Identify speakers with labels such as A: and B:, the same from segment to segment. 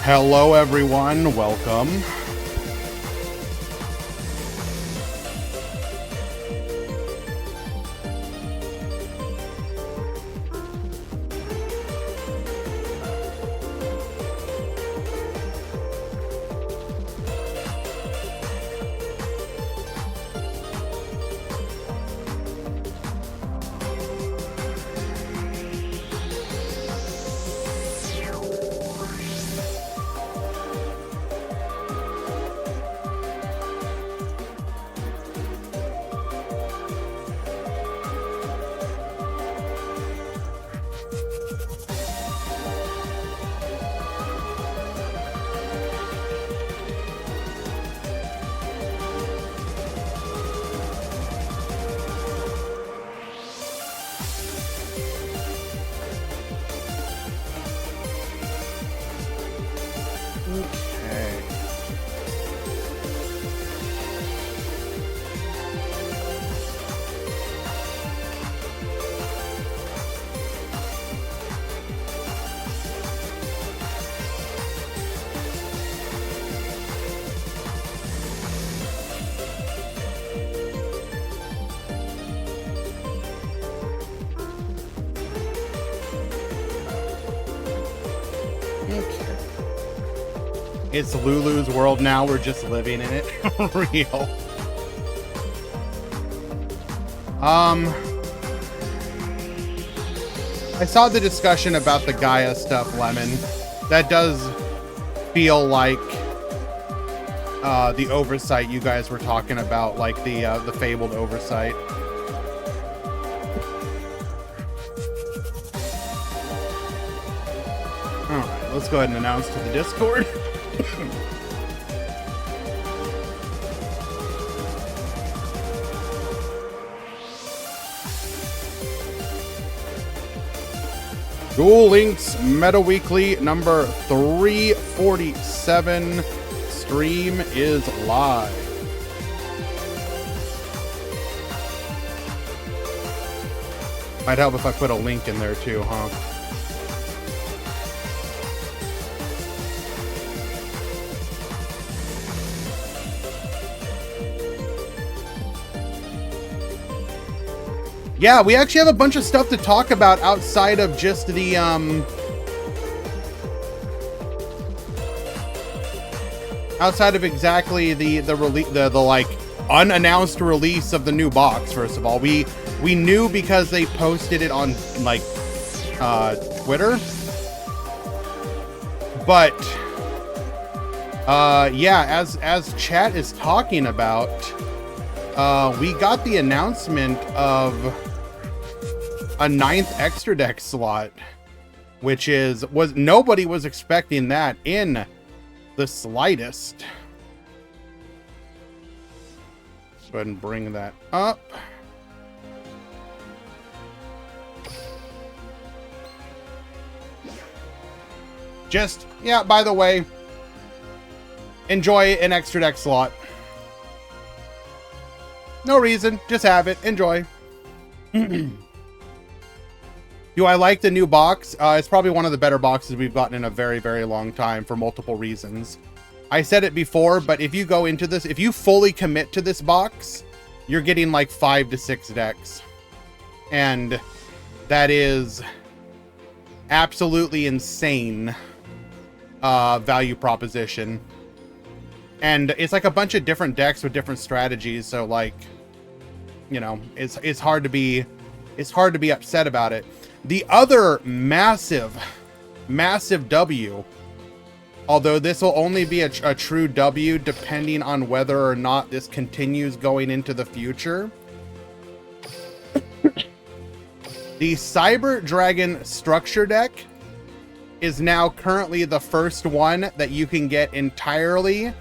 A: Hello everyone, welcome. It's Lulu's world now, we're just living in it. Real. I saw the discussion about the Gaia stuff, Lemon. That does feel like the oversight you guys were talking about, like the fabled oversight. Alright, let's go ahead and announce to the Discord. Duel Links Meta Weekly number 347 stream is live. Might help if I put a link in there too, huh? Yeah, we actually have a bunch of stuff to talk about outside of just the outside of exactly the like unannounced release of the new box. First of all, we knew because they posted it on like Twitter, but yeah, as chat is talking about, we got the announcement of a 9th extra deck slot, which was nobody was expecting that in the slightest. Let's go ahead and bring that up. Just, yeah, by the way, enjoy an extra deck slot. No reason, just have it, enjoy. Do I like the new box? It's probably one of the better boxes we've gotten in a very, very long time for multiple reasons. I said it before, but if you go into this, if you fully commit to this box, you're getting like 5 to 6 decks. And that is absolutely insane value proposition. And it's like a bunch of different decks with different strategies, so like, you know, it's hard to be upset about it. The other massive W, although this will only be a true W depending on whether or not this continues going into the future. The Cyber Dragon structure deck is now currently the first one that you can get entirely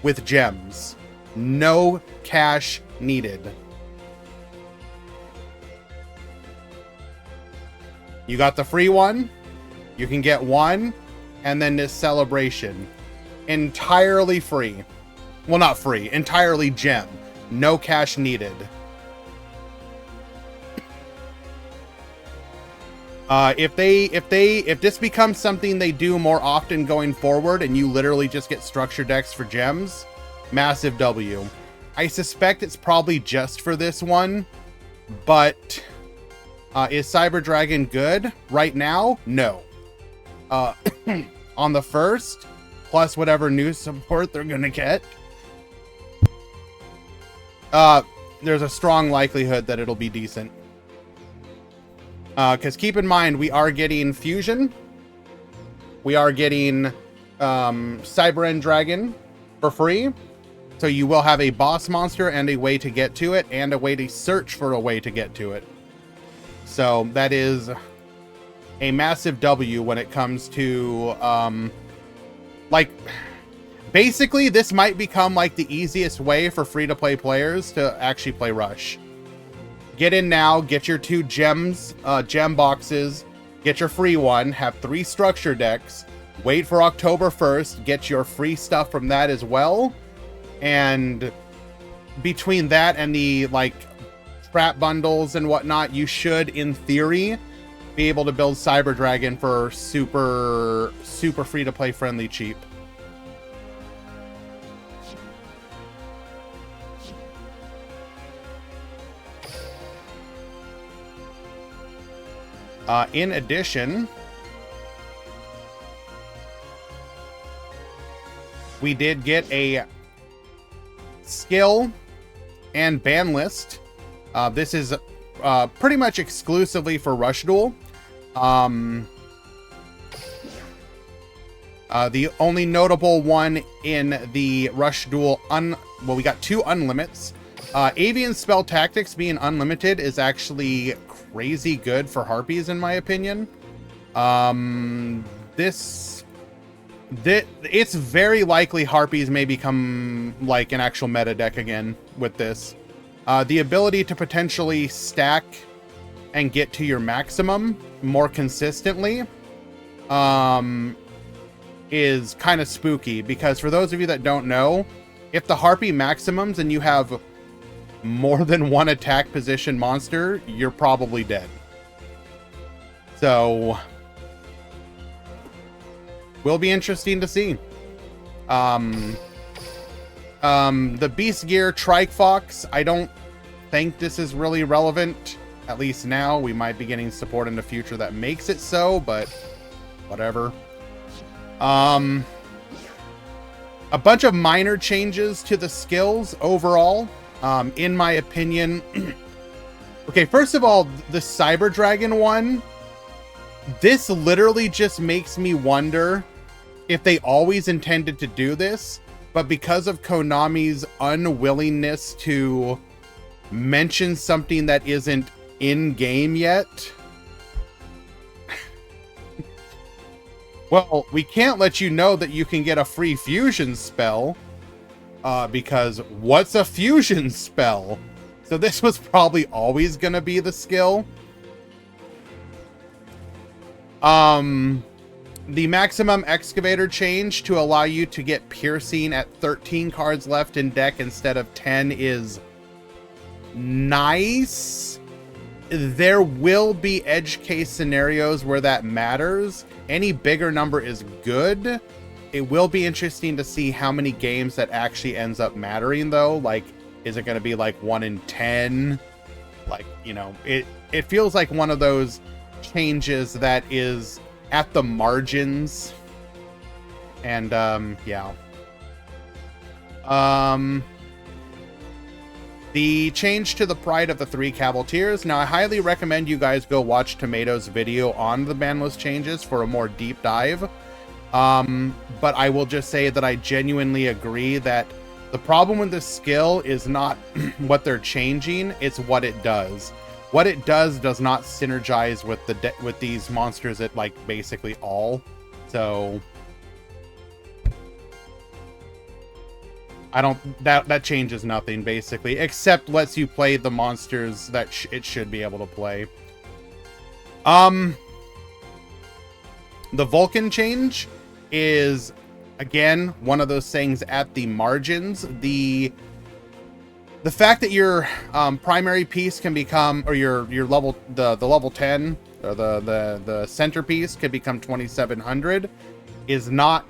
A: with gems. No cash needed. You got the free one, you can get one, and then this celebration. Entirely free. Well, not free, entirely gem. No cash needed. If this becomes something they do more often going forward, and you literally just get structure decks for gems, massive W. I suspect it's probably just for this one, but is Cyber Dragon good right now? No. On the first, plus whatever new support they're gonna get, there's a strong likelihood that it'll be decent. Because keep in mind, we are getting Fusion. We are getting Cyber End Dragon for free. So you will have a boss monster and a way to get to it, and a way to search for a way to get to it. So that is a massive W when it comes to, like, basically this might become like the easiest way for free-to-play players to actually play Rush. Get in now, get your 2 gems, gem boxes, get your free one, have 3 structure decks, wait for October 1st, get your free stuff from that as well. And between that and the, like, trap bundles and whatnot, you should, in theory, be able to build Cyber Dragon for super free-to-play friendly cheap. In addition, we did get a skill and ban list. This is pretty much exclusively for Rush Duel. The only notable one in the Rush Duel, well, we got 2 unlimits. Avian Spell Tactics being unlimited is actually crazy good for Harpies, in my opinion. It's very likely Harpies may become like an actual meta deck again with this. The ability to potentially stack and get to your maximum more consistently is kind of spooky, because for those of you that don't know, if the Harpy maximums and you have more than 1 attack position monster, you're probably dead. So will be interesting to see. The Beast Gear Trike Fox, I don't think this is really relevant, at least now. We might be getting support in the future that makes it so, but whatever. A bunch of minor changes to the skills overall, in my opinion. Okay, first of all, the Cyber Dragon one, this literally just makes me wonder if they always intended to do this, but because of Konami's unwillingness to mention something that isn't in-game yet. Well, we can't let you know that you can get a free fusion spell, because what's a fusion spell? So this was probably always going to be the skill. The maximum excavator change to allow you to get piercing at 13 cards left in deck instead of 10 is nice. There will be edge case scenarios where that matters. Any bigger number is good. It will be interesting to see how many games that actually ends up mattering, though. Like, is it going to be like 1 in 10? Like, you know, it feels like one of those changes that is at the margins. And yeah. The change to the Pride of the Three Cavaliers. Now, I highly recommend you guys go watch Tomato's video on the ban list changes for a more deep dive. But I will just say that I genuinely agree that the problem with this skill is not what they're changing, it's what it does. What it does not synergize with with these monsters at like basically all. So I don't, that changes nothing basically, except lets you play the monsters that it should be able to play. The Vulcan change is again one of those things at the margins. The fact that your primary piece can become, or your level, the level 10 or the centerpiece could become 2,700 is not,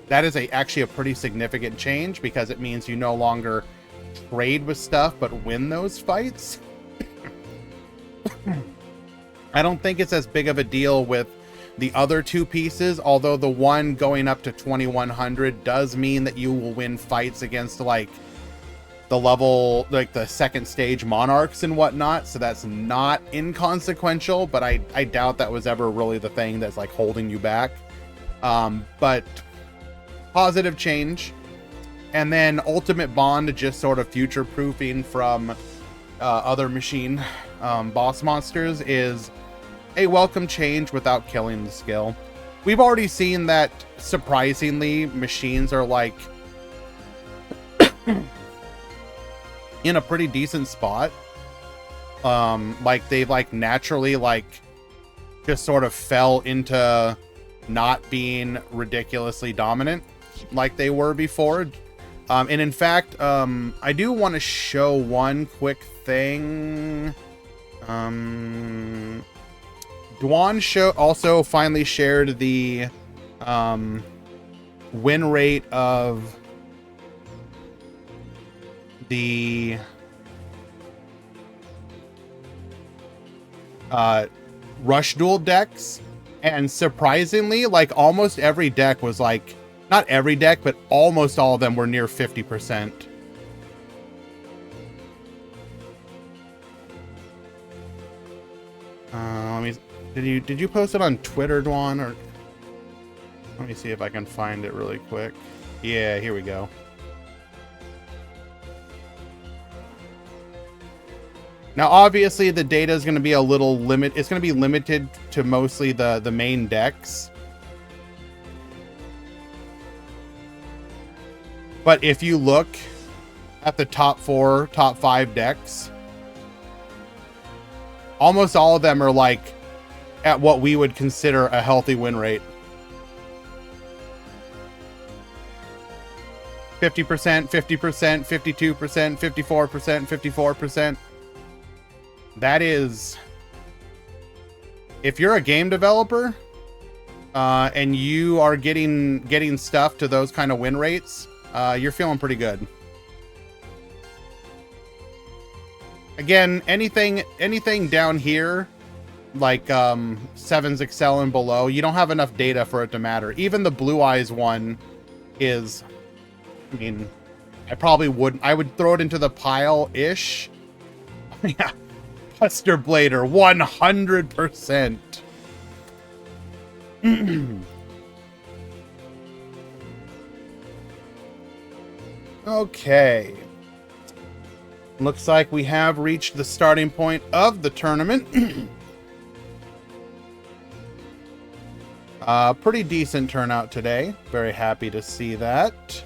A: that is actually a pretty significant change, because it means you no longer trade with stuff but win those fights. I don't think it's as big of a deal with the other two pieces, although the one going up to 2,100 does mean that you will win fights against like the level, like the second stage monarchs and whatnot, so that's not inconsequential, but I doubt that was ever really the thing that's like holding you back. But positive change. And then Ultimate Bond just sort of future-proofing from other machine boss monsters is a welcome change without killing the skill. We've already seen that, surprisingly, machines are like in a pretty decent spot. Like they've like naturally like just sort of fell into not being ridiculously dominant like they were before. And in fact, I do want to show one quick thing. Duan also finally shared the win rate of the Rush Duel decks, and surprisingly, like almost every deck was like, not every deck, but almost all of them were near 50%. Let me, did you post it on Twitter, Dwan, or let me see if I can find it really quick. Yeah, here we go. Now, obviously, the data is going to be a little it's going to be limited to mostly the main decks. But if you look at the top 4, top 5 decks, almost all of them are like at what we would consider a healthy win rate. 50%, 50%, 52%, 54%, 54%. That is, if you're a game developer and you are getting stuff to those kind of win rates, you're feeling pretty good. Again, anything down here, like 7's Excel and below, you don't have enough data for it to matter. Even the Blue Eyes one is, I mean, I would throw it into the pile-ish. Yeah. Buster Blader, 100%. Okay. Looks like we have reached the starting point of the tournament. Pretty decent turnout today. Very happy to see that.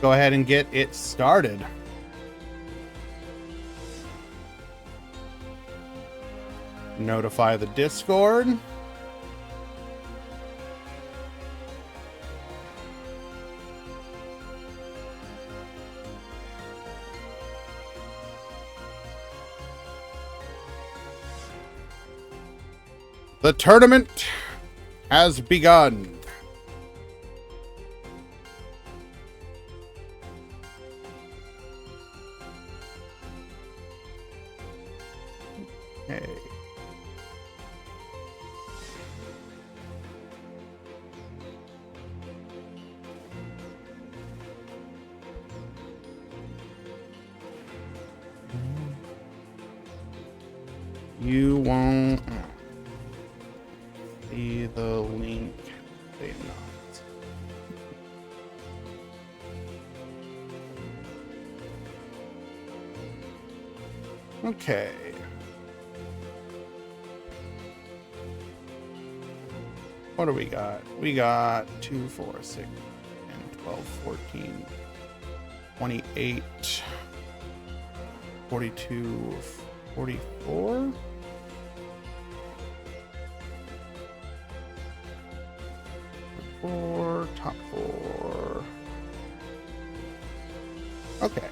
A: Go ahead and get it started. Notify the Discord. The tournament has begun. Okay. You won't see the link. They not. Okay. What do we got? We got 2, 4, 6, 10, 12, 14, 28, 42, 44. 4, top 4. Okay.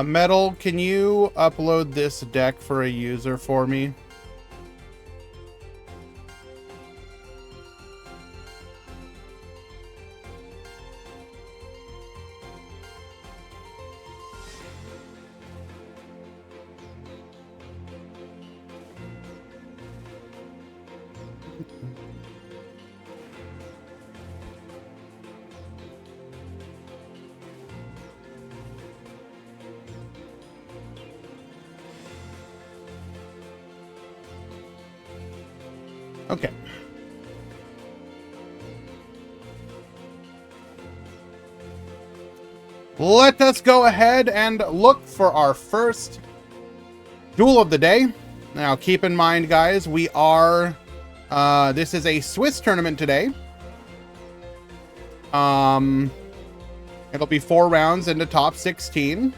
A: Metal, can you upload this deck for a user for me? Okay. Let us go ahead and look for our first duel of the day. Now, keep in mind, guys, we are... this is a Swiss tournament today. It'll be 4 rounds into top 16.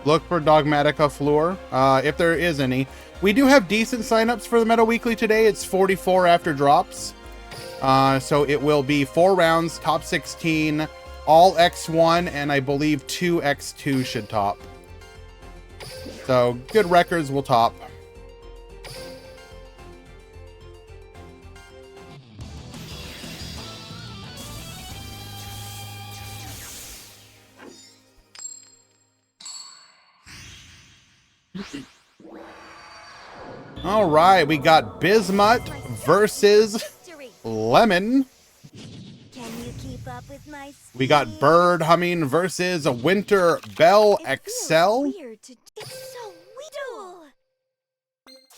A: Look for Dogmatica Floor, if there is any. We do have decent signups for the Meta Weekly today. It's 44 after drops. So it will be 4 rounds, top 16, all X1, and I believe 2 X2 should top. So good records will top. All right, we got Bismuth versus Lemon.
B: Can you keep up with my speed?
A: We got Bird Humming versus Winter Bell
B: It
A: XL.
B: feels weird to... It's so weird.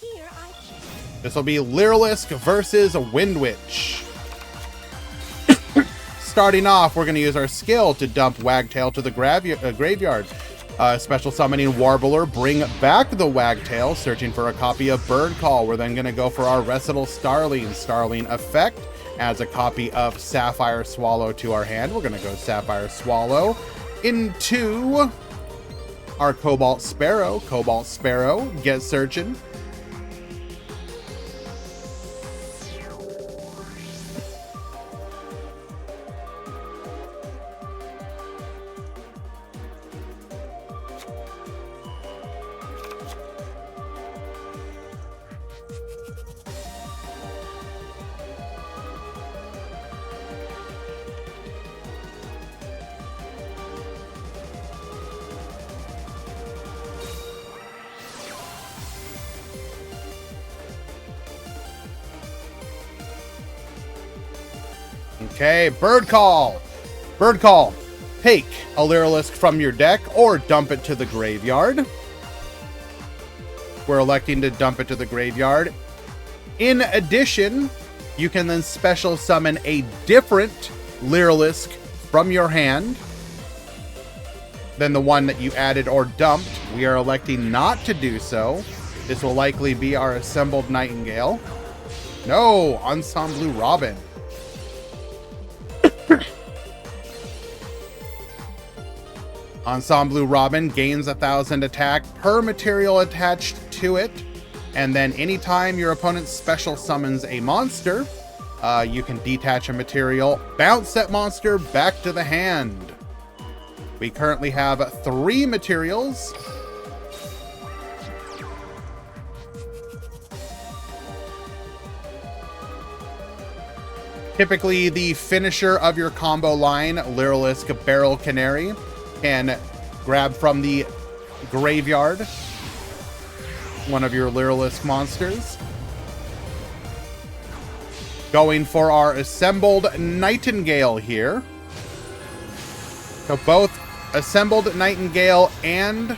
B: Here I...
A: This will be Lyrilisk versus Wind Witch. Starting off, we're going to use our skill to dump Wagtail to the graveyard. Special summoning Warbler, bring back the Wagtail, searching for a copy of Bird Call. We're then going to go for our Recital Starling. Starling effect adds a copy of Sapphire Swallow to our hand. We're going to go Sapphire Swallow into our Cobalt Sparrow. Cobalt Sparrow, get searching. Okay, Bird Call. Bird Call. Take a Lyrilisk from your deck or dump it to the graveyard. We're electing to dump it to the graveyard. In addition, you can then special summon a different Lyrilisk from your hand than the one that you added or dumped. We are electing not to do so. This will likely be our assembled Nightingale. No, Ensemble Robin. Ensemble Robin gains 1,000 attack per material attached to it. And then anytime your opponent special summons a monster, you can detach a material, bounce that monster back to the hand. We currently have 3 materials. Typically, the finisher of your combo line, Lyrilisk Barrel Canary, can grab from the graveyard one of your Lyrilisk monsters. Going for our assembled Nightingale here. So both assembled Nightingale and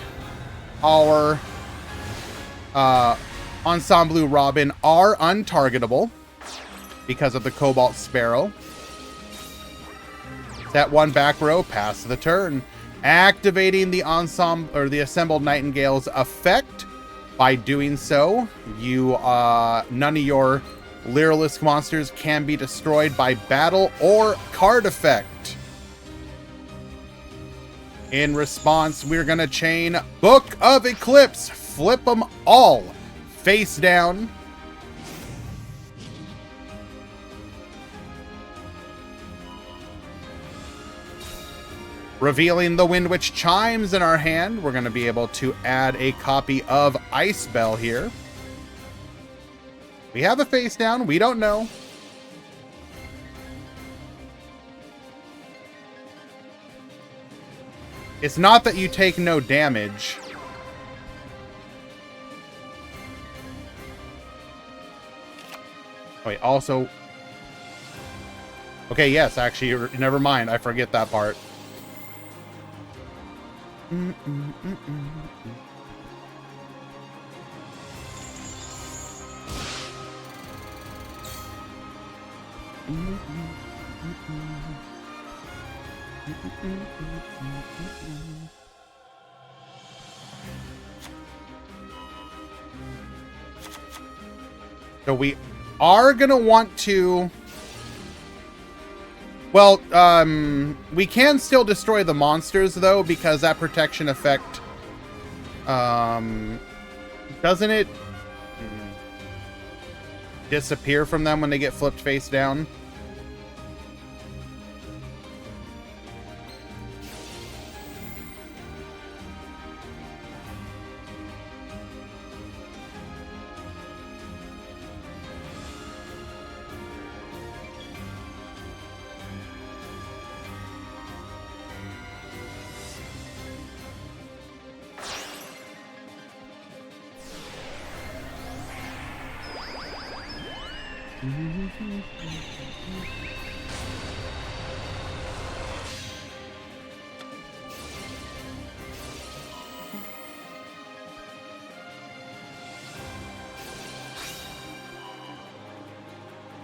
A: our Ensemble Robin are untargetable. because of the Cobalt Sparrow. Set 1 back row, pass the turn. Activating the ensemble or the Assembled Nightingale's effect. By doing so, you none of your Lyrilisk monsters can be destroyed by battle or card effect. In response, we're gonna chain Book of Eclipse. Flip them all face down. Revealing the Wind Witch Chimes in our hand, we're going to be able to add a copy of Ice Bell here. We have a face down. We don't know. It's not that you take no damage. Wait, also... Okay, yes, actually, never mind. I forget that part. So we are gonna want to... Well, we can still destroy the monsters, though, because that protection effect, doesn't it disappear from them when they get flipped face down?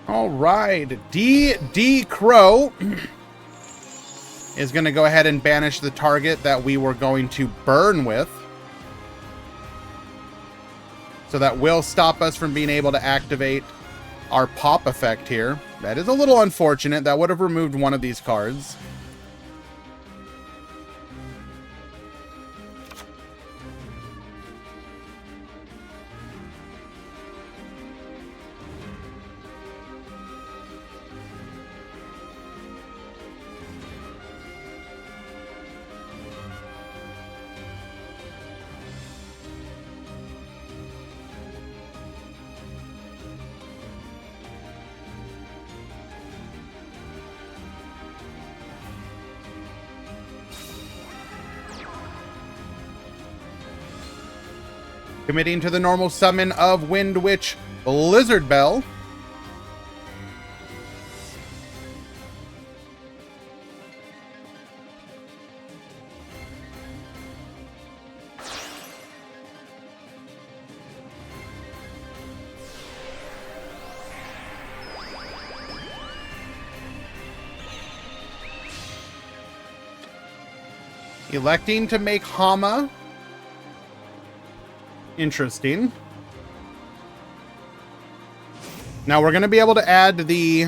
A: All right, D Crow is going to go ahead and banish the target that we were going to burn with. So that will stop us from being able to activate our pop effect here. That is a little unfortunate. That would have removed one of these cards. Committing to the normal summon of Wind Witch Blizzard Bell. Electing to make Hama. Interesting. Now we're going to be able to add the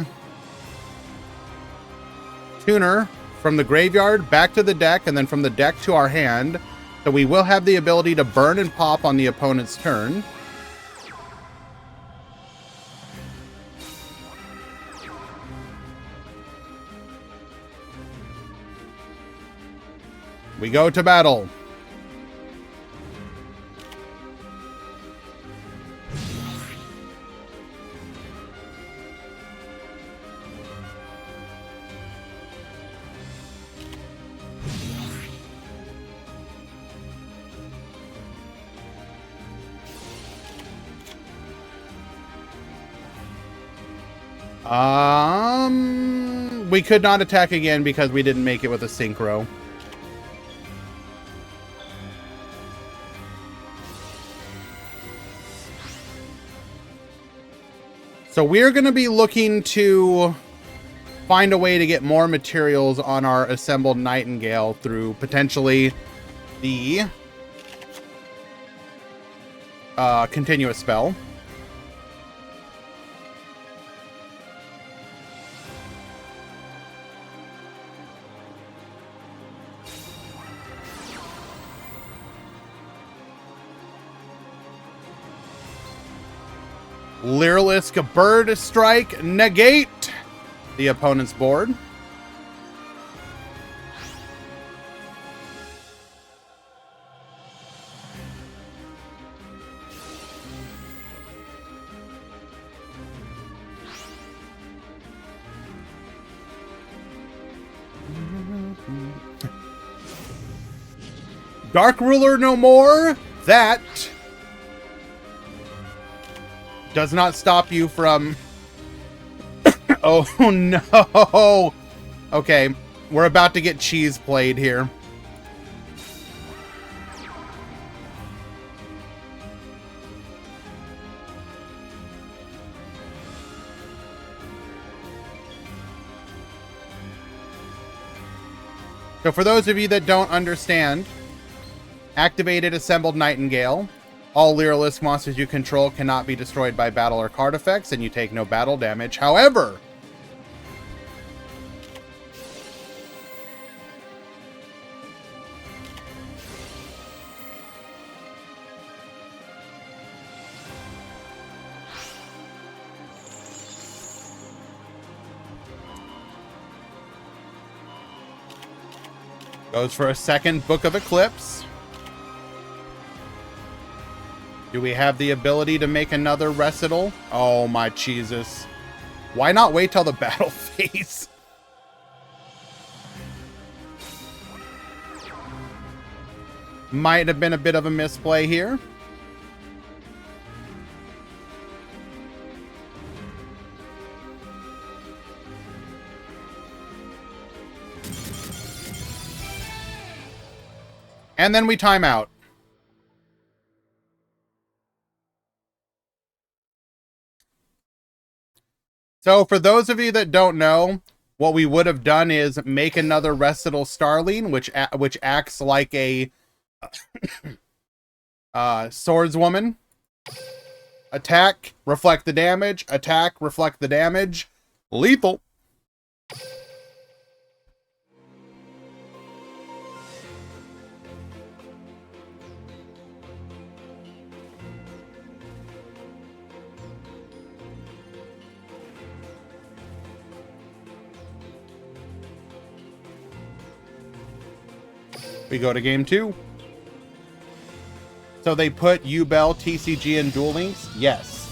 A: tuner from the graveyard back to the deck and then from the deck to our hand. So we will have the ability to burn and pop on the opponent's turn. We go to battle. We could not attack again because we didn't make it with a synchro. So we're going to be looking to find a way to get more materials on our assembled Nightingale through potentially the continuous spell. Lyrilisk Bird Strike, negate the opponent's board. Dark Ruler no more. That does not stop you from... Oh, no. Okay, we're about to get cheese played here. So for those of you that don't understand, activated Assembled Nightingale. All Lyrilisk monsters you control cannot be destroyed by battle or card effects, and you take no battle damage. However, goes for a second Book of Eclipse. Do we have the ability to make another recital? Oh my Jesus. Why not wait till the battle phase? Might have been a bit of a misplay here. And then we time out. So for those of you that don't know, what we would have done is make another Recital Starling, which acts like a swordswoman. Attack, reflect the damage. Attack, reflect the damage. Lethal. We go to game 2. So they put U-Bell, TCG, and Duel Links? Yes.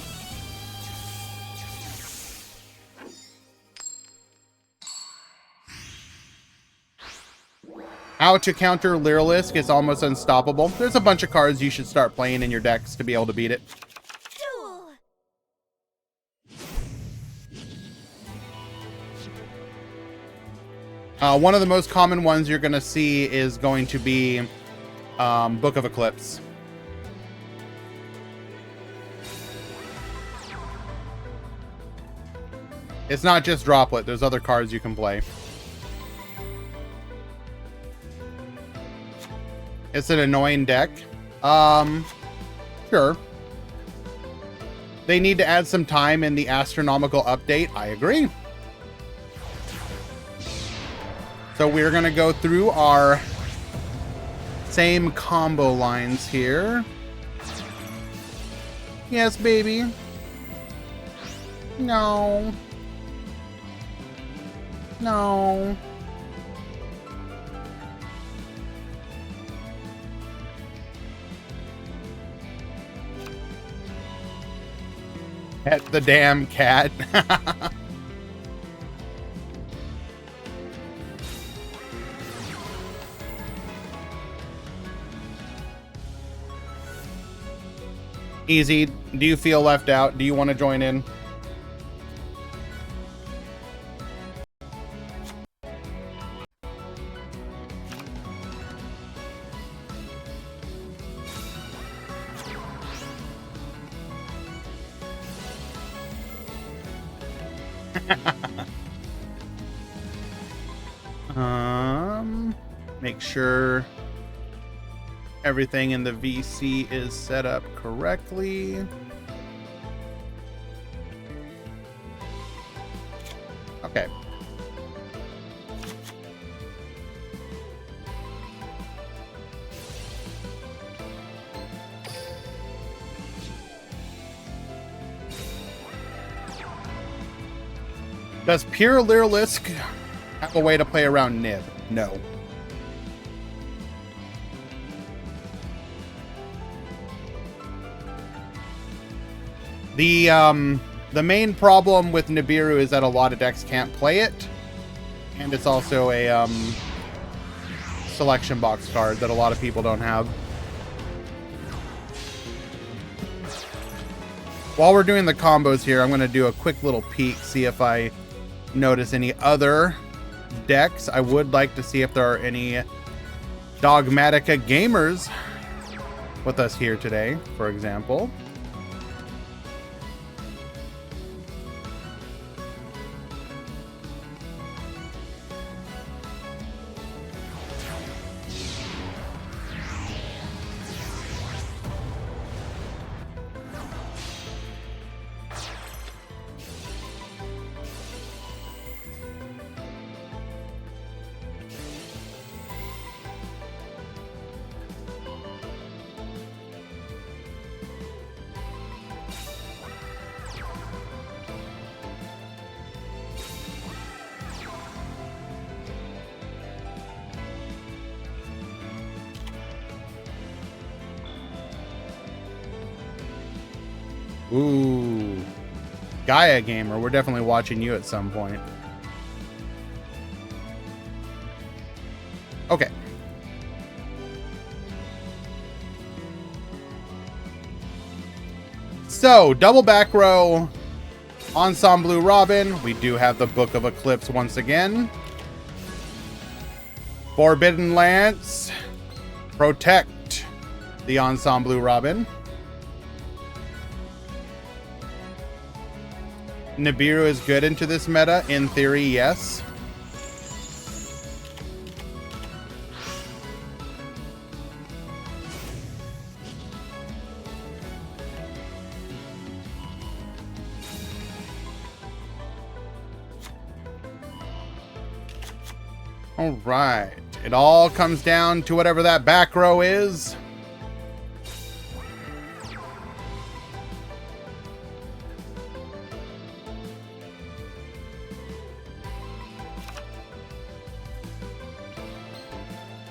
A: How to counter Lyrilisk is almost unstoppable. There's a bunch of cards you should start playing in your decks to be able to beat it. One of the most common ones you're going to see is going to be Book of Eclipse. It's not just Droplet. There's other cards you can play. It's an annoying deck. Sure. They need to add some time in the astronomical update. I agree. So we're going to go through our same combo lines here. Yes, baby. No. No. Pet the damn cat. Easy. Do you feel left out? Do you want to join in? Make sure everything in the VC is set up correctly. Okay. Does Pure Lyrilisk have a way to play around Nib? No. The main problem with Nibiru is that a lot of decks can't play it, and it's also a selection box card that a lot of people don't have. While we're doing the combos here, I'm going to do a quick little peek, see if I notice any other decks. I would like to see if there are any Dogmatica gamers with us here today, for example. Ooh, Gaia Gamer, we're definitely watching you at some point. Okay. So, double back row, Ensemble Blue Robin. We do have the Book of Eclipse once again. Forbidden Lance. Protect the Ensemble Blue Robin. Nibiru is good into this meta. In theory, yes. All right. It all comes down to whatever that back row is.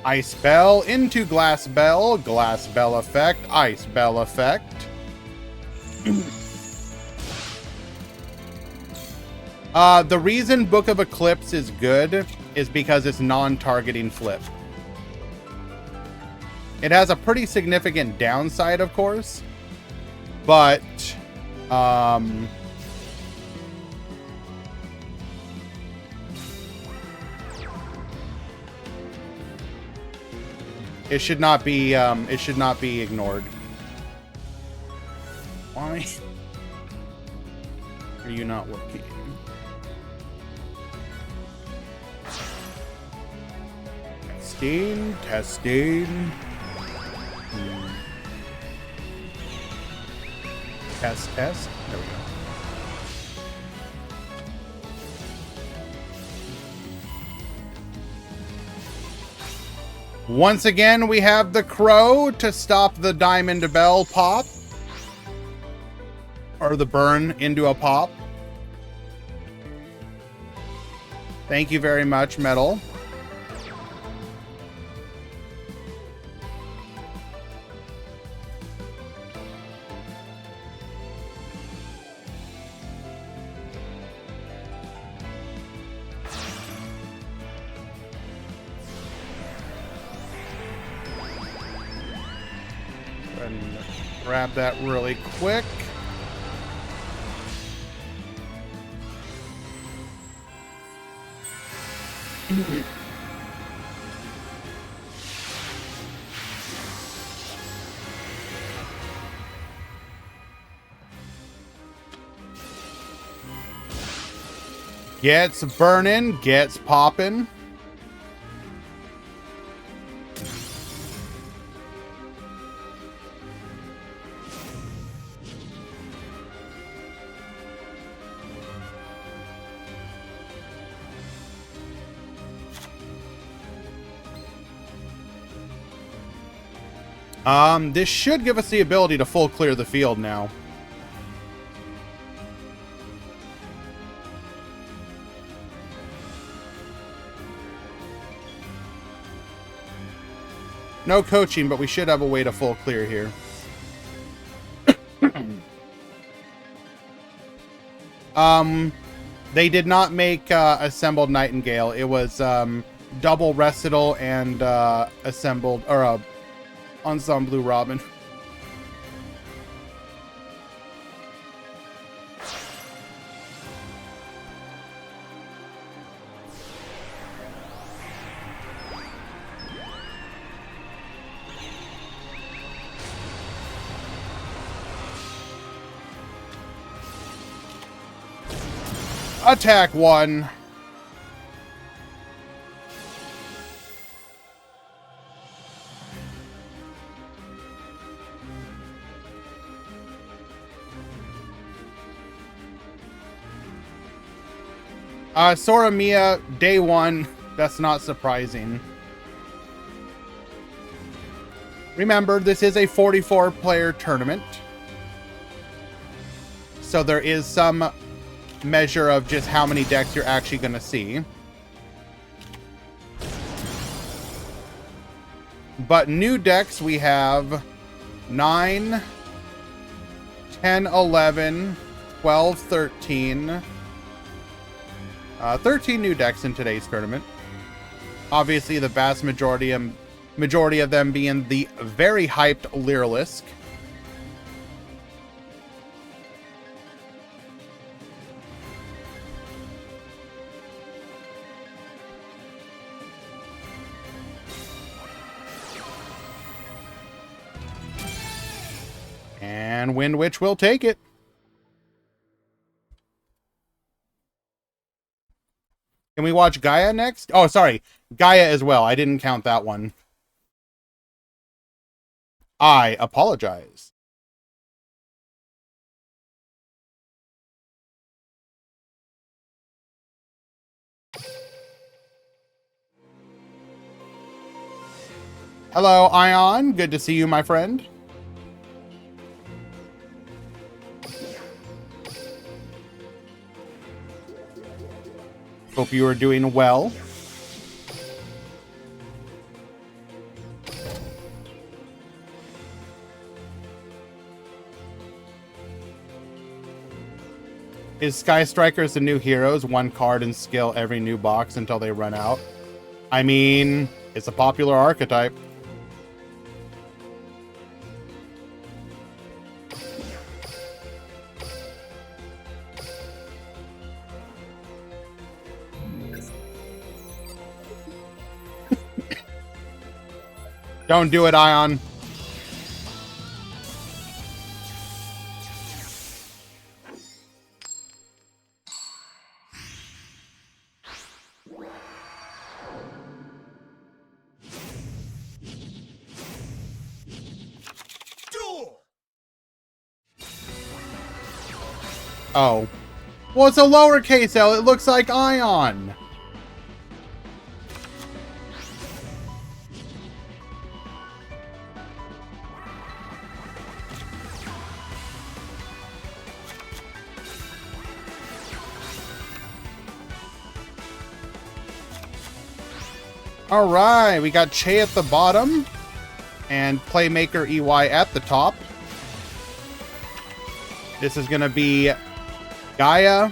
A: Ice Bell into Glass Bell. Glass Bell effect. Ice Bell effect. The reason Book of Eclipse is good is because it's non-targeting flip. It has a pretty significant downside, of course, but it should not be ignored. Why are you not working? Testing. Test. There we go. Once again, we have the Crow to stop the Diamond Bell pop. Or the burn into a pop. Thank you very much, Metal. And grab that really quick. Gets burning, gets popping. This should give us the ability to full clear the field now. No coaching, but we should have a way to full clear here. They did not make Assembled Nightingale. It was double Recital and Assembled, or Ensemble Blue Robin. Attack 1. Sora Mia, day 1. That's not surprising. Remember, this is a 44-player tournament. So there is some measure of just how many decks you're actually going to see. But new decks, we have 9, 10, 11, 12, 13. 13 new decks in today's tournament. Obviously, the vast majority of them being the very hyped Lyrilisk. And Wind Witch will take it. Can we watch Gaia next? Oh, sorry. Gaia as well. I didn't count that one. I apologize. Hello, Ion. Good to see you, my friend. Hope you are doing well. Is Sky Strikers the new heroes? One card and skill every new box until they run out. I mean, it's a popular archetype. Don't do it, Ion.
C: Duel.
A: Oh. Well, it's a lowercase L. It looks like Ion. All right, we got Che at the bottom and Playmaker EY at the top. This is going to be Gaia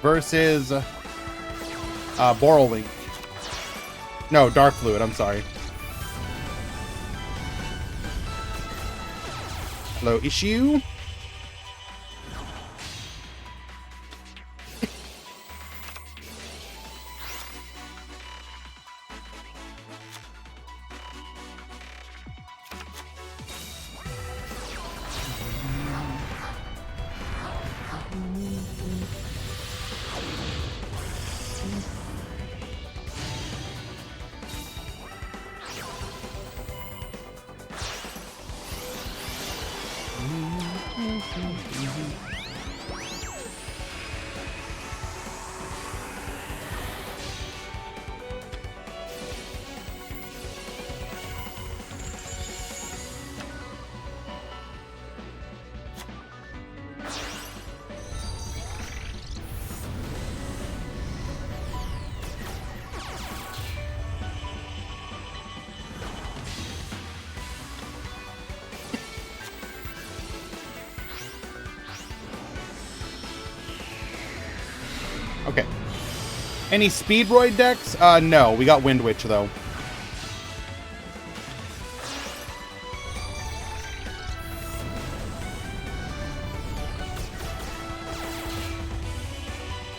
A: versus Borrelink. No, Dark Fluid, I'm sorry. Hello, Issue. Okay. Any Speedroid decks? No. We got Wind Witch, though.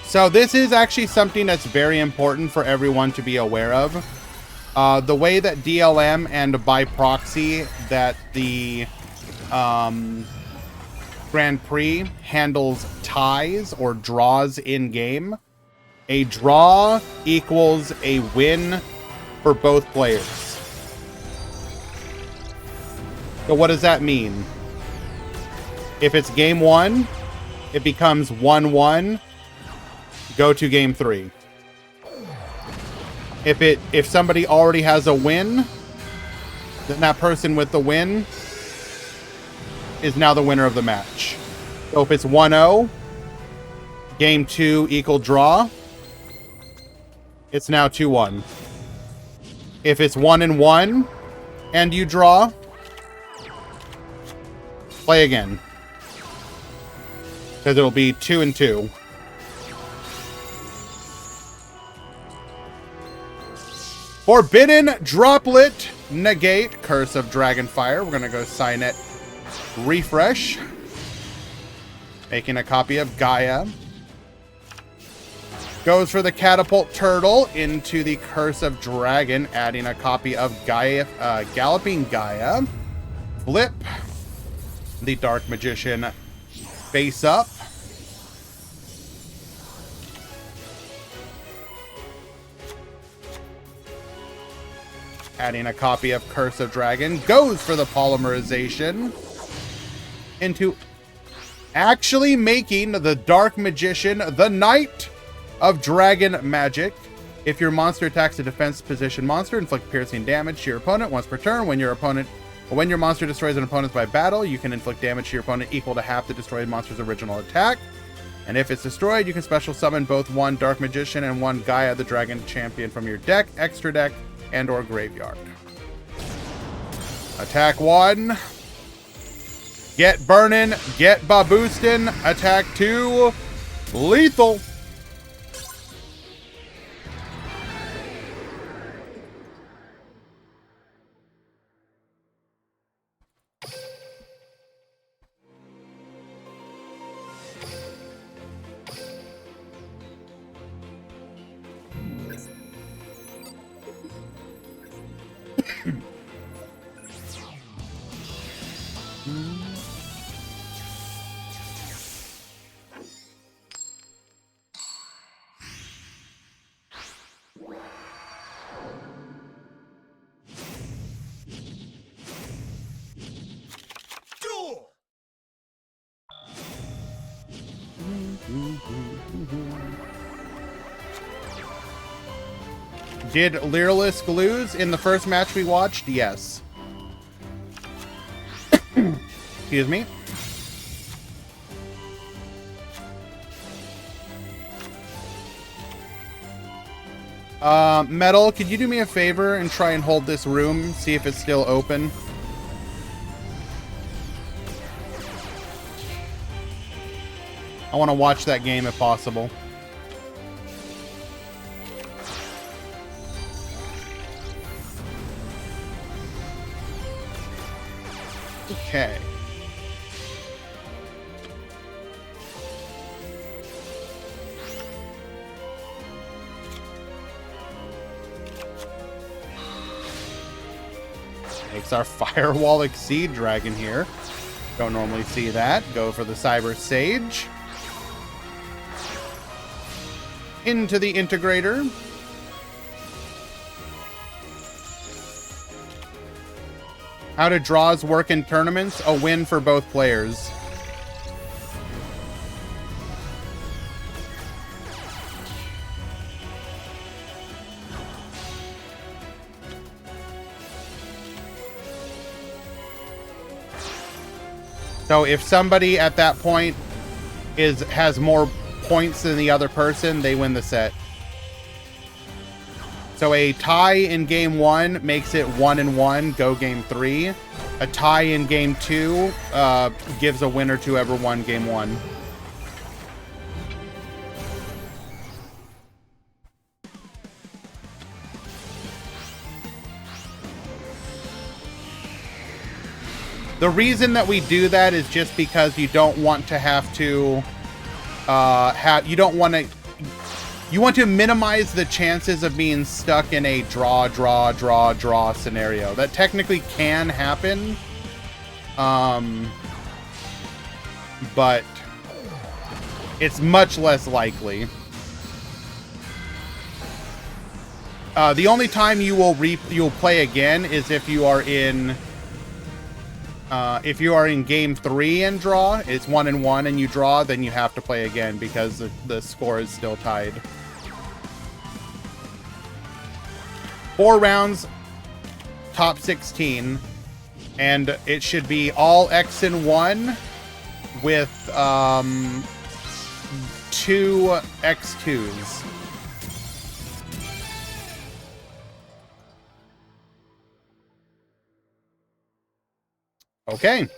A: So this is actually something that's very important for everyone to be aware of. The way that DLM and by proxy that the Grand Prix handles ties or draws in game. A draw equals a win for both players. So what does that mean? If it's game 1, it becomes 1-1. Go to game 3. If somebody already has a win, then that person with the win is now the winner of the match. So if it's 1-0, game 2 equal draw, it's now 2-1. If it's 1-1 and you draw, play again. Because it'll be 2-2. Forbidden Droplet Negate Curse of Dragonfire. We're gonna go sign it. Refresh. Making a copy of Gaia. Goes for the Catapult Turtle into the Curse of Dragon, adding a copy of Gaia, Galloping Gaia. Flip the Dark Magician face up. Adding a copy of Curse of Dragon. Goes for the Polymerization into actually making the Dark Magician the Knight of Dragon Magic. If your monster attacks a defense position monster, inflict piercing damage to your opponent once per turn. When your monster destroys an opponent by battle, you can inflict damage to your opponent equal to half the destroyed monster's original attack. And if it's destroyed, you can special summon both one Dark Magician and one Gaia the Dragon Champion from your deck, extra deck, and or graveyard. Attack 1. Get burning, get baboostin'. Attack 2. Lethal. Did Lyrilisk lose in the first match we watched? Yes. Excuse me. Metal, could you do me a favor and try and hold this room, see if it's still open? I want to watch that game if possible. Okay. Takes our Firewall Exceed Dragon here. Don't normally see that. Go for the Cyber Sage. Into the Integrator. How do draws work in tournaments? A win for both players. So if somebody at that point has more points than the other person, they win the set. So a tie in game 1 makes it 1-1, go game 3. A tie in game 2 gives a winner to whoever won game 1. The reason that we do that is just because you don't want to have to you want to minimize the chances of being stuck in a draw scenario. That technically can happen. But it's much less likely. The only time you'll play again is if you are in game 3 and draw. It's 1-1 and you draw, then you have to play again because the score is still tied. 4 rounds, top 16, and it should be all X and 1 with 2 X2s. Okay.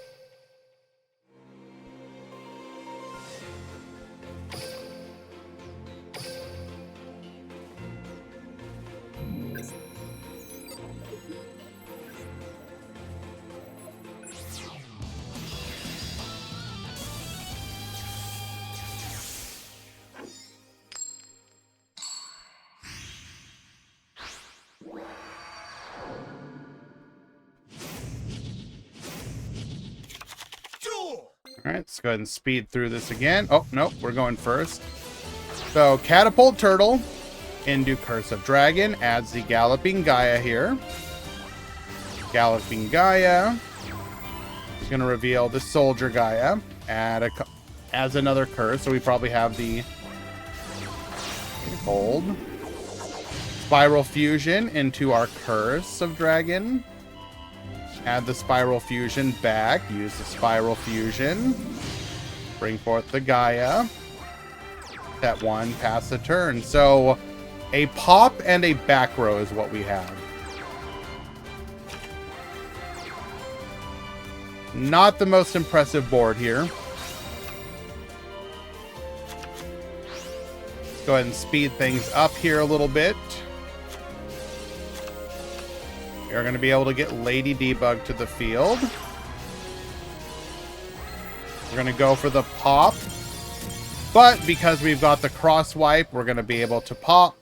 A: All right, let's go ahead and speed through this again. Oh, nope, we're going first. So, Catapult Turtle into Curse of Dragon adds the Galloping Gaia here. Galloping Gaia is going to reveal the Soldier Gaia. Adds another curse, so we probably have the Hold. Spiral Fusion into our Curse of Dragon. Add the Spiral Fusion back. Use the Spiral Fusion. Bring forth the Gaia. That one, pass the turn. So, a pop and a back row is what we have. Not the most impressive board here. Let's go ahead and speed things up here a little bit. You're going to be able to get Lady Debug to the field. We're going to go for the pop. But because we've got the cross wipe, we're going to be able to pop.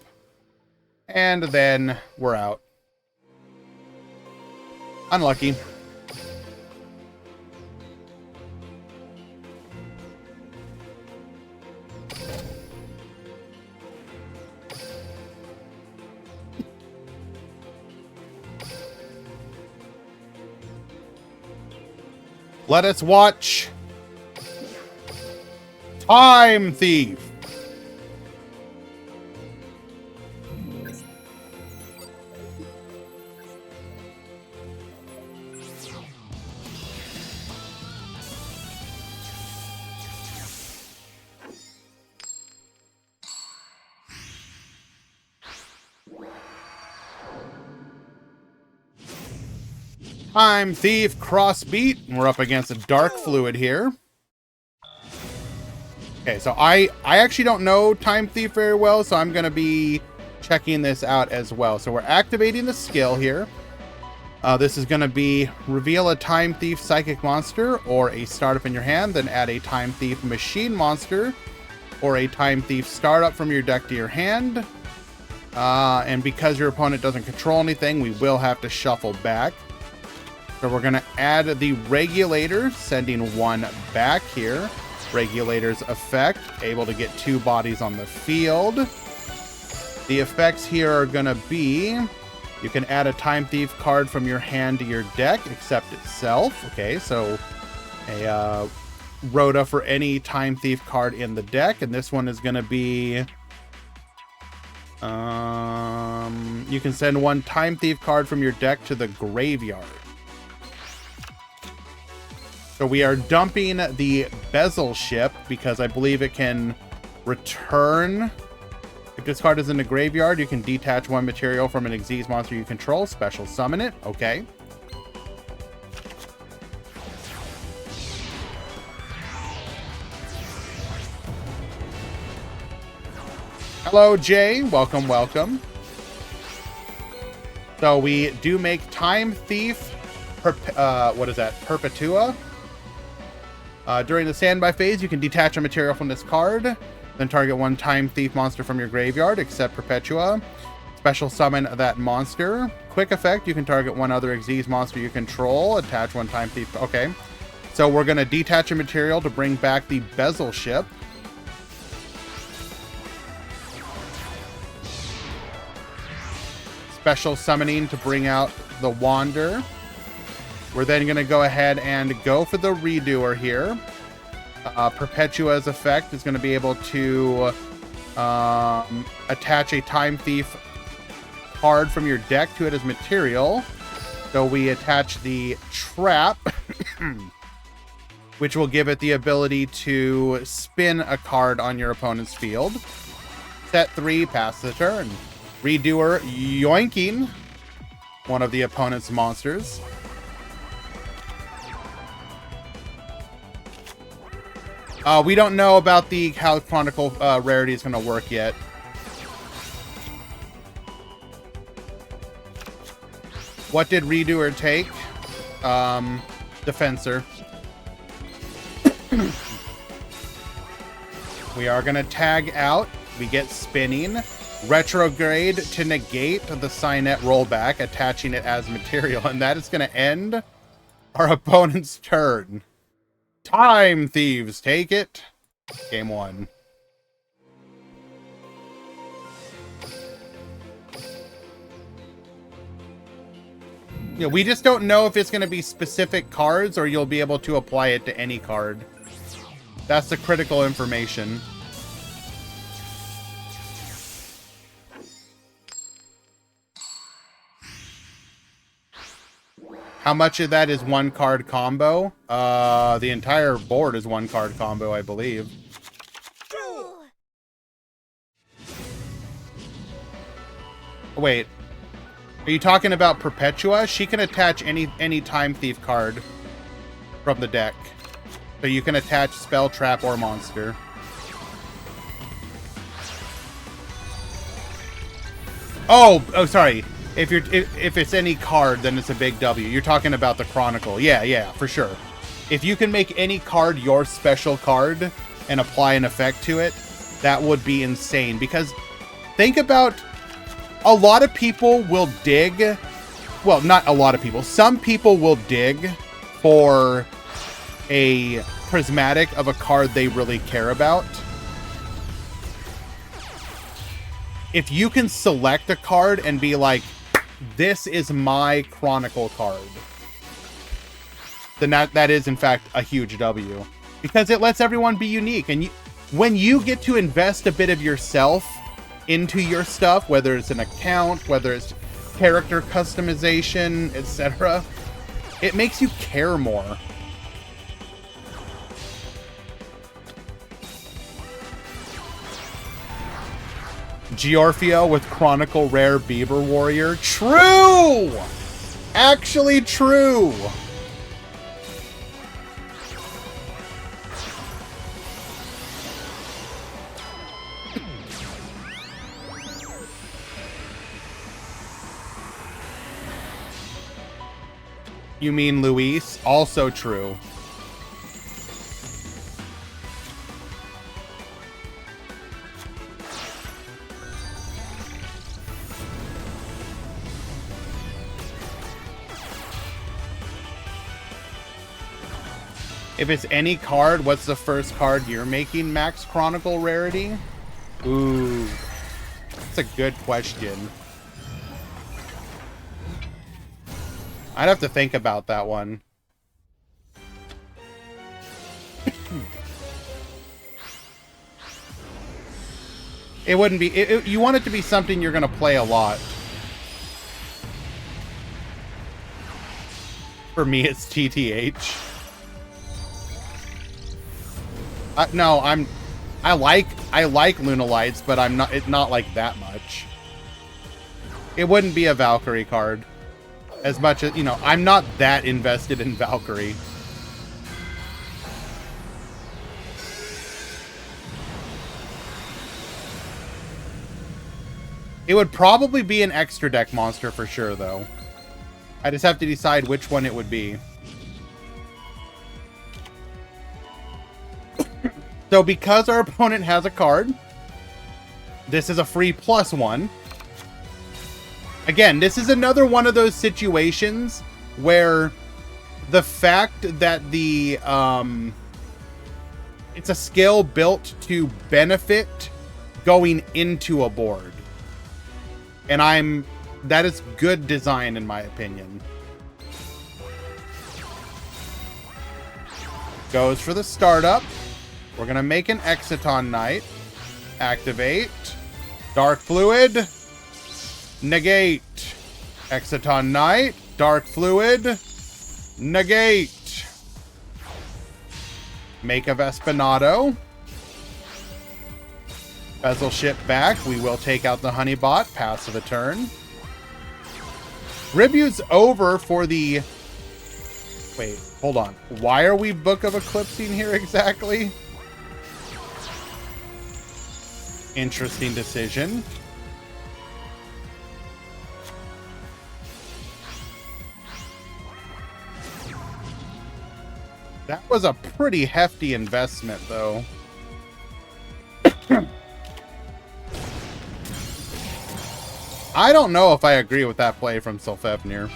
A: And then we're out. Unlucky. Let us watch Time Thief. Time Thief Crossbeat. We're up against a Dark Fluid here. Okay, so I actually don't know Time Thief very well, so I'm going to be checking this out as well. So we're activating the skill here. This is going to be reveal a Time Thief Psychic Monster or a startup in your hand, then add a Time Thief Machine Monster or a Time Thief startup from your deck to your hand. And because your opponent doesn't control anything, we will have to shuffle back. So we're going to add the Regulator, sending one back here. Regulator's effect, able to get 2 bodies on the field. The effects here are going to be, you can add a Time Thief card from your hand to your deck, except itself. Okay, so a Rhoda for any Time Thief card in the deck. And this one is going to be, you can send 1 Time Thief card from your deck to the graveyard. So we are dumping the Bezel Ship because I believe it can return. If this card is in the graveyard, you can detach 1 material from an Xyz monster you control. Special summon it. Okay. Hello, Jay. Welcome, welcome. So we do make Time Thief what is that? Perpetua. During the standby phase, you can detach a material from this card, then target one Time Thief monster from your graveyard, except Perpetua. Special summon that monster. Quick effect, you can target one other Xyz monster you control, attach one Time Thief. Okay. So we're going to detach a material to bring back the Bezel ship. Special summoning to bring out the Wander. We're then going to go ahead and go for the Redoer here. Perpetua's effect is going to be able to attach a Time Thief card from your deck to it as material. So we attach the Trap, which will give it the ability to spin a card on your opponent's field. Set 3, pass the turn. Redoer yoinking one of the opponent's monsters. We don't know about how Chronicle rarity is going to work yet. What did Redoer take? Defensor. We are going to tag out. We get spinning. Retrograde to negate the Signet rollback, attaching it as material. And that is going to end our opponent's turn. Time Thieves take it. Game 1. Yeah, we just don't know if it's going to be specific cards or you'll be able to apply it to any card. That's the critical information. How much of that is one card combo? The entire board is one card combo, I believe. Wait. Are you talking about Perpetua? She can attach any Time Thief card from the deck. So you can attach spell, trap, or monster. Oh, sorry. If it's any card, then it's a big W. You're talking about the Chronicle. Yeah, for sure. If you can make any card your special card and apply an effect to it, that would be insane. Because think about, a lot of people will dig, well, not a lot of people, some people will dig for a prismatic of a card they really care about. If you can select a card and be like, this is my Chronicle card, then that is in fact a huge W, because it lets everyone be unique. And when you get to invest a bit of yourself into your stuff, whether it's an account, whether it's character customization, etc., it makes you care more. Giorfio with Chronicle Rare Beaver Warrior. True! Actually true! You mean Luis? Also true. If it's any card, what's the first card you're making max Chronicle rarity? Ooh, that's a good question. I'd have to think about that one. It wouldn't be... you want it to be something you're going to play a lot. For me, it's TTH. No, I like Luna Lights, but it's not like that much. It wouldn't be a Valkyrie card. As much as, you know, I'm not that invested in Valkyrie. It would probably be an extra deck monster for sure, though. I just have to decide which one it would be. So because our opponent has a card, this is a free +1. Again, this is another one of those situations where the fact that the it's a skill built to benefit going into a board. And that is good design in my opinion. Goes for the startup. We're gonna make an Exciton Knight. Activate. Dark Fluid. Negate. Exciton Knight. Dark Fluid. Negate. Make a Vespanado. Bezel ship back. We will take out the Honeybot. Pass of the turn. Tribute's over for the... Wait, hold on. Why are we Book of Eclipsing here exactly? Interesting decision. That was a pretty hefty investment, though. I don't know if I agree with that play from Sylphevnir.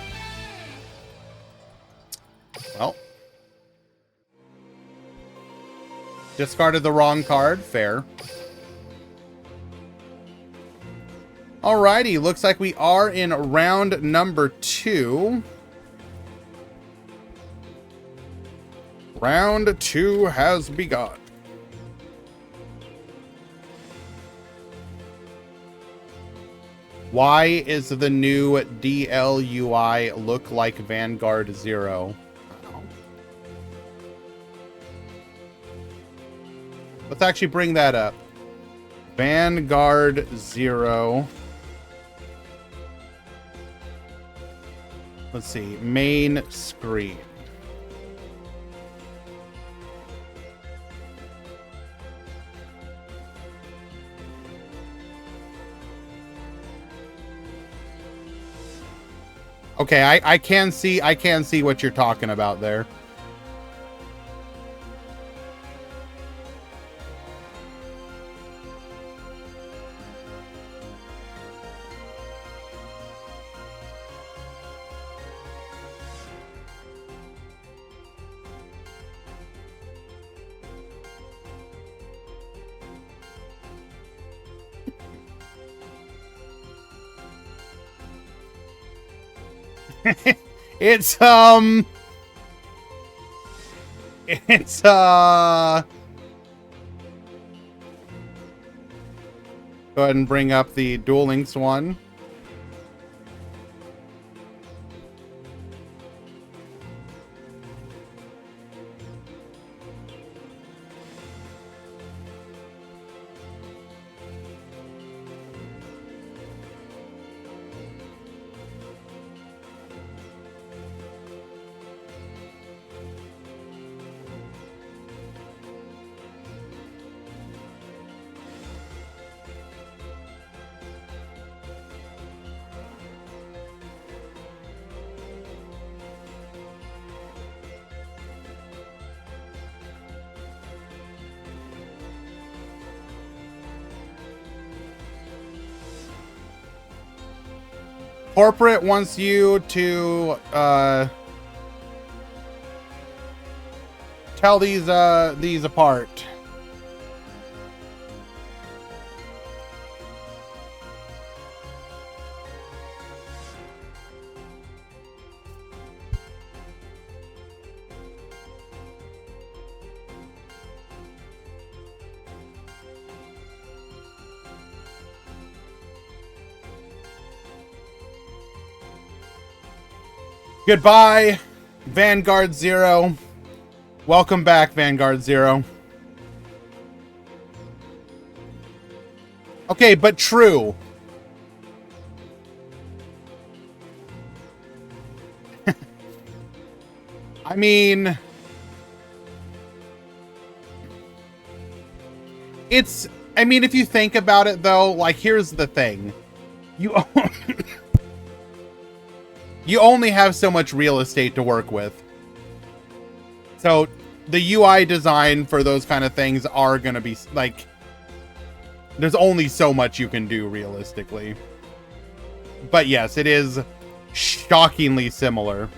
A: Well. Discarded the wrong card. Fair. Alrighty. Looks like we are in round number 2. Round 2 has begun. Why is the new DLUI look like Vanguard 0? Let's actually bring that up. Vanguard 0. Let's see. Main screen. Okay, I can see what you're talking about there. It's go ahead and bring up the Duel Links one. Corporate wants you to tell these apart. Goodbye, Vanguard 0. Welcome back, Vanguard 0. Okay, but true. I mean... I mean, if you think about it, though, like, here's the thing. You... You only have so much real estate to work with. So the UI design for those kind of things are going to be like, there's only so much you can do realistically. But yes, it is shockingly similar.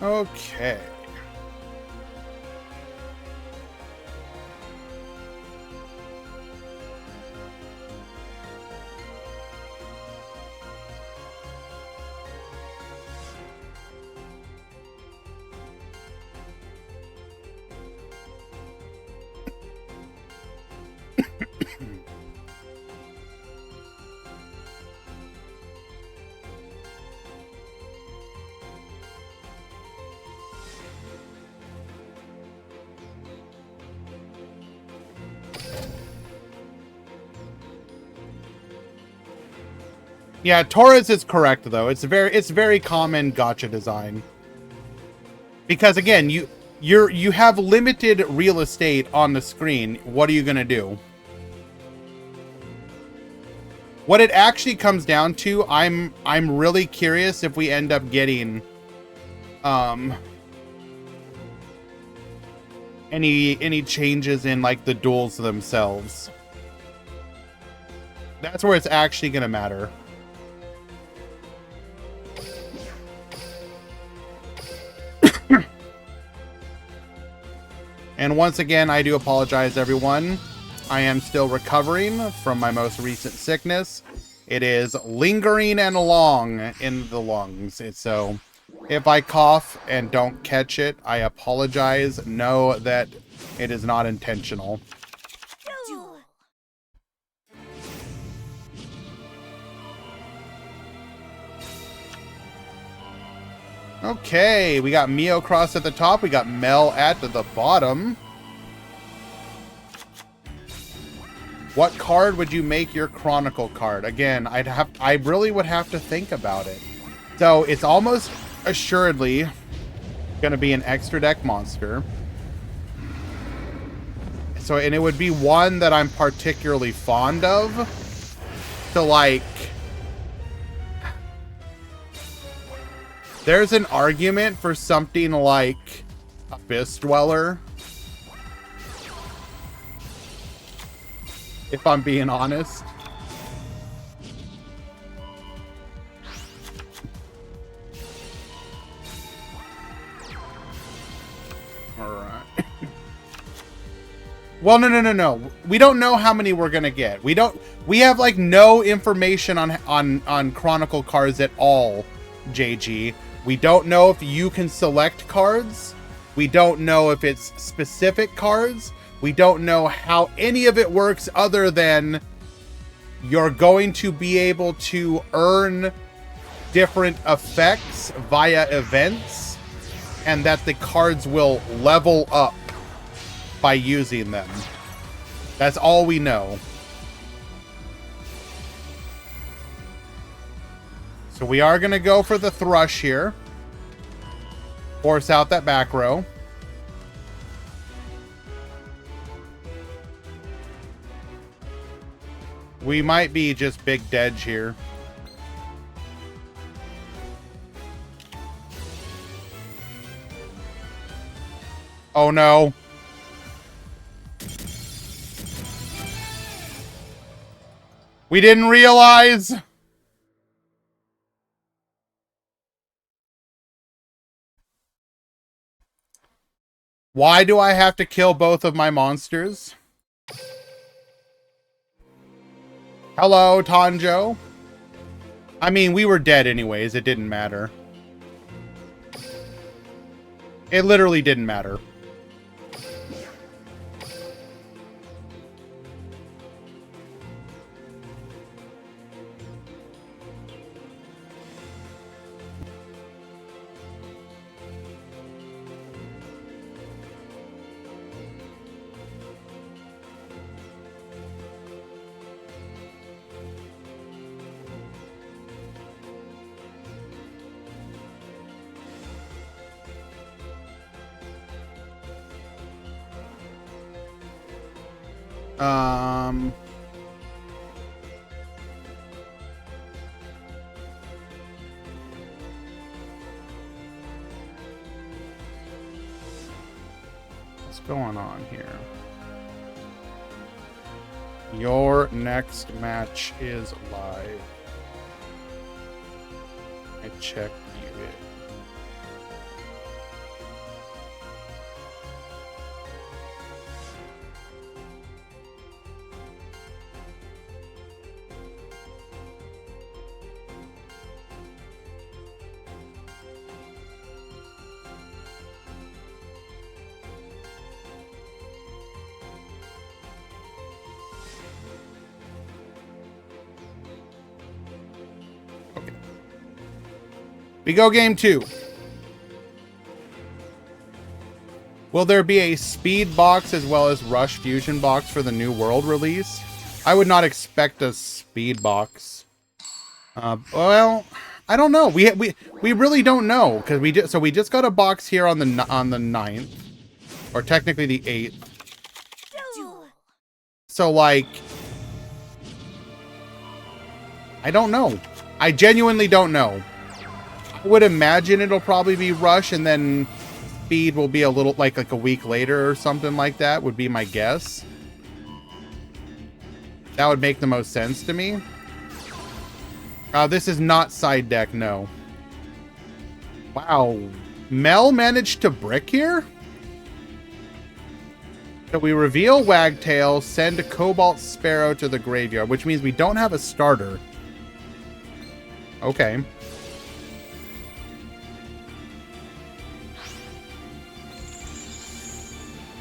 A: Okay. Yeah, Torres is correct though. It's very common gacha design. Because again, you have limited real estate on the screen. What are you gonna do? What it actually comes down to, I'm really curious if we end up getting any changes in like the duels themselves. That's where it's actually gonna matter. And once again, I do apologize, everyone. I am still recovering from my most recent sickness. It is lingering and long in the lungs. So if I cough and don't catch it, I apologize. Know that it is not intentional.
B: Duel.
A: Okay, we got Mio Cross at the top. We got Mel at the bottom. What card would you make your Chronicle card? Again, I really would have to think about it. So it's almost assuredly going to be an extra deck monster. So, and it would be one that I'm particularly fond of. So like, there's an argument for something like Abyss Dweller, if I'm being honest. Alright. Well, no. We don't know how many we're gonna get. We have like no information on Chronicle cards at all, JG. We don't know if you can select cards. We don't know if it's specific cards. We don't know how any of it works other than you're going to be able to earn different effects via events, and that the cards will level up by using them. That's all we know. So we are going to go for the Thrush here. Force out that back row. We might be just big Dedge here. Oh no. We didn't realize. Why do I have to kill both of my monsters? Hello, Tanjo. I mean, we were dead anyways. It didn't matter. It literally didn't matter. Um, what's going on here? Your next match is live. I checked you in. We go game 2. Will there be a speed box as well as rush fusion box for the new world release? I would not expect a speed box. Well, I don't know. We really don't know because we just got a box here on the 9th, or technically the 8th.
B: Duel.
A: So like, I don't know. I genuinely don't know. I would imagine it'll probably be rush and then speed will be a little like a week later or something like that would be my guess. That would make the most sense to me. This is not side deck, no. Wow. Mel managed to brick here? So we reveal Wagtail, send Cobalt Sparrow to the graveyard, which means we don't have a starter. Okay.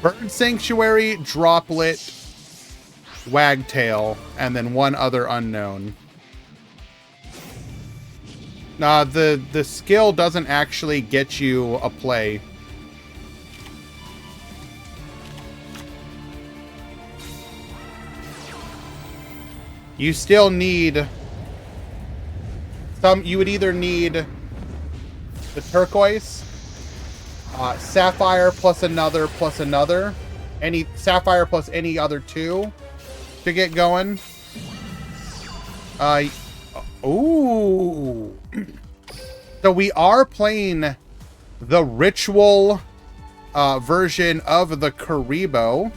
A: Bird Sanctuary, Droplet, Wagtail, and then one other unknown. Nah, the skill doesn't actually get you a play. You still need some. You would either need the turquoise, sapphire plus another, any sapphire plus any other 2 to get going. Ooh. So we are playing the ritual version of the Karibo.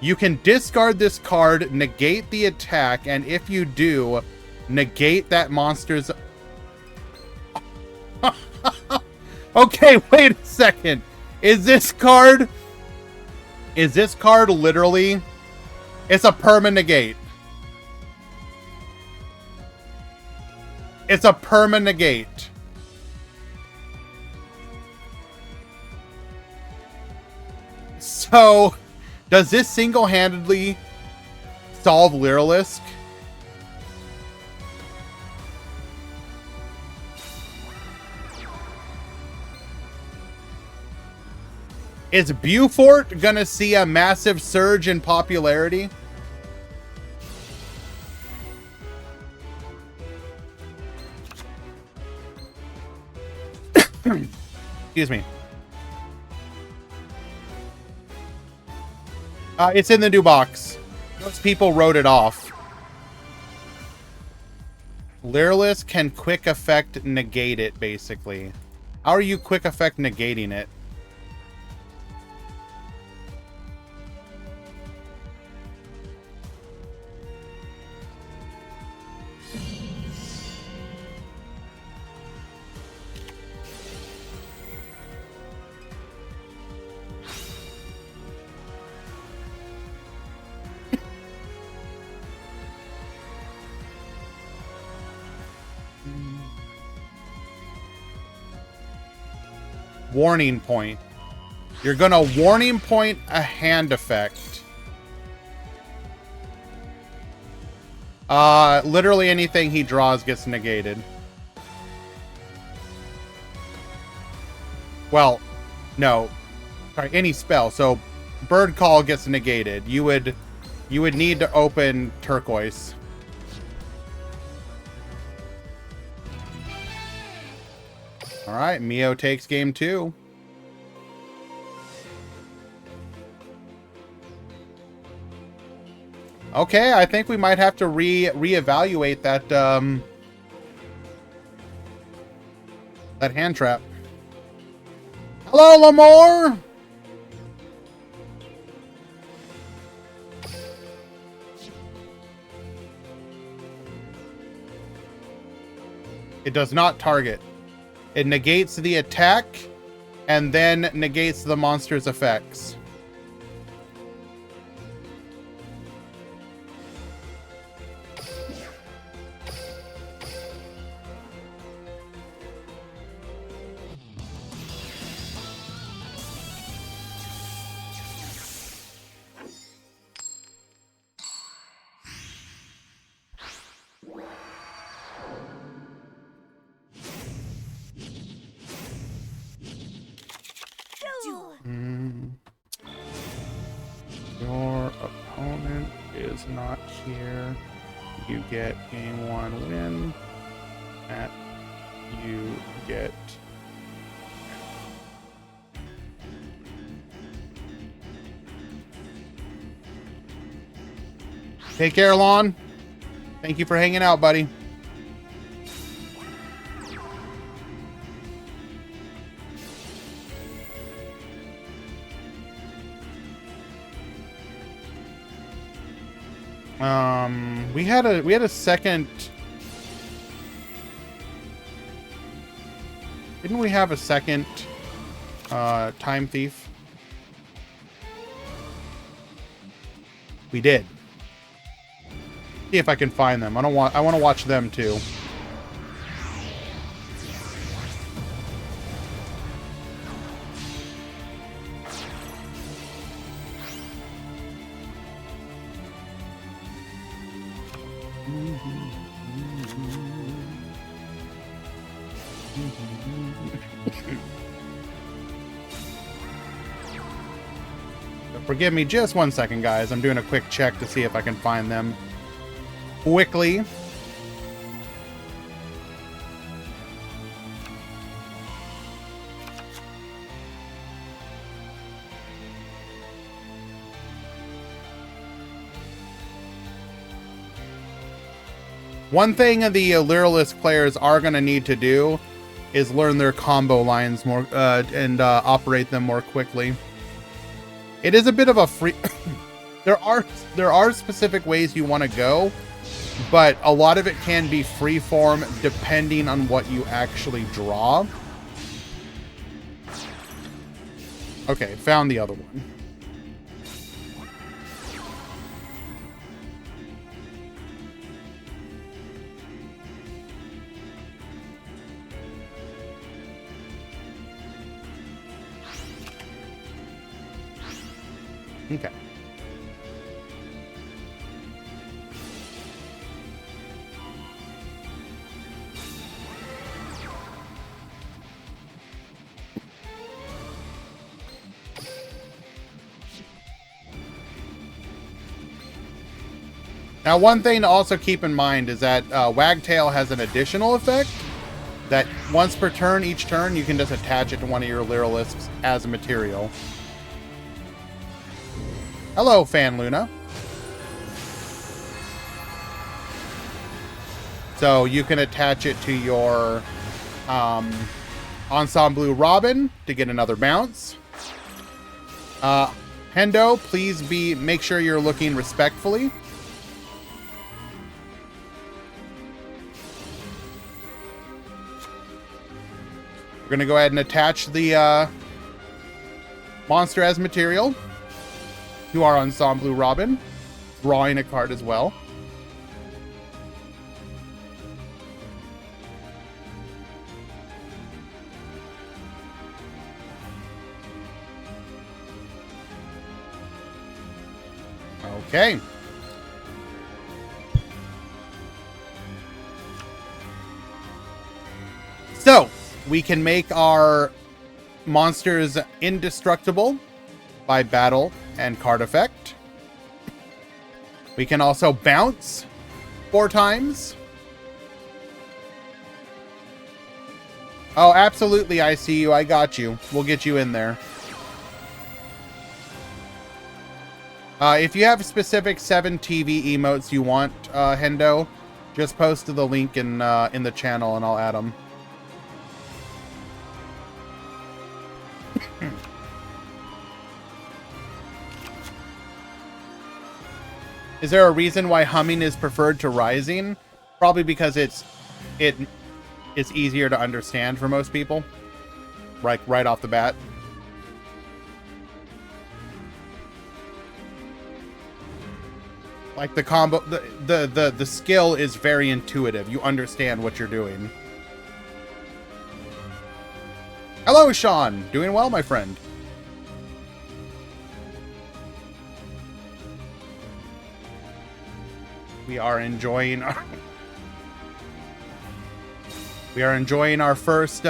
A: You can discard this card, negate the attack, and if you do, negate that monster's... Okay, wait a second. Is this card literally... It's a perma-negate. It's a perma-negate. So... Does this single-handedly solve Lyrilisk? Is Beaufort gonna see a massive surge in popularity? Excuse me. It's in the new box. Most people wrote it off. Lyrilisk can quick effect negate it, basically. How are you quick effect negating it? Warning point. You're gonna warning point a hand effect. Literally anything he draws gets negated. Well, no. Sorry, any spell. So Bird Call gets negated. You would need to open Turquoise. All right, Mio takes game 2. Okay, I think we might have to reevaluate that that hand trap. Hello, Lamore! It does not target. It negates the attack and then negates the monster's effects.
B: Duel.
A: Your opponent is not here. You get game 1 win. That you get. Take care, Lon. Thank you for hanging out, buddy. We had a second. Didn't we have a second time thief? We did. See if I can find them. I want to watch them too. Forgive me just 1 second, guys. I'm doing a quick check to see if I can find them quickly. One thing the Lyralist players are going to need to do is learn their combo lines more and operate them more quickly. It is a bit of a free... there are specific ways you want to go, but a lot of it can be freeform depending on what you actually draw. Okay, found the other one. Okay. Now, one thing to also keep in mind is that Wagtail has an additional effect that once per turn, each turn, you can just attach it to one of your Lyralisks as a material. Hello, Fan Luna. So you can attach it to your Ensemble Robin to get another bounce. Hendo, please make sure you're looking respectfully. We're going to go ahead and attach the monster as material to our Ensemble Robin, drawing a card as well. Okay. So, we can make our monsters indestructible by battle and card effect. We can also bounce 4 times. Oh, absolutely, I see you. I got you. We'll get you in there. If you have specific 7 TV emotes you want, Hendo, just post the link in the channel and I'll add them. Is there a reason why humming is preferred to rising? Probably because it's easier to understand for most people. Right off the bat. Like the combo, the skill is very intuitive. You understand what you're doing. Hello, Sean. Doing well, my friend. We are enjoying our first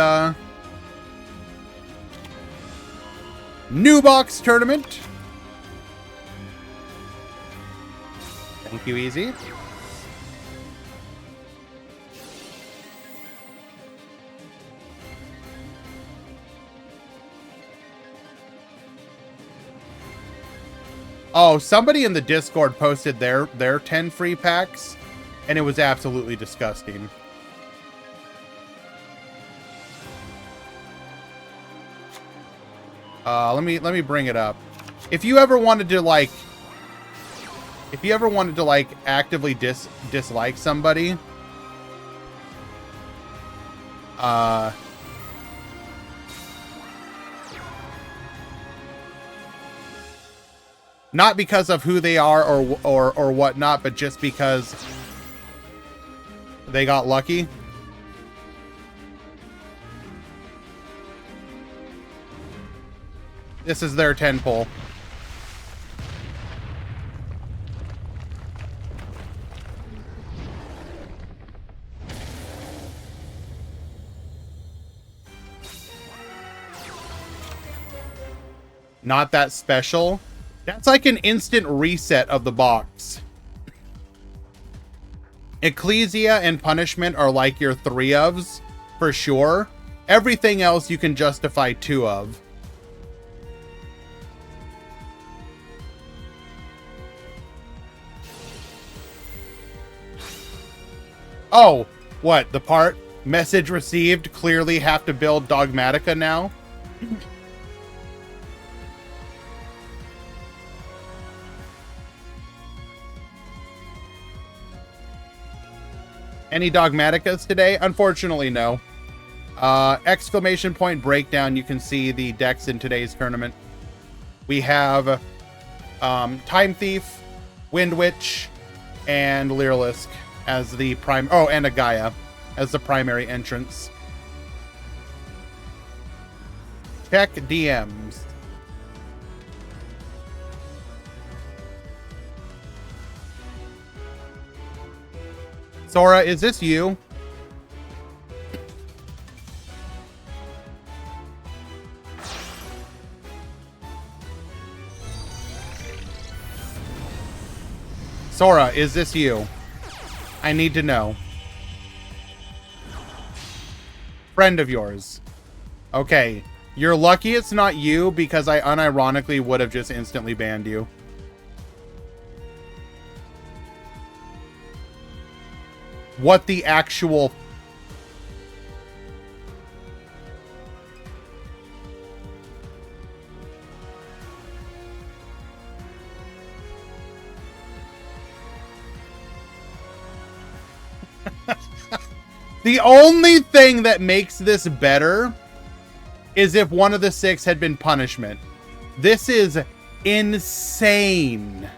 A: new box tournament. Thank you, Easy. Oh, somebody in the Discord posted their 10 free packs, and it was absolutely disgusting. Let me bring it up. If you ever wanted to like actively dislike somebody, not because of who they are or whatnot, but just because they got lucky. This is their 10 pull. Not that special. That's like an instant reset of the box. Ecclesia and Punishment are like your 3 ofs, for sure. Everything else you can justify 2 of. Oh, what? The part? Message received. Clearly have to build Dogmatica now. Any Dogmaticas today? Unfortunately, no. Exclamation point breakdown. You can see the decks in today's tournament. We have Time Thief, Wind Witch, and Lyrilusk as the prime. Oh, and a Gaia as the primary entrance. Check DMs. Sora, is this you? Sora, is this you? I need to know. Friend of yours. Okay. You're lucky it's not you, because I unironically would have just instantly banned you. What the actual... The only thing that makes this better is if one of the 6 had been Punishment. This is insane.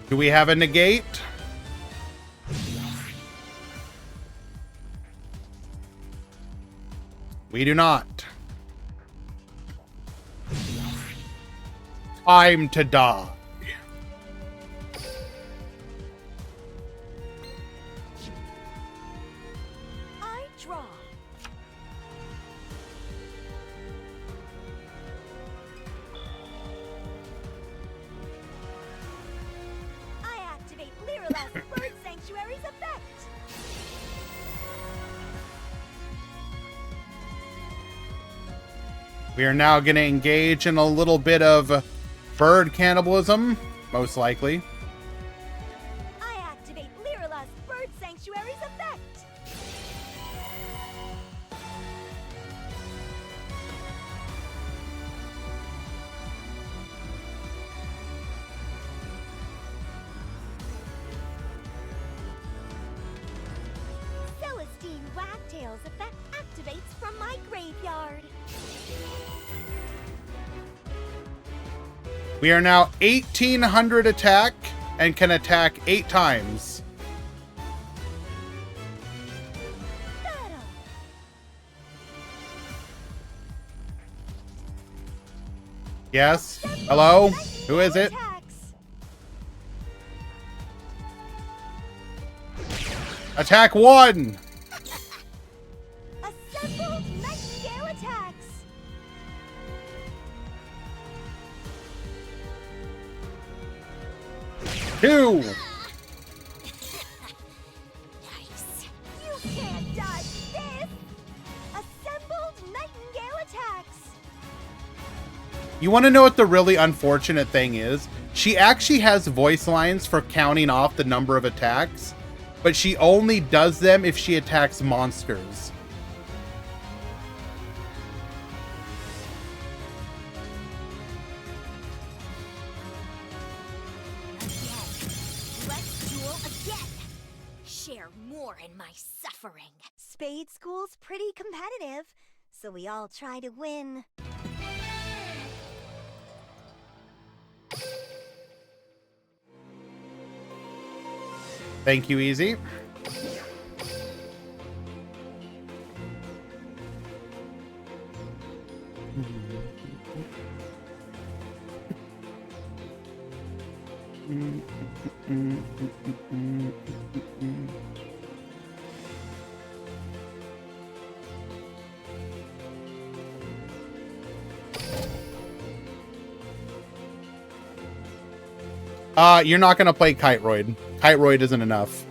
A: Do we have a negate? We do not. Time to die.
B: I draw. I activate Lyrala's Bird Sanctuary's effect.
A: We are now going to engage in a little bit of bird cannibalism, most likely.
B: I activate Lyrala's Bird Sanctuary's effect. Celestine Wagtail's effect activates from my graveyard.
A: We are now 1800 attack and can attack 8 times.
B: Battle.
A: Yes? Hello? Who is it?
B: Attacks.
A: Attack 1!
B: Assembled Nightingale attacks.
A: Two!
B: Nice. You can't dodge this. Assembled Nightingale attacks.
A: You want to know what the really unfortunate thing is? She actually has voice lines for counting off the number of attacks, but she only does them if she attacks monsters.
B: Let's duel again. Share more in my suffering. Spade School's pretty competitive, so we all try to win.
A: Thank you, Easy. You're not gonna play Kiteroid. Kiteroid isn't enough.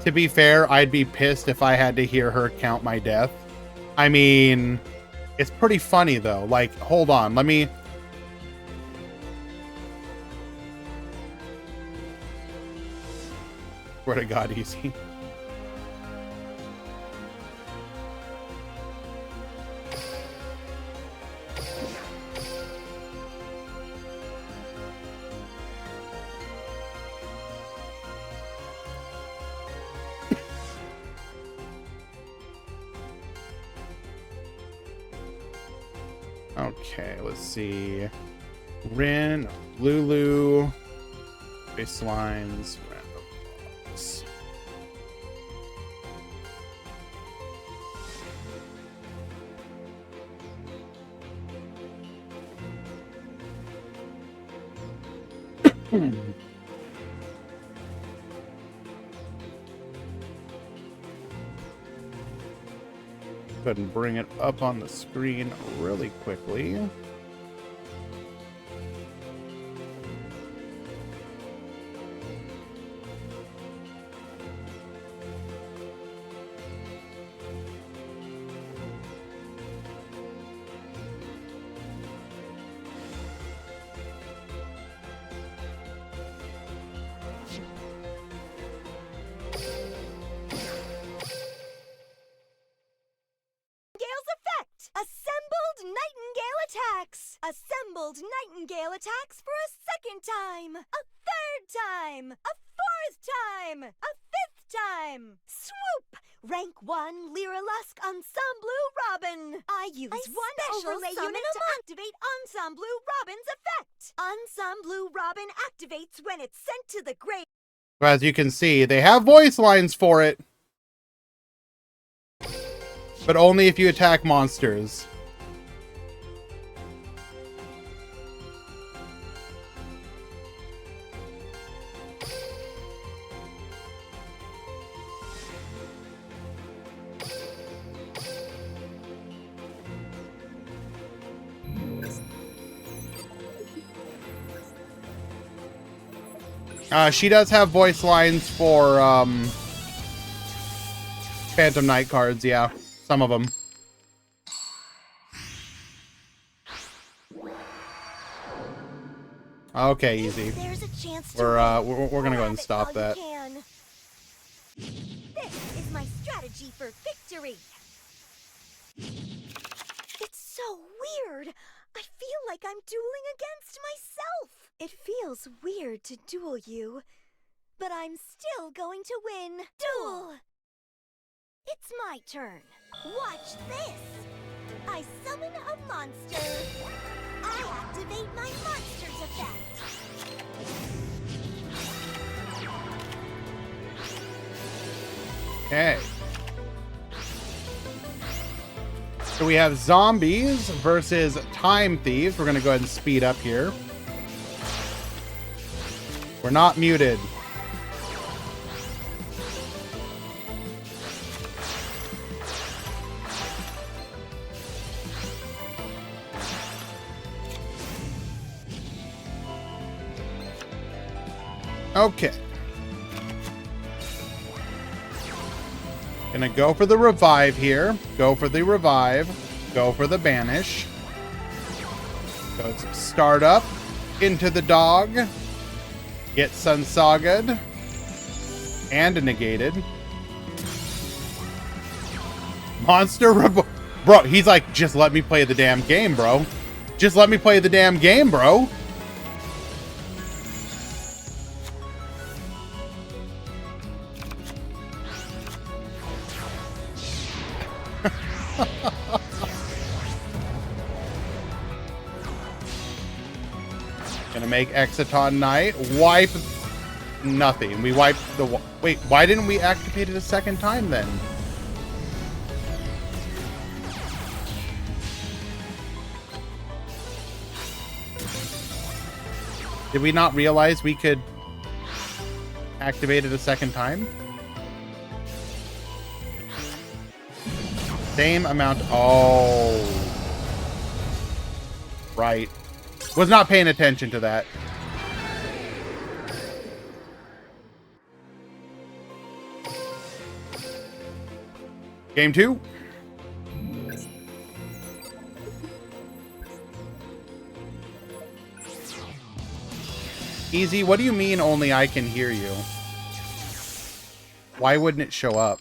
A: To be fair, I'd be pissed if I had to hear her count my death. I mean, it's pretty funny though. Like, hold on, let me... Swear to God, Easy. Okay, let's see. Rin, Lulu, baselines, random blocks. Go ahead and bring it up on the screen really quickly.
B: Assembled Nightingale attacks for a second time, a third time, a fourth time, a fifth time. Swoop! Rank 1 Lyralusk Ensemble Robin. I use one overlay unit to activate Ensemble Robin's effect. Ensemble Robin activates when it's sent to the grave.
A: As you can see, they have voice lines for it. but only if you attack monsters. She does have voice lines for Phantom Knight cards, yeah. Some of them. Okay, easy. We're gonna go ahead and stop that.
B: This is my strategy for victory. It's so weird. I feel like I'm dueling against myself. It feels weird to duel you, but I'm still going to win. Duel! It's my turn. Watch this. I summon a monster. I activate my monster's effect.
A: Okay. So we have zombies versus time thieves. We're going to go ahead and speed up here. We're not muted. Okay. Gonna go for the revive here. Go for the revive. Go for the banish. Go start up into the dog. Get Sunsaga'd. And negated. Monster bro, he's like, just let me play the damn game, bro. Just let me play the damn game, bro. Gonna make Exciton Knight. Wipe nothing. We wiped the... Wait, why didn't we activate it a second time then? Did we not realize we could activate it a second time? Same amount. Oh. Right. Was not paying attention to that. Game 2. Easy, what do you mean only I can hear you? Why wouldn't it show up?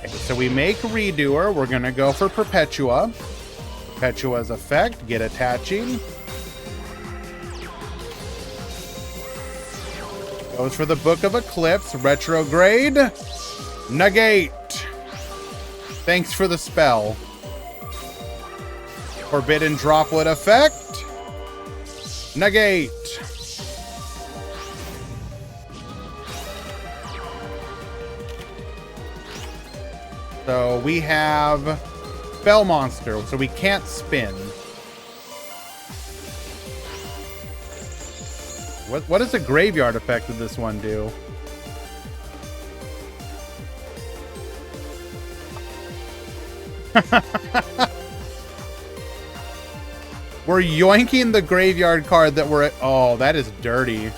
A: So we make Redoer. We're going to go for Perpetua. Perpetua's effect. Get attaching. Goes for the Book of Eclipse. Retrograde. Negate. Thanks for the spell. Forbidden Droplet effect. Negate. So we have Spell Monster, so we can't spin. What does the graveyard effect of this one do? We're yoinking the graveyard card that we're at. Oh, that is dirty.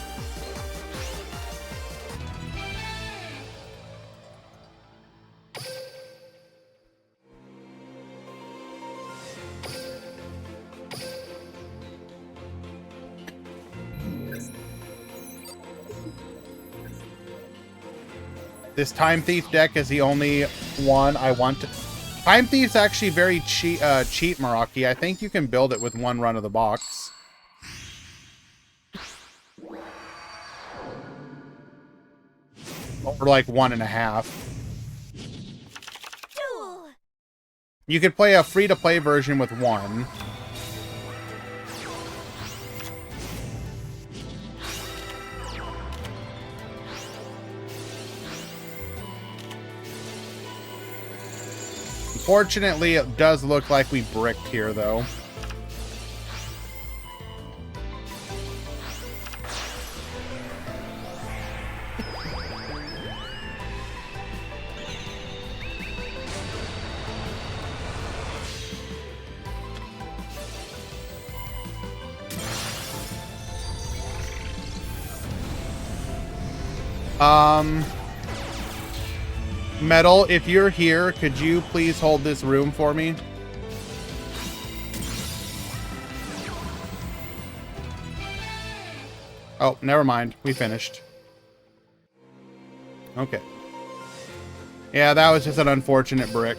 A: This Time Thief deck is the only one I want to... Time Thief's actually very cheap, Meraki. I think you can build it with one run of the box. Or like 1.5.
B: Duel.
A: You could play a free-to-play version with one. Unfortunately, it does look like we bricked here, though. Metal, if you're here, could you please hold this room for me? Oh, never mind. We finished. Okay. Yeah, that was just an unfortunate brick.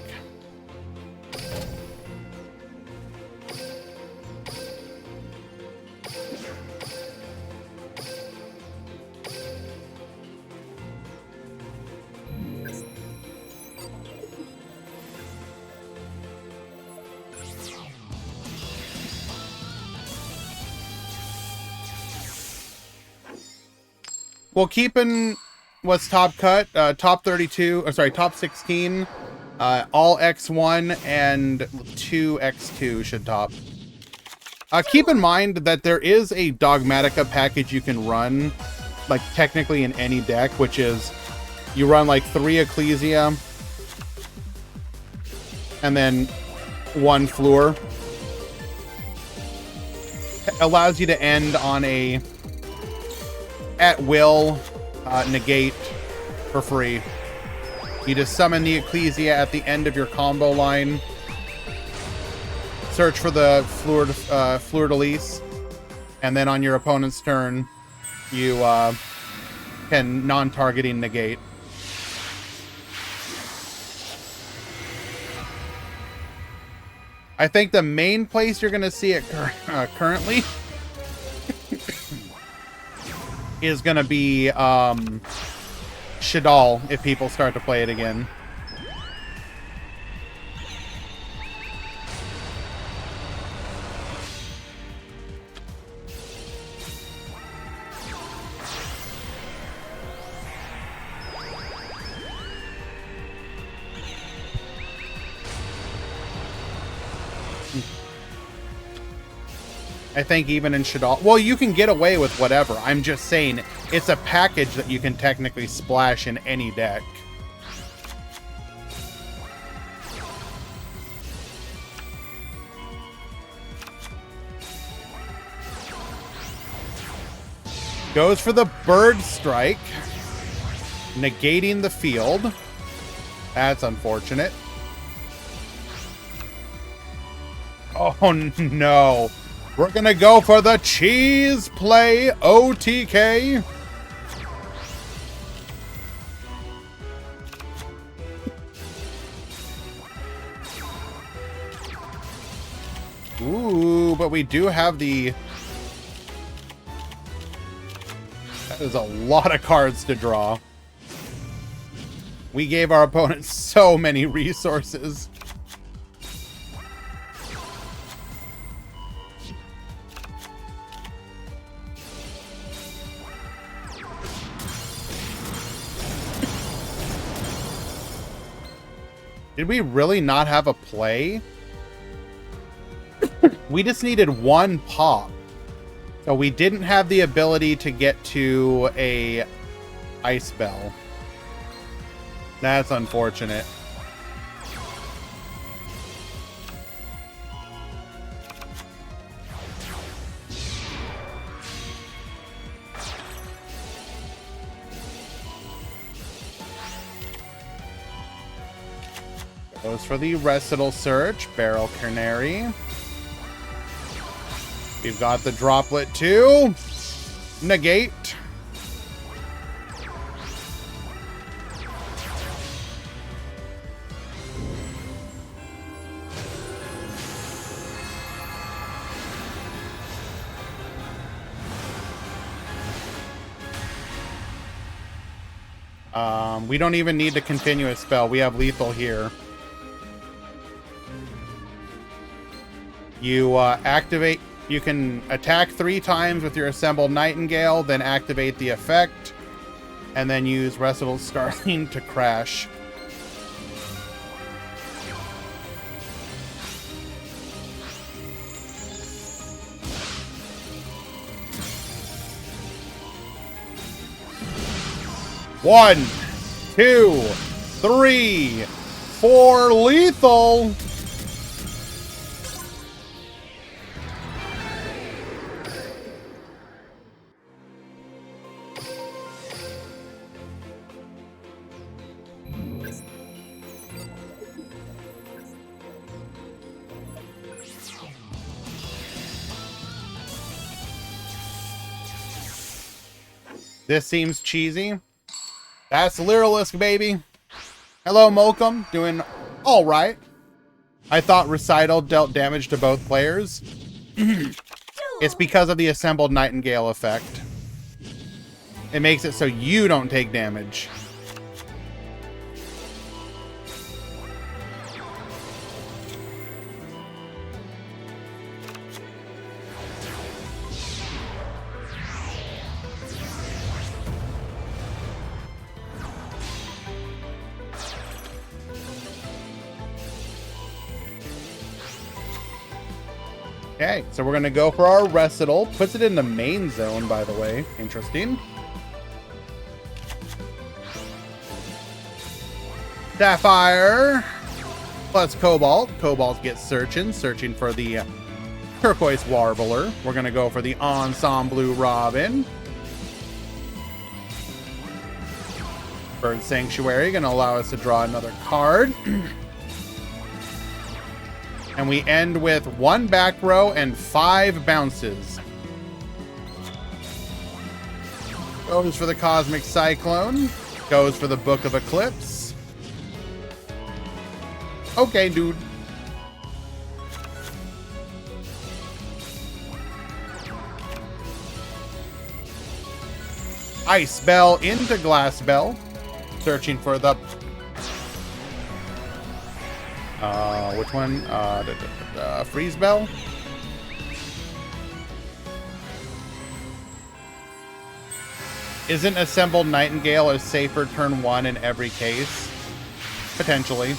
A: Well, keeping what's top cut, top 32, or sorry, top 16, all X1 and 2X2 should top. Keep in mind that there is a Dogmatica package you can run, like technically in any deck, which is you run like 3 Ecclesia and then 1 Fleur. It allows you to end on a at will negate for free. You just summon the Ecclesia at the end of your combo line. Search for the Fleur de Lis, and then on your opponent's turn, you can non-targeting negate. I think the main place you're going to see it currently is going to be Shadal if people start to play it again. I think even in Shadal... Well, you can get away with whatever. I'm just saying, it's a package that you can technically splash in any deck. Goes for the Bird Strike, negating the field. That's unfortunate. Oh, no. We're going to go for the Cheese Play OTK. Ooh, but we do have the... That is a lot of cards to draw. We gave our opponent so many resources. Did we really not have a play? We just needed 1 pop. So we didn't have the ability to get to a Ice Bell. That's unfortunate. Goes for the Recital Search, Barrel Canary. We've got the Droplet too. Negate. We don't even need to continue a spell. We have lethal here. You activate. You can attack 3 times with your assembled Nightingale, then activate the effect, and then use Recital Starling to crash. One, 2, 3, 4, lethal. This seems cheesy. That's Lyrilisk, baby. Hello, Mokum. Doing all right. I thought Recital dealt damage to both players. It's because of the assembled Nightingale effect. It makes it so you don't take damage. Okay, so we're going to go for our Recital. Puts it in the main zone, by the way. Interesting. Sapphire. Plus Cobalt. Cobalt gets searching for the Turquoise Warbler. We're going to go for the Ensemble Blue Robin. Bird Sanctuary, going to allow us to draw another card. And we end with 1 back row and 5 bounces. Goes for the Cosmic Cyclone. Goes for the Book of Eclipse. Okay, dude. Ice Bell into Glass Bell. Searching for the... which one? Freeze Bell? Isn't Assembled Nightingale a safer turn 1 in every case? Potentially.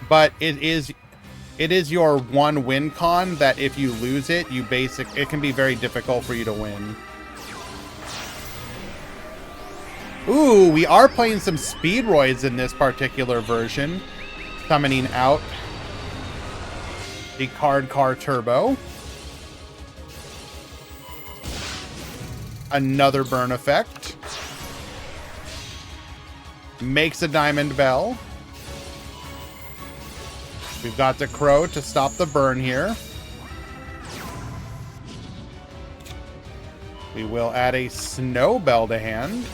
A: But it is your one win con that if you lose it, it can be very difficult for you to win. Ooh, we are playing some Speedroids in this particular version. Summoning out the Card Car Turbo. Another burn effect. Makes a Diamond Bell. We've got the Crow to stop the burn here. We will add a Snow Bell to hand.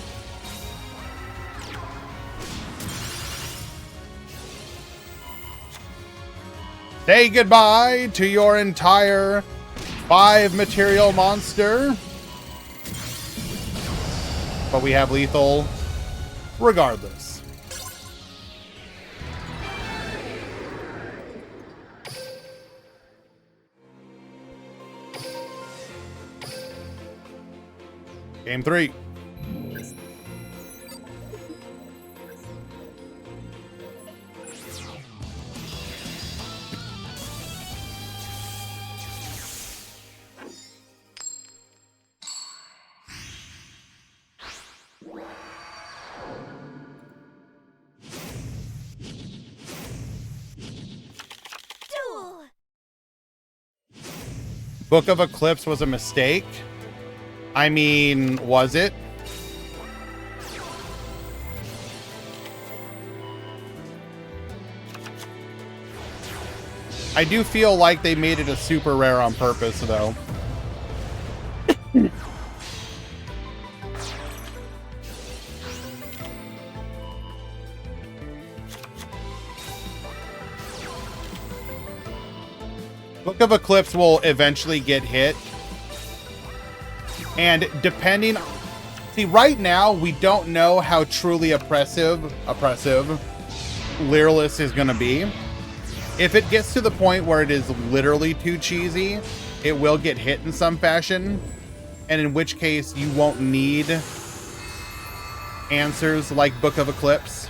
A: Say goodbye to your entire 5 material monster. But we have lethal regardless. Game 3.
B: Duel.
A: Book of Eclipse was a mistake. I mean, was it? I do feel like they made it a super rare on purpose, though. Book of Eclipse will eventually get hit. And depending See, right now, we don't know how truly oppressive Lyrilless is going to be. If it gets to the point where it is literally too cheesy, it will get hit in some fashion. And in which case, you won't need answers like Book of Eclipse.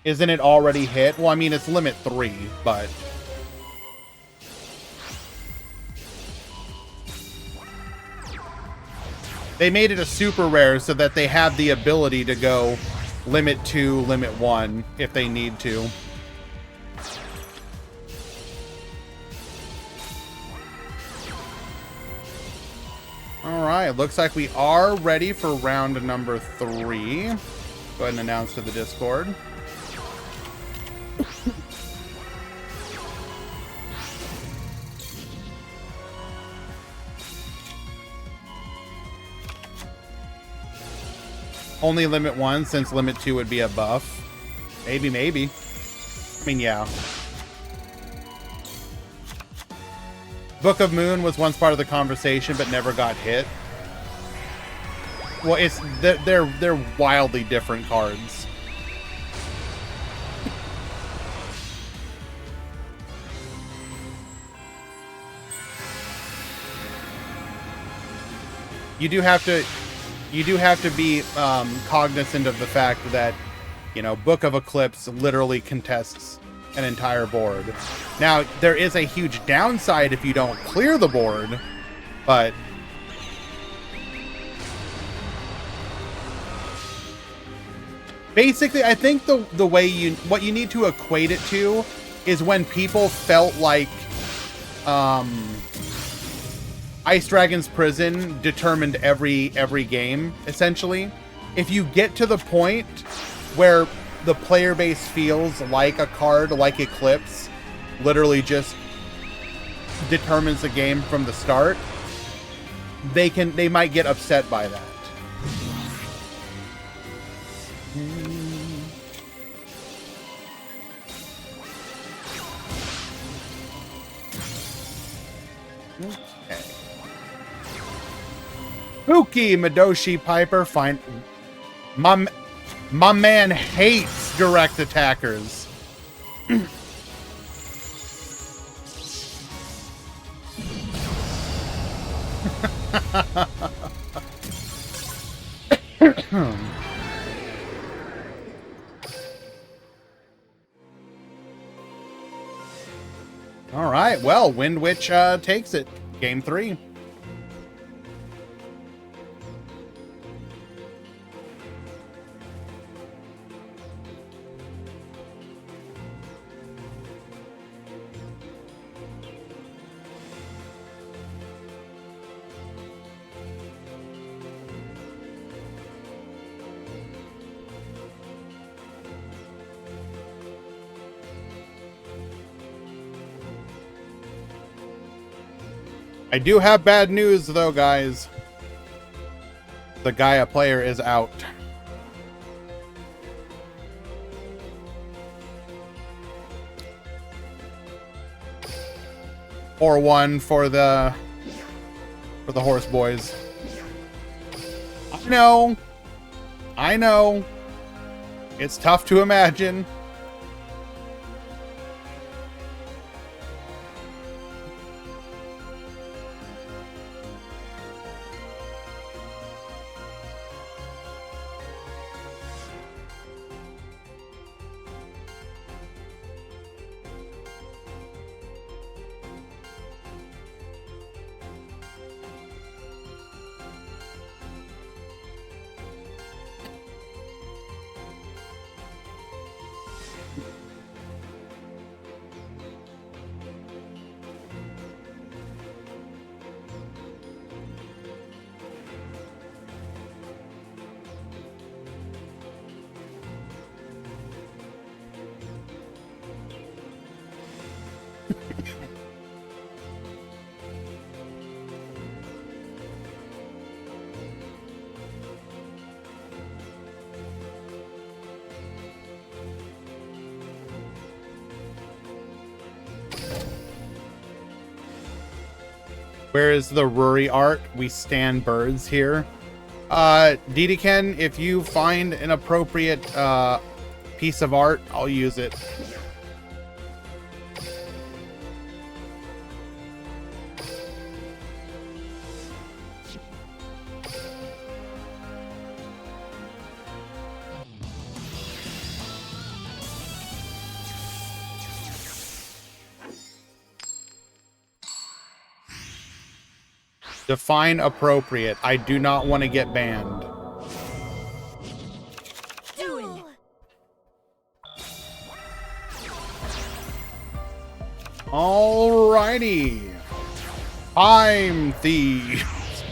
A: Isn't it already hit? Well, I mean, it's limit 3, but... They made it a super rare so that they have the ability to go limit 2, limit 1 if they need to. All right, looks like we are ready for round number 3. Go ahead and announce to the Discord. Only limit 1, since limit 2 would be a buff. Maybe, maybe. I mean, yeah. Book of Moon was once part of the conversation, but never got hit. Well, it's they're wildly different cards. You do have to be cognizant of the fact that, you know, Book of Eclipse literally contests an entire board. Now, there is a huge downside if you don't clear the board, but basically, I think the way what you need to equate it to is when people felt like Ice Dragon's Prison determined every game, essentially. If you get to the point where the player base feels like a card like Eclipse literally just determines the game from the start, they might get upset by that. Okay. Spooky Madoshi Piper, fine. My man hates direct attackers. All right, well, Wind Witch takes it. Game 3. I do have bad news, though, guys. The Gaia player is out. Or 1 for the horse boys. I know. It's tough to imagine. Where is the Ruri art? We stand birds here. Dedekin, if you find an appropriate piece of art, I'll use it. Define appropriate. I do not want to get banned.
B: Duel.
A: Alrighty. Time Thief.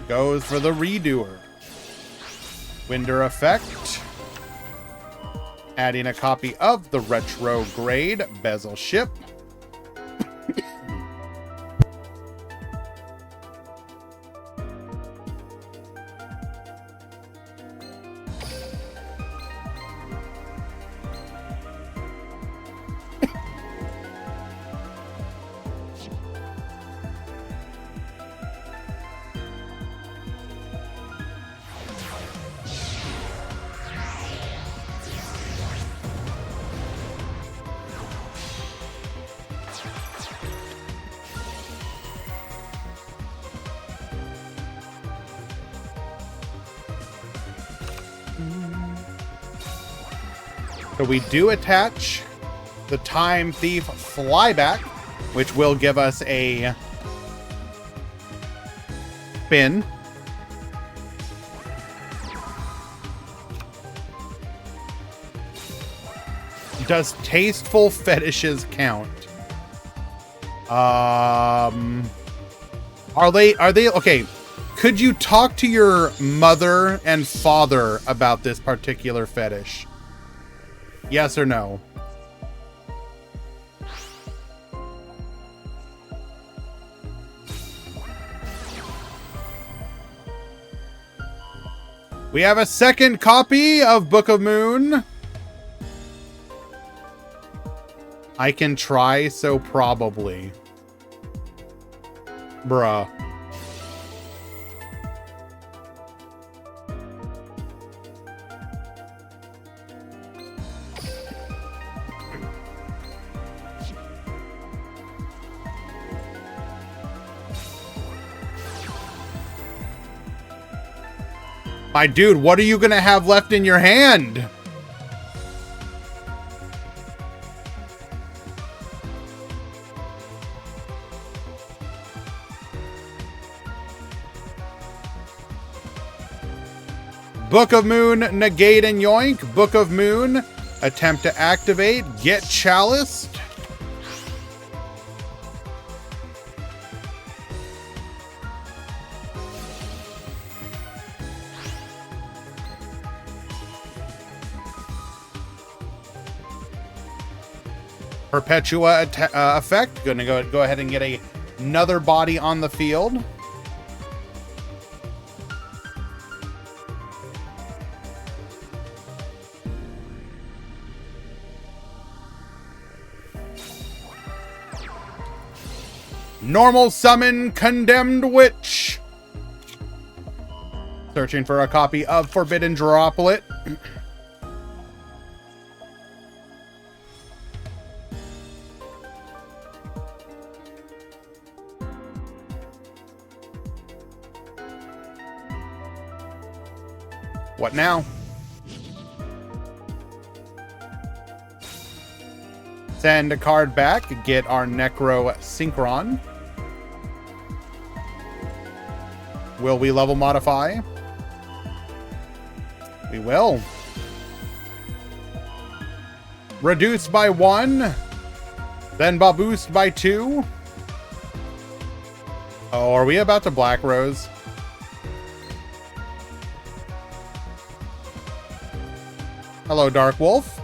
A: Goes for the Redoer. Winder effect. Adding a copy of the retrograde bezel ship. So we do attach the Time Thief flyback, which will give us a spin. Does tasteful fetishes count? Are they okay? Could you talk to your mother and father about this particular fetish? Yes or no? We have a second copy of Book of Moon. I can try, so probably. Bruh. My dude, what are you gonna have left in your hand? Book of Moon, negate and yoink. Book of Moon, attempt to activate, get chaliced. Perpetua effect. Gonna go ahead and get another body on the field. Normal summon Condemned Witch. Searching for a copy of Forbidden Droplet. What now? Send a card back, get our Necro Synchron. Will we level modify? We will. Reduced by 1, then boost by 2. Oh, are we about to Black Rose? Hello, Dark Wolf.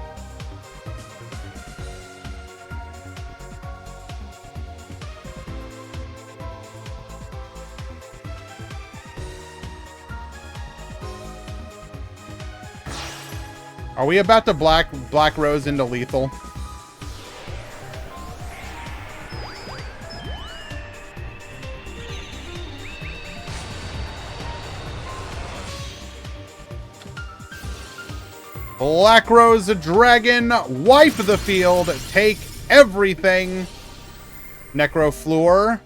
A: Are we about to Black Rose into lethal? Black Rose Dragon, wipe the field, take everything. Necrofleur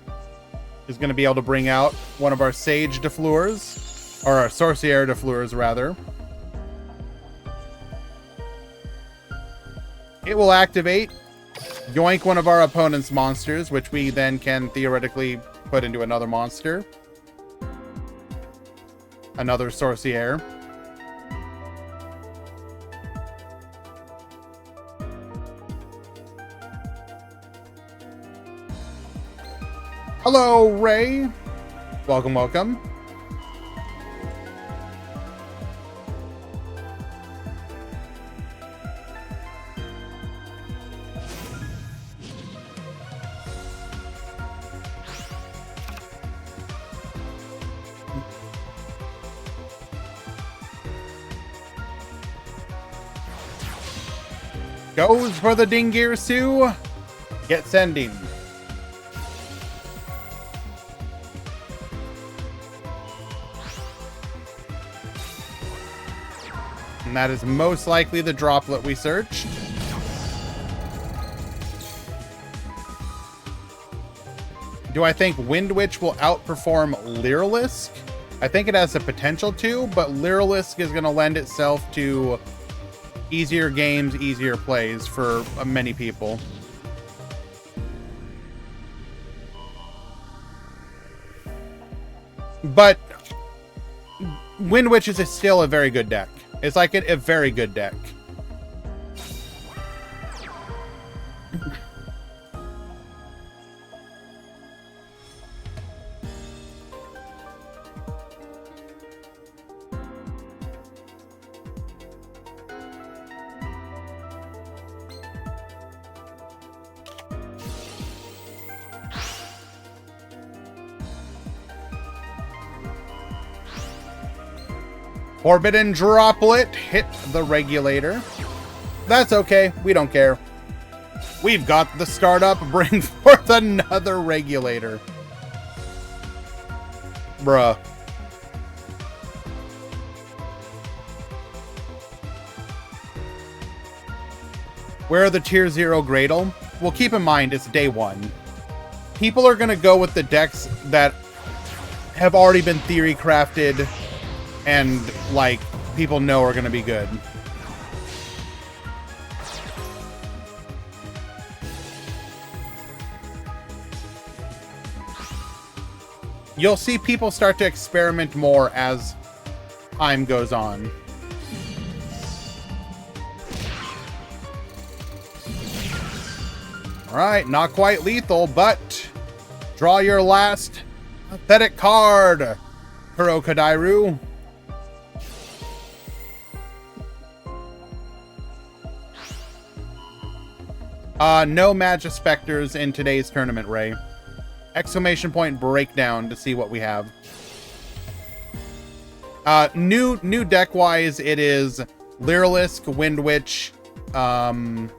A: is going to be able to bring out one of our Sage Defleurs, or our Sorcier Defleurs, rather. It will activate, yoink one of our opponent's monsters, which we then can theoretically put into another monster. Another Sorcier. Hello, Ray. Welcome, welcome. Goes for the Dingirsu. Get sending. And that is most likely the droplet we searched. Do I think Wind Witch will outperform Lyrilisk? I think it has the potential to, but Lyrilisk is going to lend itself to easier games, easier plays for many people. But Wind Witch is still a very good deck. It's like a very good deck. Forbidden Droplet hit the regulator. That's okay. We don't care. We've got the startup. Bring forth another regulator. Bruh. Where are the tier 0 Gradle? Well, keep in mind, it's day 1. People are going to go with the decks that have already been theory crafted and, like, people know are going to be good. You'll see people start to experiment more as time goes on. Alright, not quite lethal, but draw your last pathetic card, Kurokadairu. No Magispectors in today's tournament, Ray. Exclamation point breakdown to see what we have. New deck-wise, it is Lyrilisk, Wind Witch, Time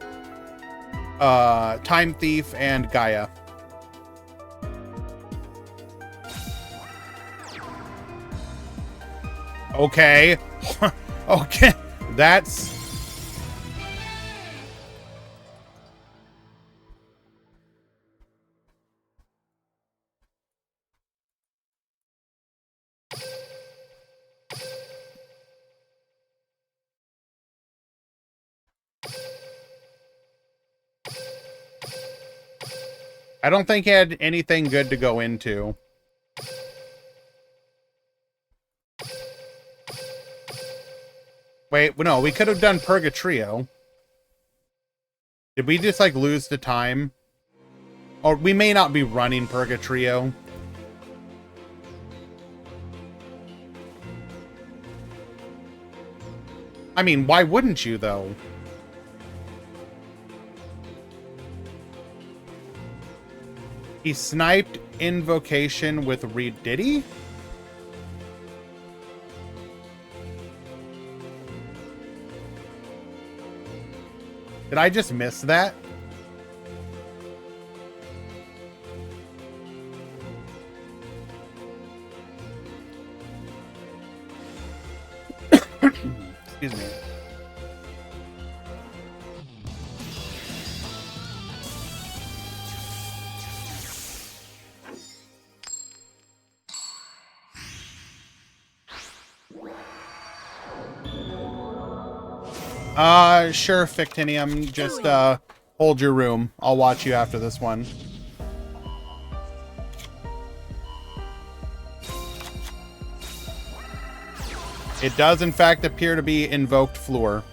A: Thief, and Gaia. Okay. Okay. That's... I don't think he had anything good to go into. Wait, no, we could have done Purgatrio. Did we just, like, lose the time? Or we may not be running Purgatrio. I mean, why wouldn't you, though? He sniped Invocation with Reed. Did he? Did I just miss that? Excuse me. Sure, Fictinium. Just, hold your room. I'll watch you after this one. It does, in fact, appear to be invoked Floor.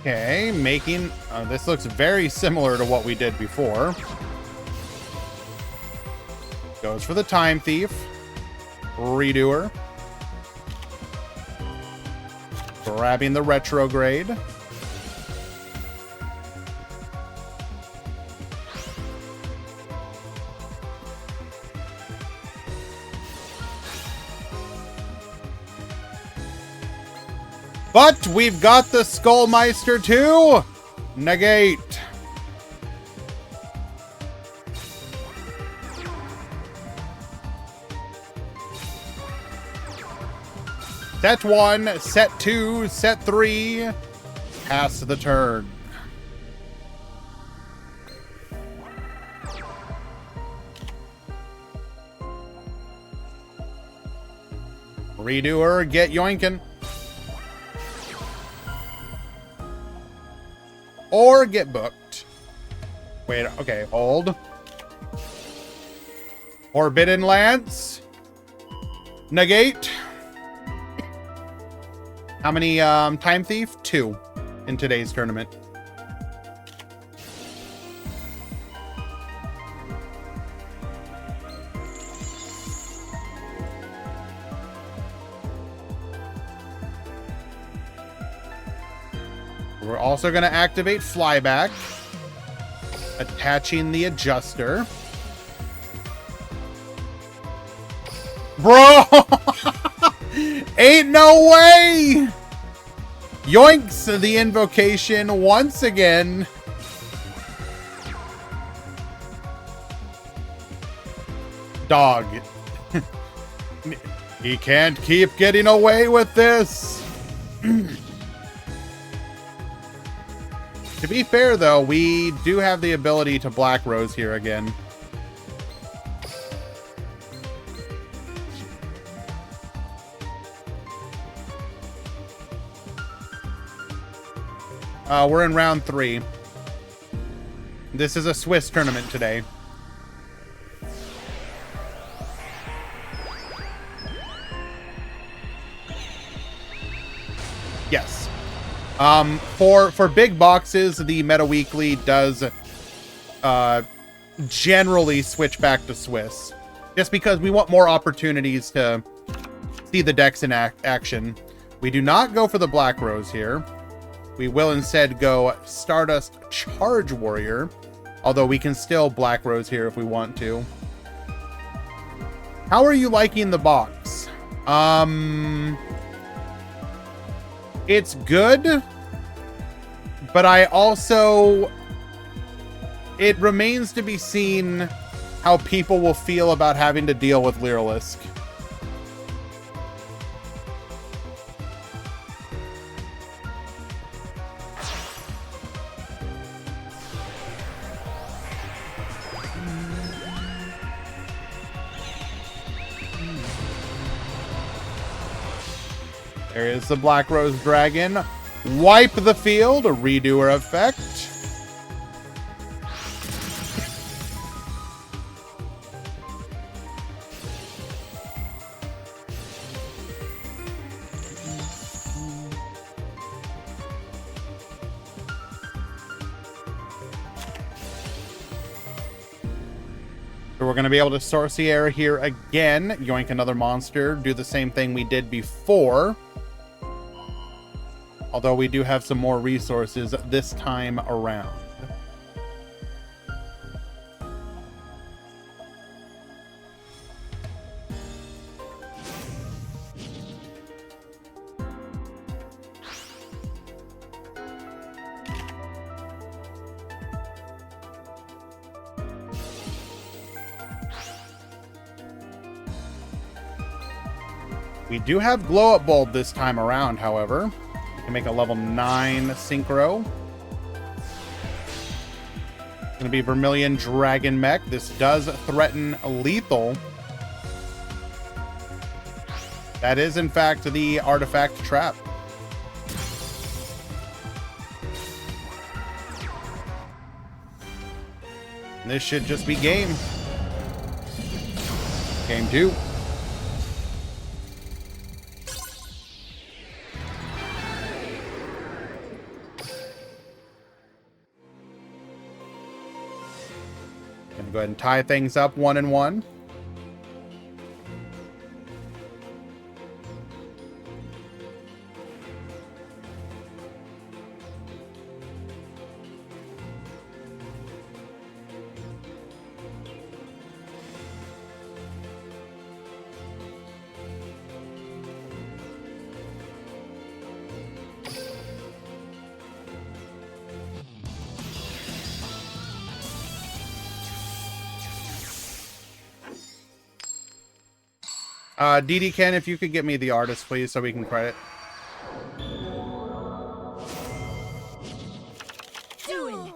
A: Okay, making... this looks very similar to what we did before. Goes for the Time Thief. Redoer. Grabbing the Retrograde. But we've got the Skullmeister too! Negate. Set 1, set 2, set 3. Pass the turn. Redoer, get yoinkin'. Or get booked. Wait, okay, hold. Forbidden Lance. Negate. How many Time Thief? 2 in today's tournament. We're also going to activate Flyback, attaching the adjuster. Bro! Ain't no way! Yoinks the invocation once again. Dog. He can't keep getting away with this. To be fair, though, we do have the ability to Black Rose here again. We're in round 3. This is a Swiss tournament today. Yes. For big boxes, the Meta Weekly does generally switch back to Swiss, just because we want more opportunities to see the decks in action. We do not go for the Black Rose here. We will instead go Stardust Charge Warrior, although we can still Black Rose here if we want to. How are you liking the box? It's good, but I also... It remains to be seen how people will feel about having to deal with Lyrilisk. There is the Black Rose Dragon. Wipe the field, a redoer effect. So we're going to be able to Sorcier here again, yoink another monster, do the same thing we did before. Although we do have some more resources this time around. We do have Glow Up Bulb this time around, however. We can make a level 9 Synchro. Gonna be Vermilion Dragon Mech. This does threaten lethal. That is, in fact, the artifact trap. This should just be game. Game 2. Gonna go ahead and tie things up 1 and 1. DD Ken, if you could get me the artist, please, so we can credit.
B: Duel.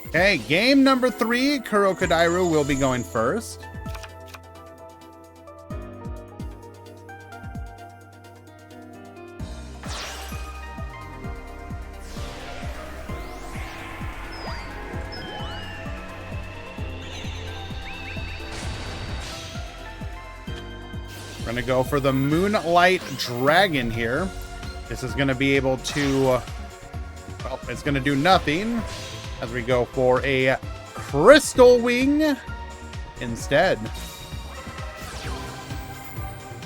A: Okay, game number 3, Kurokadairu will be going first. We're gonna go for the Moonlight Dragon here. This is gonna be able to, well, it's gonna do nothing, as we go for a Crystal Wing instead.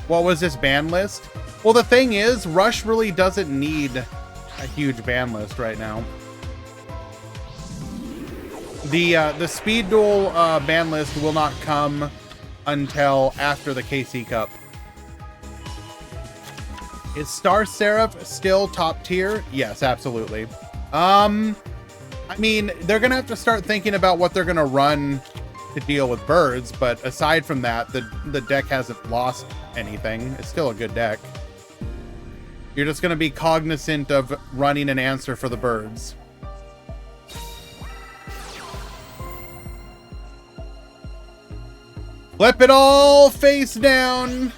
A: What was this ban list? Well, the thing is, Rush really doesn't need a huge ban list right now. The Speed Duel ban list will not come until after the KC Cup. Is Star Seraph still top tier? Yes, absolutely. I mean, they're going to have to start thinking about what they're going to run to deal with birds, but aside from that, the deck hasn't lost anything. It's still a good deck. You're just going to be cognizant of running an answer for the birds. Flip it all face down!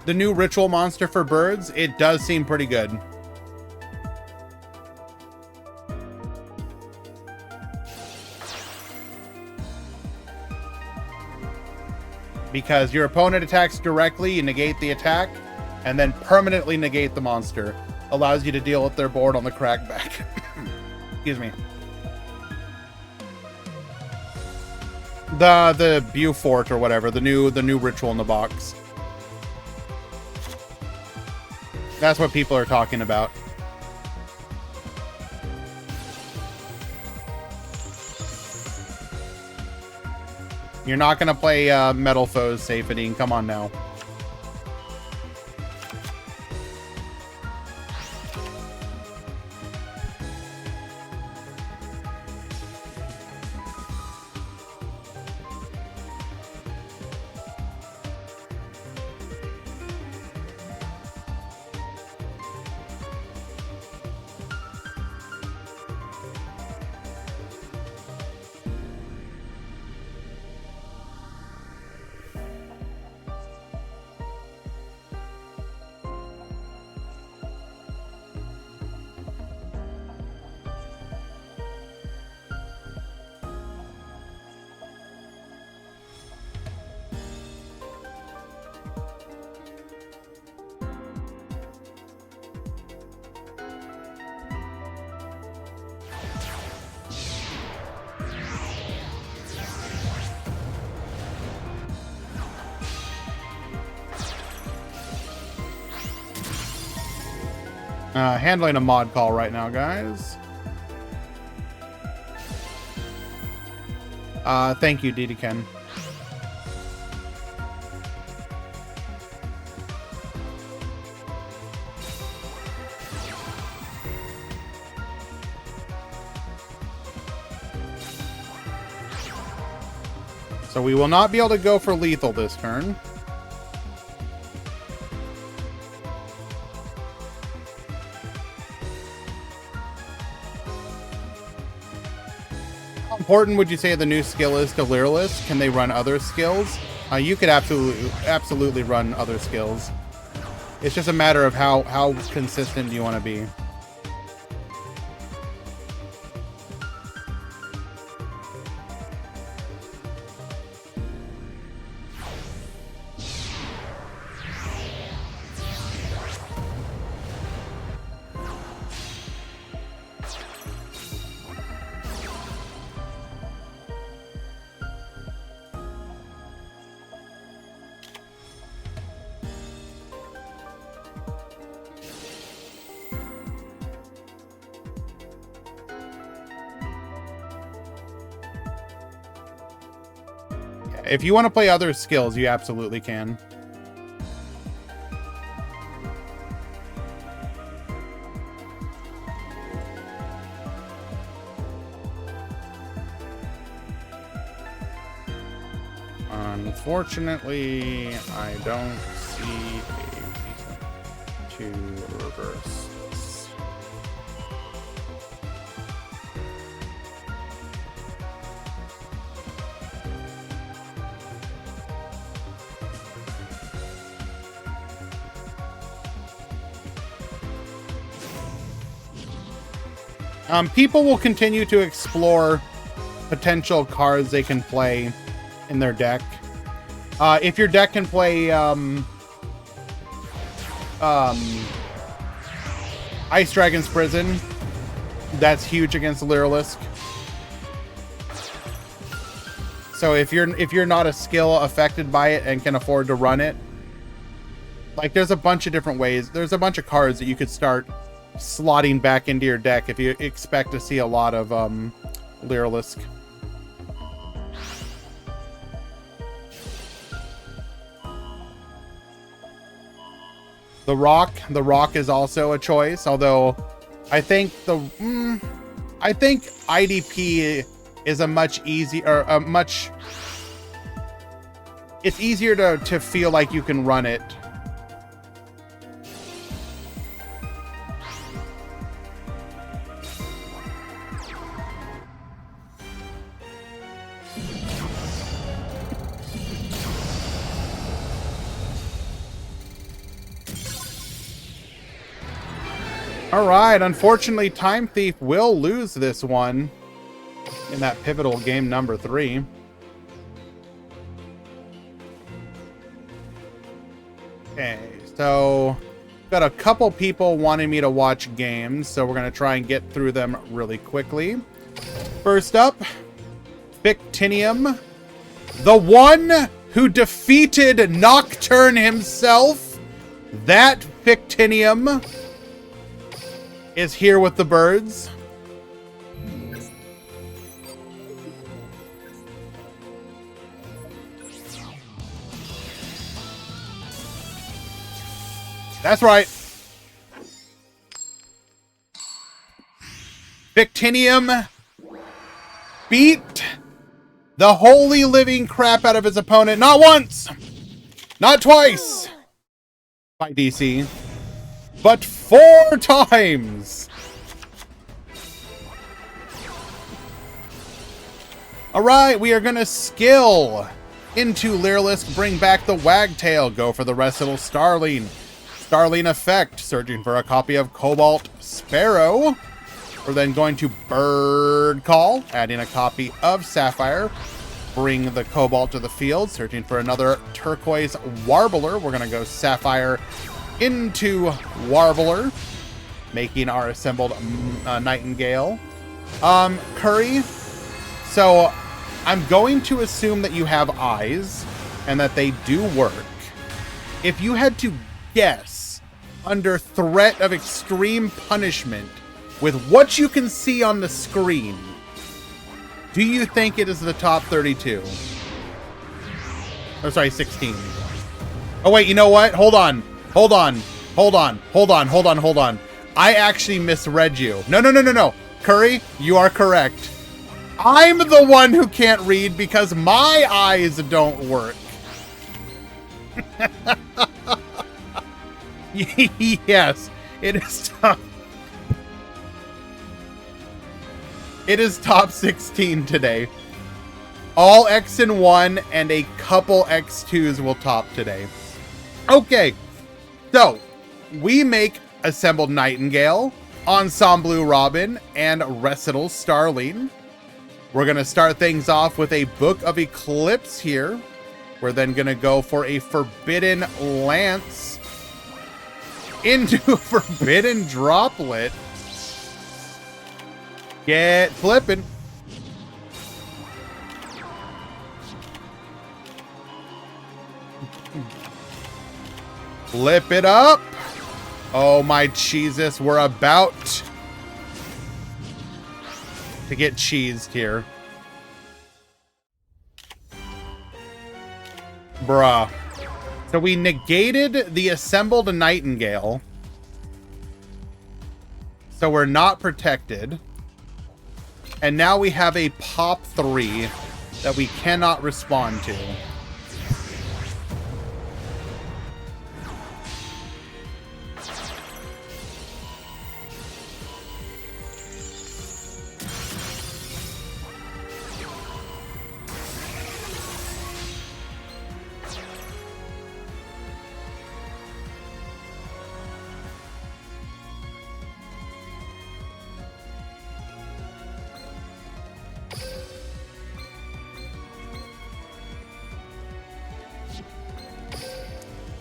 A: The new ritual monster for birds, it does seem pretty good. Because your opponent attacks directly, you negate the attack, and then permanently negate the monster. Allows you to deal with their board on the crackback. Excuse me. The Beaufort or whatever, the new ritual in the box. That's what people are talking about. You're not going to play Metal Foes, Safety. Come on now. Handling a mod call right now, guys. Thank you, Didi Ken. So we will not be able to go for lethal this turn. How important would you say the new skill is to Lyralist? Can they run other skills? You could absolutely run other skills. It's just a matter of how consistent do you want to be. If you want to play other skills, you absolutely can. Unfortunately, I don't see a reason to reverse this. People will continue to explore potential cards they can play in their deck. If your deck can play Ice Dragon's Prison, that's huge against Lyralisk. So if you're not a skill affected by it and can afford to run it, like there's a bunch of different ways. There's a bunch of cards that you could start slotting back into your deck if you expect to see a lot of Lyralisk. The Rock is also a choice, although I think I think IDP is a much easier, it's easier to feel like you can run it. All right, unfortunately, Time Thief will lose this one in that pivotal game number 3. Okay, so got a couple people wanting me to watch games, so we're going to try and get through them really quickly. First up, Victinium, the one who defeated Nocturne himself. That Victinium is here with the birds. That's right. Victinium beat the holy living crap out of his opponent, not once, not twice by DC, but 4 times. All right, we are going to skill into Lyralisk, bring back the Wagtail, go for the Recital Starling. Starling effect, searching for a copy of Cobalt Sparrow. We're then going to Bird Call, adding a copy of Sapphire. Bring the Cobalt to the field, searching for another Turquoise Warbler. We're going to go Sapphire into Warbler, making our assembled Nightingale. Curry, so I'm going to assume that you have eyes and that they do work. If you had to guess under threat of extreme punishment with what you can see on the screen, do you think it is the top 32? Oh, sorry, 16. Oh, wait, you know what? Hold on. Hold on. Hold on. Hold on. Hold on. Hold on. I actually misread you. No, no, no, no, no. Curry, you are correct. I'm the one who can't read because my eyes don't work. Yes, it is top. It is top 16 today. All X and 1 and a couple X2s will top today. Okay, so we make Assembled Nightingale, Ensemble Robin, and Recital Starling. We're going to start things off with a Book of Eclipse here. We're then going to go for a Forbidden Lance into Forbidden Droplet. Get flipping. Flip it up. Oh my Jesus, we're about to get cheesed here. Bruh. So we negated the Assembled Nightingale. So we're not protected. And now we have a pop 3 that we cannot respond to.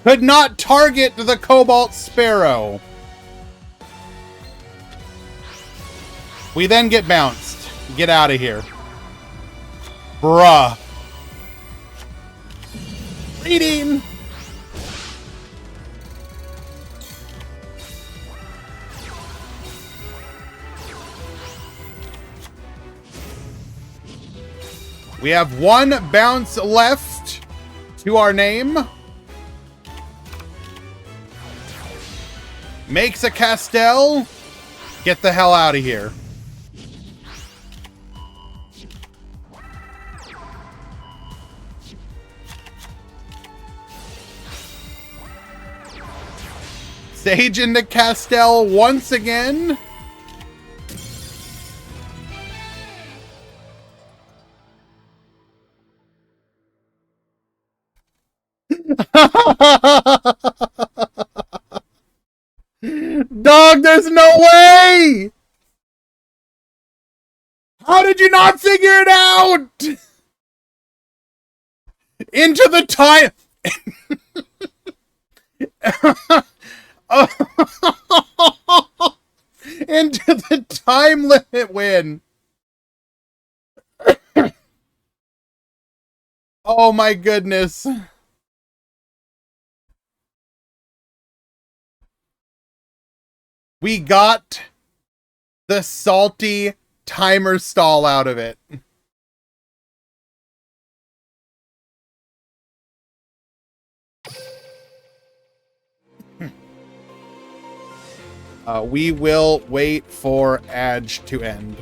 A: Could not target the Cobalt Sparrow. We then get bounced. Get out of here. Bruh. Reading. We have one bounce left to our name. Makes a Castell. Get the hell out of here. Sage into Castell once again. Dog, there's no way! How did you not figure it out? Into the time... Into the time limit win. Oh my goodness. We got the salty timer stall out of it. We will wait for Edge to end.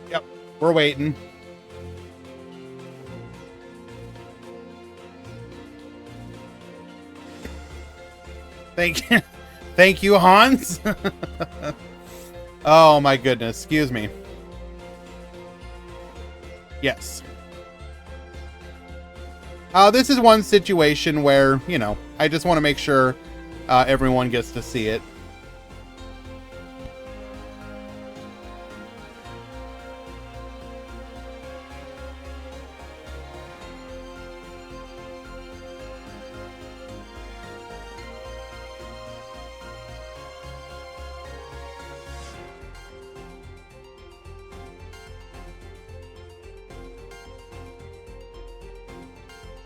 A: Yep, we're waiting. Thank you, Hans. Oh my goodness, excuse me. Yes. This is one situation where, you know, I just want to make sure everyone gets to see it.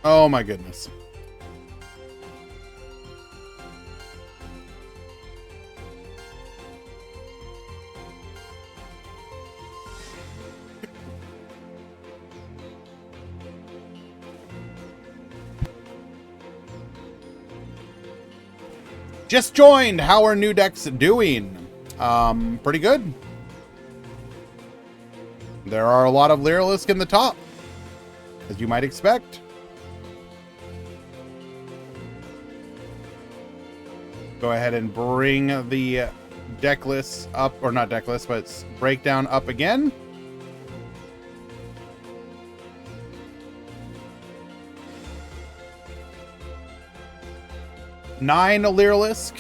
A: Oh my goodness. Just joined. How are new decks doing? Pretty good. There are a lot of Lyrilisk in the top, as you might expect. Go ahead and bring the deck list up, or not deck list, but breakdown up again. Nine Lyrilisk,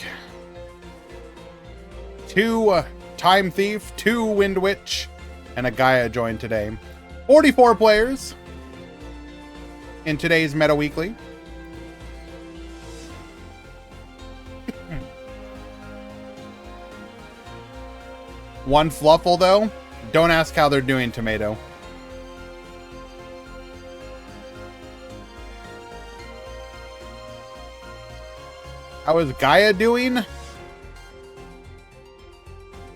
A: 2 Time Thief, 2 Wind Witch, and a Gaia joined today. 44 players in today's Meta Weekly. One Fluffle, though. Don't ask how they're doing, Tomato. How is Gaia doing?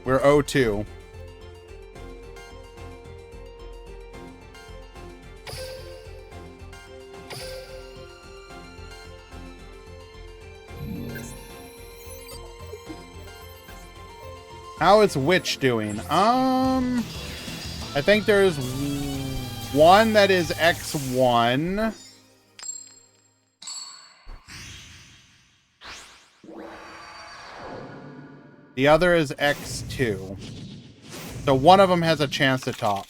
A: We're 0-2. How is Witch doing? I think there's one that is X1. The other is X2. So one of them has a chance to top.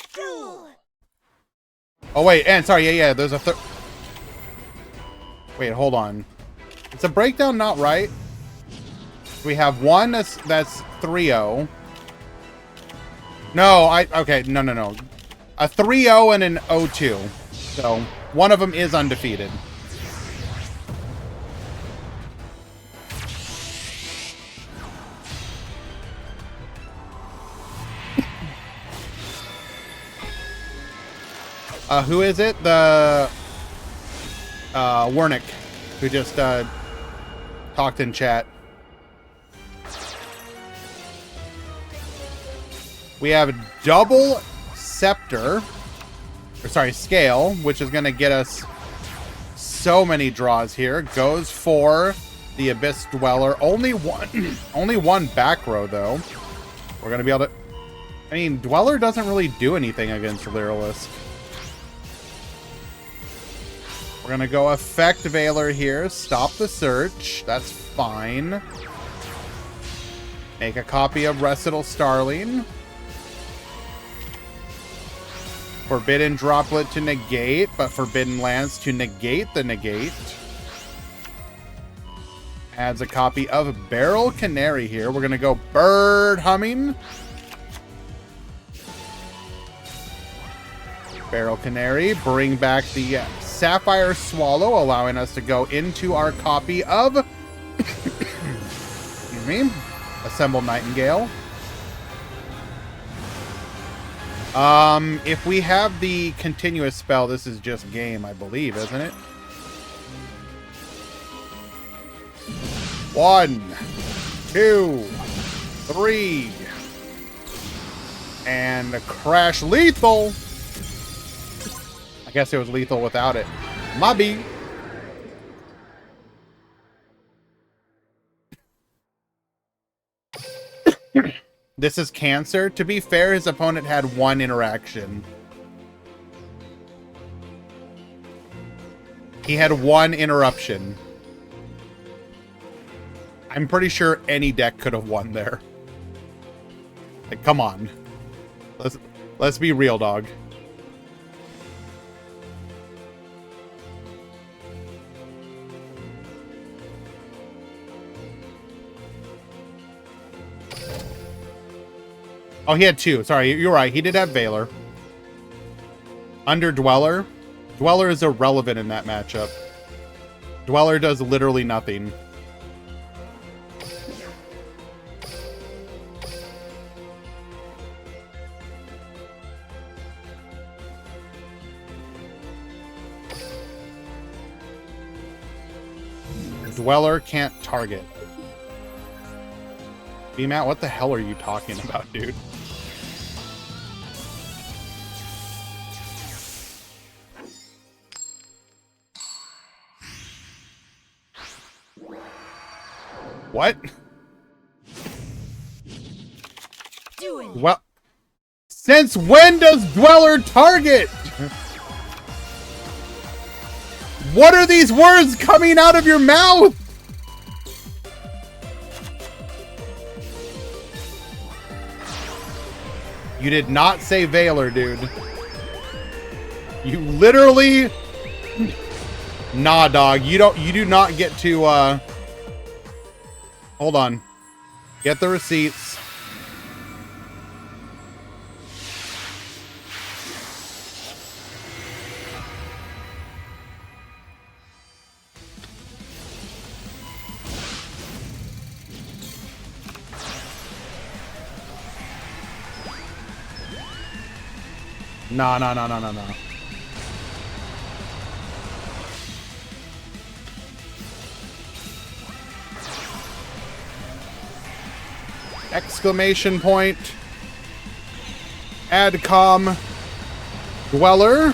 A: Oh, wait. And sorry. Yeah. There's a third. Wait, hold on. Is the breakdown not right? We have one that's 3-0. No, okay. No. A 3-0 and an 0-2. So one of them is undefeated. Who is it? The Wernick, who just talked in chat. We have a double Scepter, or sorry, Scale, which is going to get us so many draws here. Goes for the Abyss Dweller. Only one back row, though. We're going to be able to... I mean, Dweller doesn't really do anything against Lyrilisk. We're going to go Effect Veiler here. Stop the search. That's fine. Make a copy of Recital Starling. Forbidden Droplet to negate, but Forbidden Lance to negate the negate. Adds a copy of Barrel Canary here. We're going to go Bird Humming. Barrel Canary. Bring back the Sapphire Swallow, allowing us to go into our copy of excuse me, Assemble Nightingale. If we have the continuous spell, this is just game, I believe, isn't it? 1, 2, 3, and Crash Lethal. I guess it was lethal without it. Mobby. This is Cancer. To be fair, his opponent had one interaction. He had one interruption. I'm pretty sure any deck could have won there. Like, come on. Let's be real, dog. Oh, he had two. Sorry, you're right. He did have Veiler. Under Dweller. Dweller is irrelevant in that matchup. Dweller does literally nothing. Dweller can't target. B-Matt, what the hell are you talking about, dude? What?
B: Duel.
A: Well, since when does Dweller target? What are these words coming out of your mouth? You did not say Valor, dude. You literally... Nah, dog. You do not get to, Hold on. Get the receipts. No. Exclamation point. Adcom. Dweller.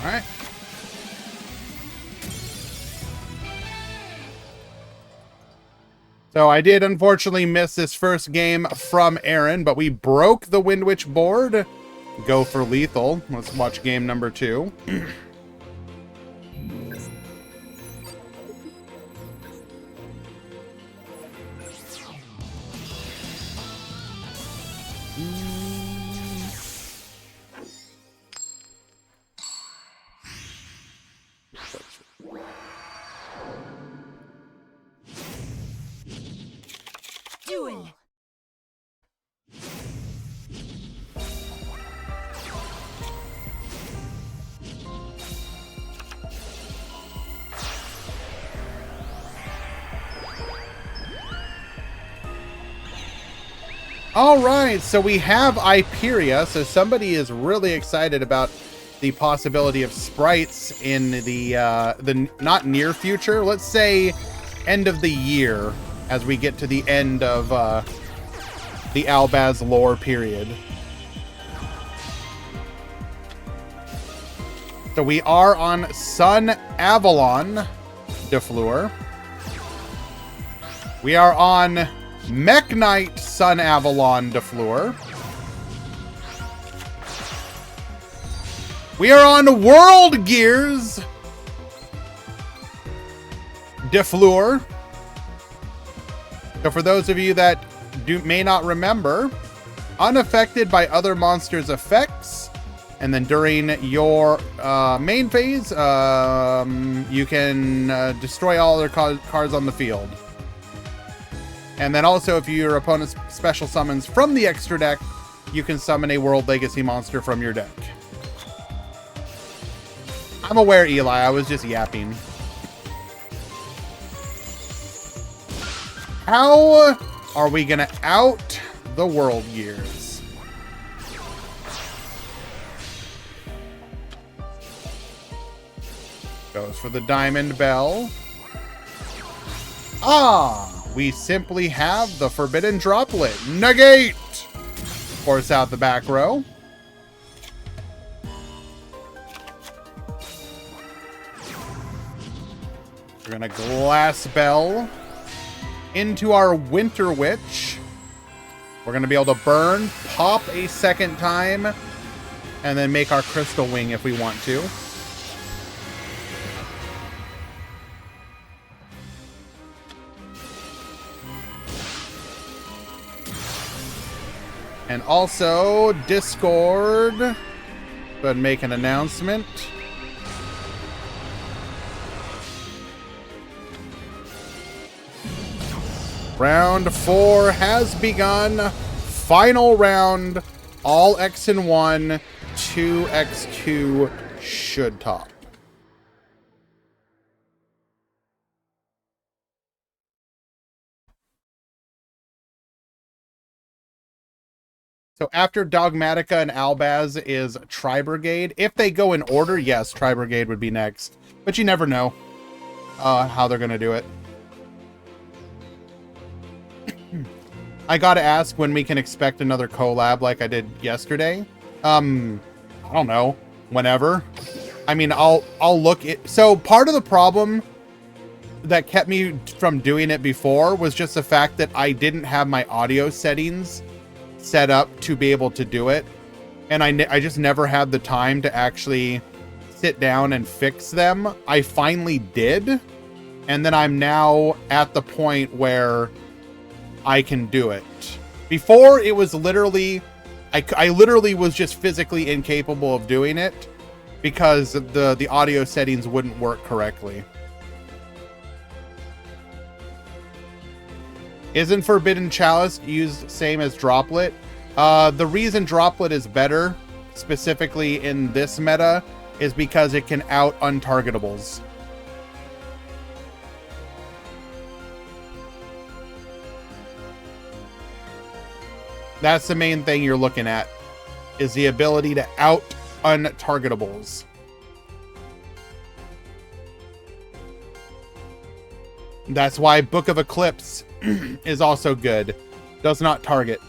A: All right. So I did unfortunately miss this first game from Aaron, but we broke the Wind Witch board. Go for lethal. Let's watch game number 2.
B: Duel.
A: All right, so we have Iperia. So somebody is really excited about the possibility of sprites in the not near future. Let's say end of the year, as we get to the end of the Albaz lore period. So we are on Sun Avalon Defleur. We are on Mech Knight Sun Avalon Defleur. We are on World Gears Defleur. So for those of you that may not remember, unaffected by other monsters' effects, and then during your main phase, you can destroy all other cards on the field. And then also, if your opponent's special summons from the extra deck, you can summon a World Legacy monster from your deck. I'm aware, Eli, I was just yapping. How are we gonna out the World Gears? Goes for the Diamond Bell. We simply have the Forbidden Droplet. Negate! Force out the back row. We're gonna Glass Bell into our Winter Witch. We're gonna be able to burn, pop a second time, and then make our Crystal Wing if we want to. And also, Discord, go ahead and make an announcement. Round 4 has begun. Final round. All X and 1. 2x2 should top. So after Dogmatica and Albaz is Tri-Brigade. If they go in order, yes, Tri-Brigade would be next. But you never know how they're going to do it. I gotta ask when we can expect another collab like I did yesterday. I don't know. Whenever. I mean, I'll look it. So part of the problem that kept me from doing it before was just the fact that I didn't have my audio settings set up to be able to do it. And I just never had the time to actually sit down and fix them. I finally did. And then I'm now at the point where I can do it. Before, it was literally, I literally was just physically incapable of doing it because the audio settings wouldn't work correctly. Isn't Forbidden Chalice used same as Droplet? The reason Droplet is better, specifically in this meta, is because it can out untargetables. That's the main thing you're looking at, is the ability to out untargetables. That's why Book of Eclipse is also good. Does not target.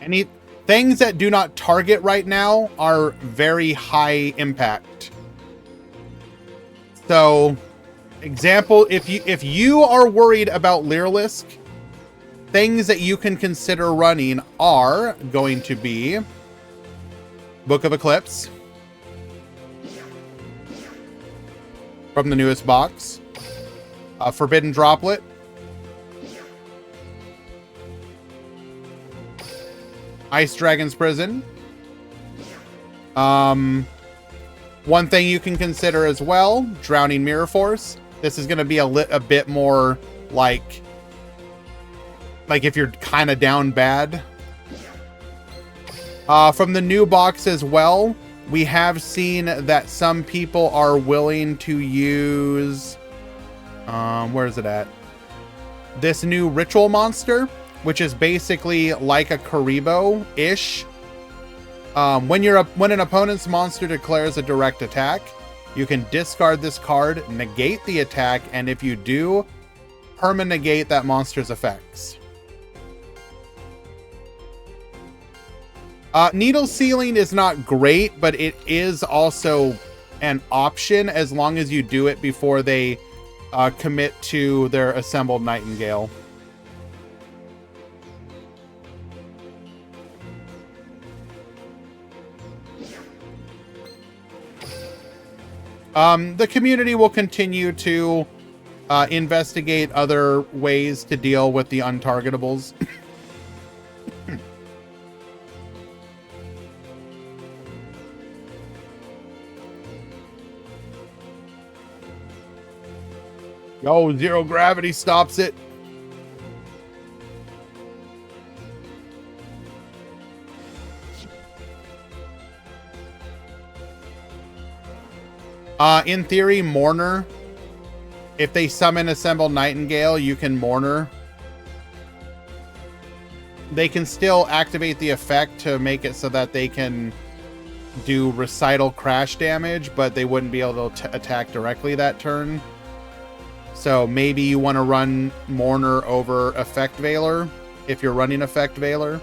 A: Any things that do not target right now are very high impact. So, example, if you are worried about Lyrilisc, things that you can consider running are going to be Book of Eclipse from the newest box, Forbidden Droplet, Ice Dragon's Prison. One thing you can consider as well, Drowning Mirror Force. This is going to be a bit more like if you're kind of down bad. From the new box as well, we have seen that some people are willing to use, where is it at? This new Ritual Monster, which is basically like a Karibo-ish. When an opponent's monster declares a direct attack, you can discard this card, negate the attack, and if you do, permanegate that monster's effects. Needle Sealing is not great, but it is also an option as long as you do it before they commit to their assembled Nightingale. The community will continue to investigate other ways to deal with the untargetables. Oh, Zero Gravity stops it. In theory, Mourner. If they summon Assemble Nightingale, you can Mourner. They can still activate the effect to make it so that they can do Recital Crash damage, but they wouldn't be able to attack directly that turn. So maybe you want to run Mourner over Effect Veiler if you're running Effect Veiler.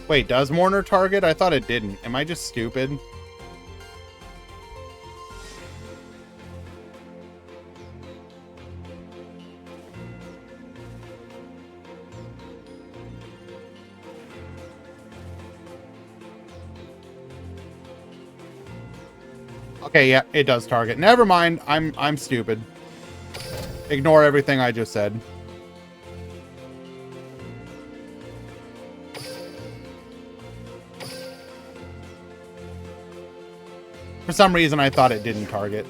A: Wait, does Mourner target? I thought it didn't. Am I just stupid? Okay, yeah, it does target. Never mind. I'm stupid. Ignore everything I just said. For some reason, I thought it didn't target.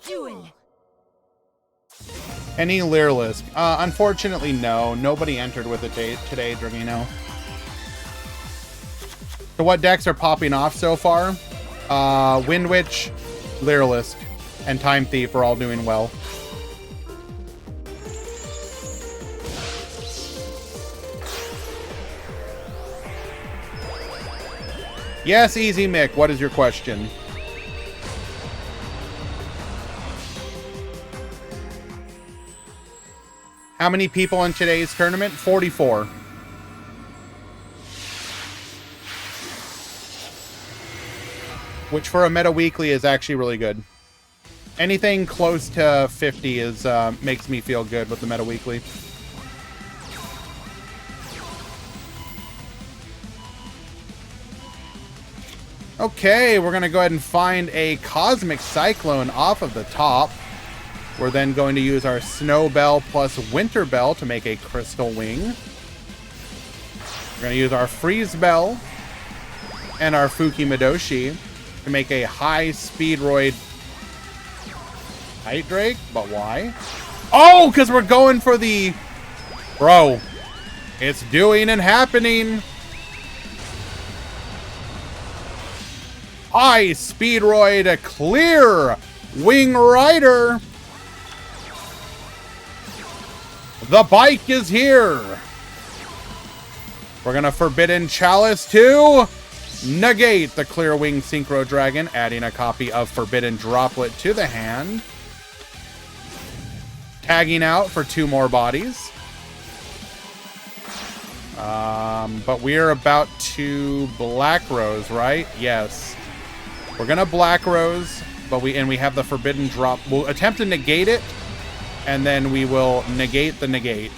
B: Duel.
A: Any Leerlisk? Unfortunately, no. Nobody entered with it today, Dragino. So what decks are popping off so far? Wind Witch, Leerlisk, and Time Thief are all doing well. Yes, Easy Mick, what is your question? How many people in today's tournament? 44. Which for a meta weekly is actually really good. Anything close to 50 is makes me feel good with the meta weekly. Okay, we're gonna go ahead and find a Cosmic Cyclone off of the top. We're then going to use our Snow Bell plus Winter Bell to make a Crystal Wing. We're going to use our Freeze Bell and our Fuki Madoshi to make a High Speedroid Night Drake. But why? Oh, because we're going for the... Bro, it's doing and happening. High Speedroid Clear Wing Rider. The bike is here. We're going to Forbidden Chalice to negate the Clear Wing Synchro Dragon, adding a copy of Forbidden Droplet to the hand. Tagging out for 2 more bodies. But we're about to Black Rose, right? Yes. We're going to Black Rose, but we have the Forbidden Drop. We'll attempt to negate it. And then we will negate the negate.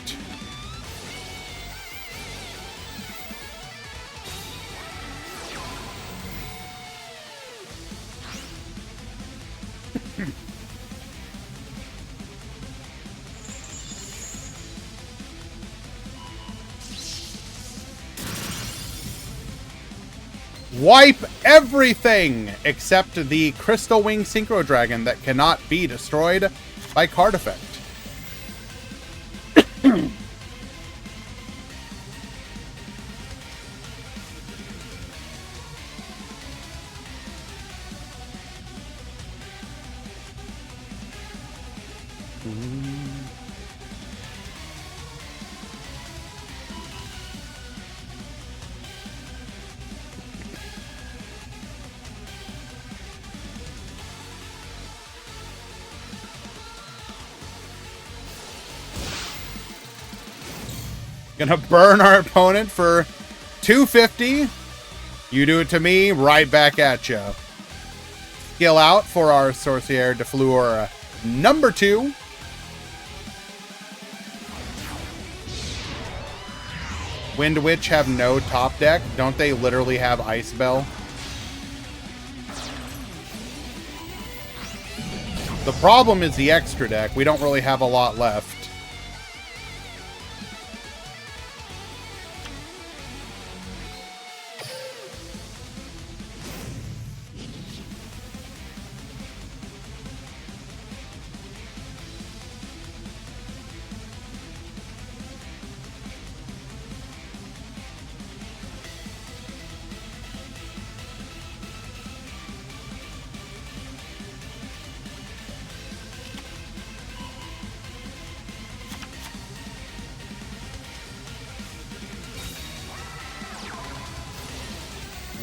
A: Wipe everything except the Crystal Wing Synchro Dragon that cannot be destroyed by card effect. Gonna burn our opponent for 250. You do it to me, right back at ya. Skill out for our Sorcier de Fleur number 2. Wind Witch have no top deck. Don't they literally have Ice Bell? The problem is the extra deck. We don't really have a lot left.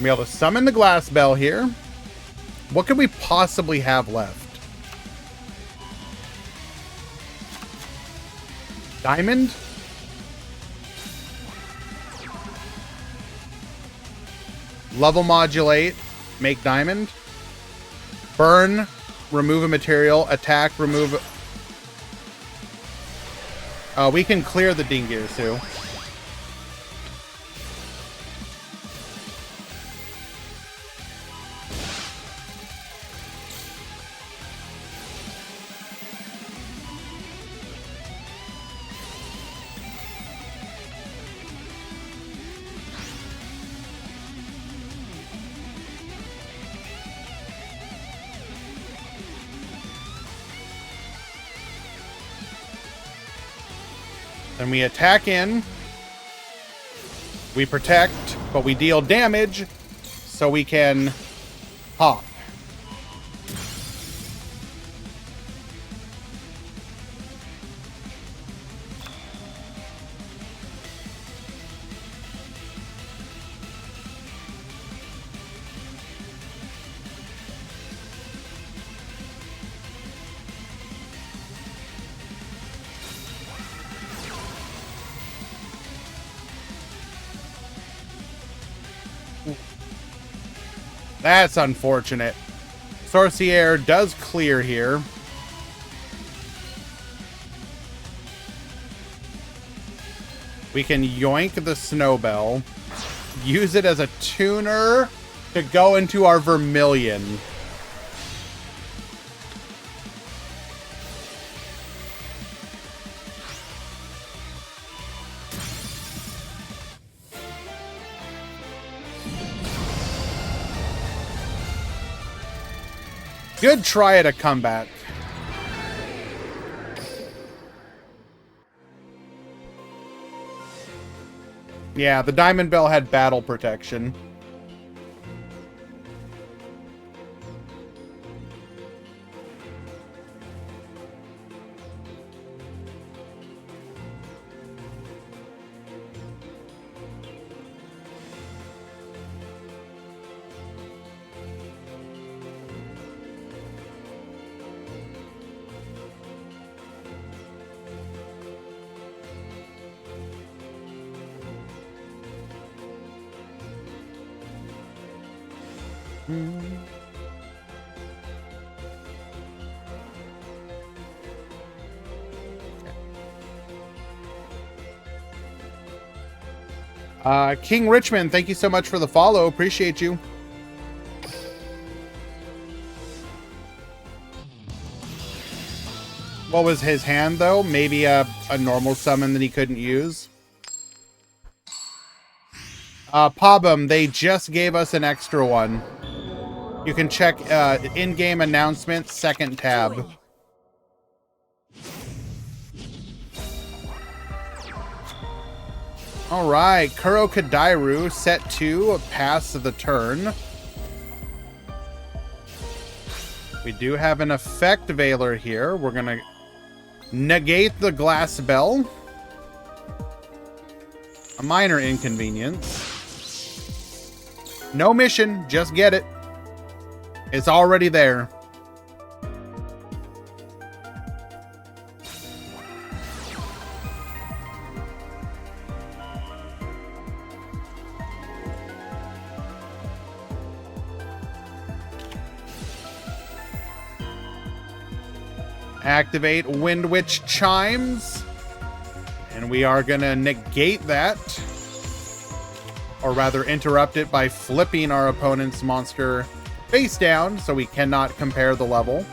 A: Be able to summon the Glass Bell here. What could we possibly have left? Diamond? Level modulate, make diamond. Burn, remove a material. Attack, remove. We can clear the Dingirsu. Then we attack in. We protect, but we deal damage, so we can pop. That's unfortunate. Sorcier does clear here. We can yoink the Snowbell. Use it as a tuner to go into our Vermilion. Good try at a comeback. Yeah, the Diamond Bell had battle protection. King Richmond, thank you so much for the follow. Appreciate you. What was his hand, though? Maybe a normal summon that he couldn't use? Pabum, they just gave us an extra one. You can check in-game announcements, second tab.
B: Duel.
A: All right, Kuro Kadairu, set 2, pass the turn. We do have an effect Veiler here. We're going to negate the Glass Bell. A minor inconvenience. No mission, just get it. It's already there. Activate Wind Witch Chimes. And we are going to negate that. Or rather, interrupt it by flipping our opponent's monster face down so we cannot compare the level.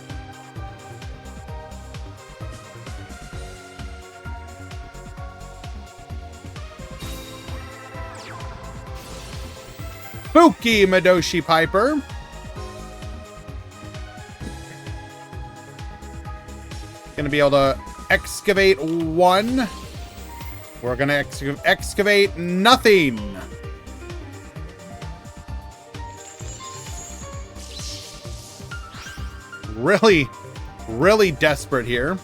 A: Spooky Madoshi Piper. Gonna be able to excavate 1. We're gonna excavate nothing. Really desperate here.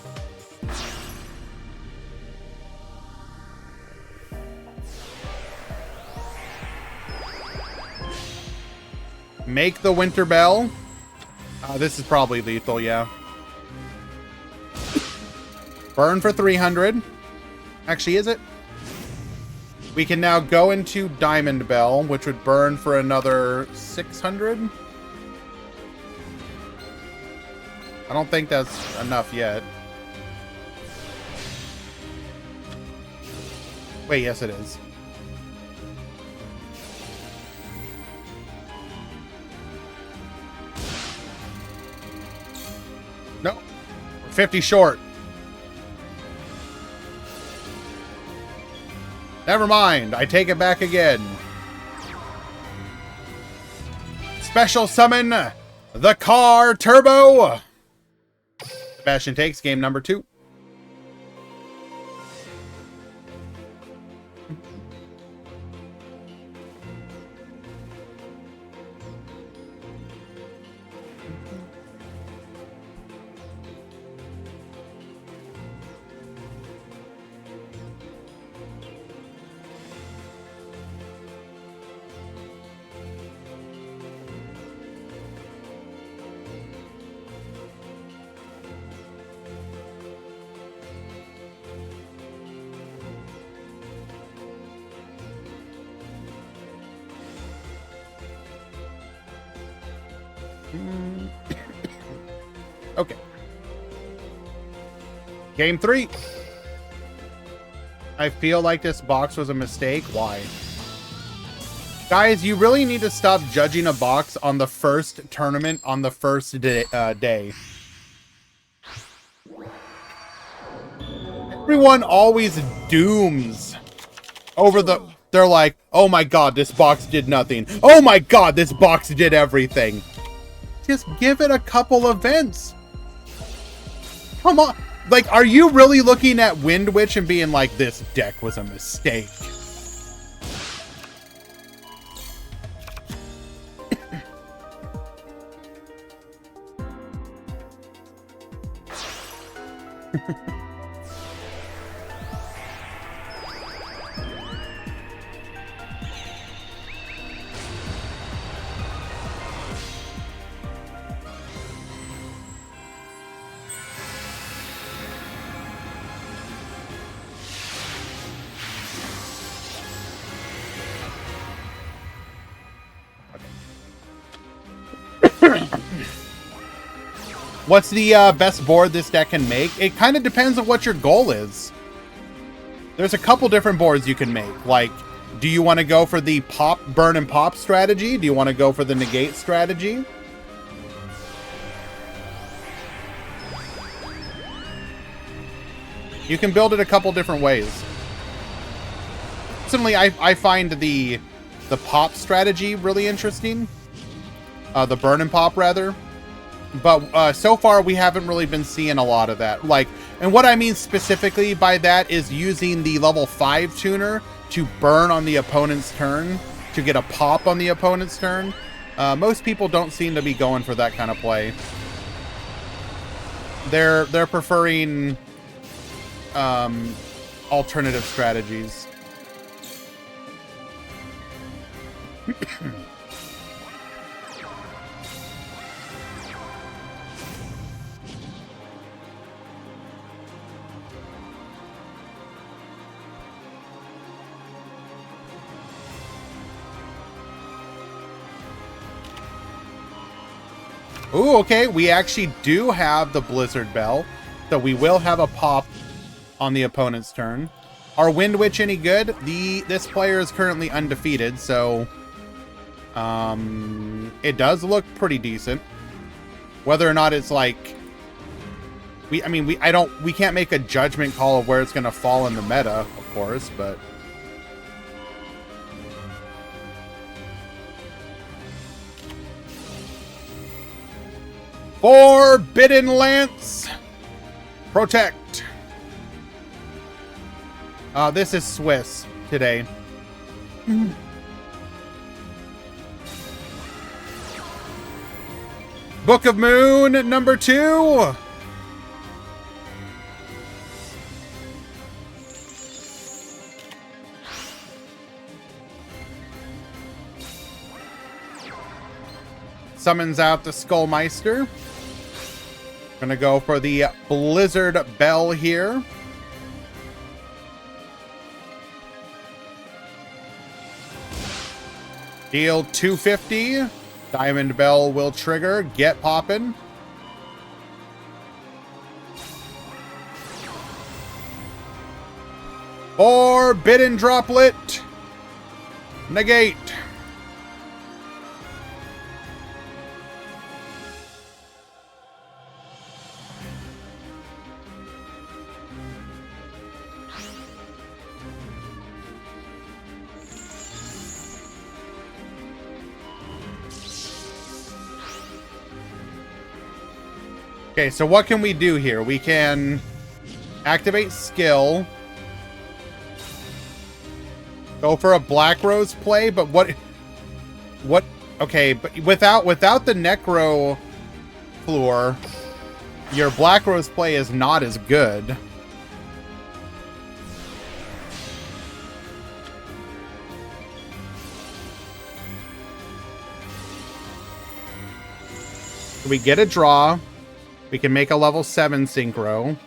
A: Make the Winter Bell. This is probably lethal, yeah. Burn for 300. Actually, is it? We can now go into Diamond Bell, which would burn for another 600. I don't think that's enough yet. Wait, yes it is. No, we're 50 short. Never mind, I take it back again. Special summon the car turbo. Sebastian takes game number 2. Okay. Game 3. I feel like this box was a mistake. Why? Guys, you really need to stop judging a box on the first tournament on the first day. Everyone always dooms over the... They're like, oh my god, this box did nothing. Oh my god, this box did everything. Just give it a couple events. Come on. Like, are you really looking at Wind Witch and being like, this deck was a mistake? What's the best board this deck can make? It kind of depends on what your goal is. There's a couple different boards you can make. Like, do you want to go for the pop, burn and pop strategy? Do you want to go for the negate strategy? You can build it a couple different ways. Personally, I find the pop strategy really interesting. The burn and pop, rather. But so far, we haven't really been seeing a lot of that. Like, and what I mean specifically by that is using the level 5 tuner to burn on the opponent's turn, to get a pop on the opponent's turn. Most people don't seem to be going for that kind of play. They're preferring alternative strategies. Ooh, okay, we actually do have the Blizzard Bell, so we will have a pop on the opponent's turn. Are Wind Witch any good? This player is currently undefeated, so it does look pretty decent. Whether or not it's like we can't make a judgment call of where it's gonna fall in the meta, of course, but Forbidden Lance. Protect. This is Swiss today. Book of Moon number 2. Summons out the Skullmeister. Gonna go for the Blizzard Bell here. Deal 250. Diamond Bell will trigger. Get poppin'. Forbidden Droplet. Negate. Okay, so what can we do here? We can activate skill. Go for a Black Rose play, but what, okay, but without the Necro floor, your Black Rose play is not as good. We get a draw. We can make a level 7 synchro.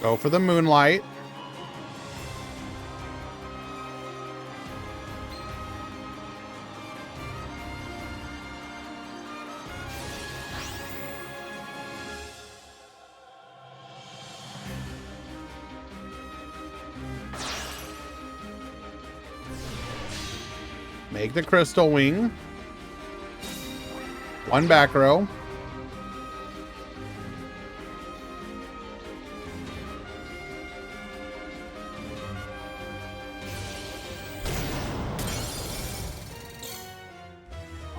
A: Go for the Moonlight. Make the Crystal Wing. One back row.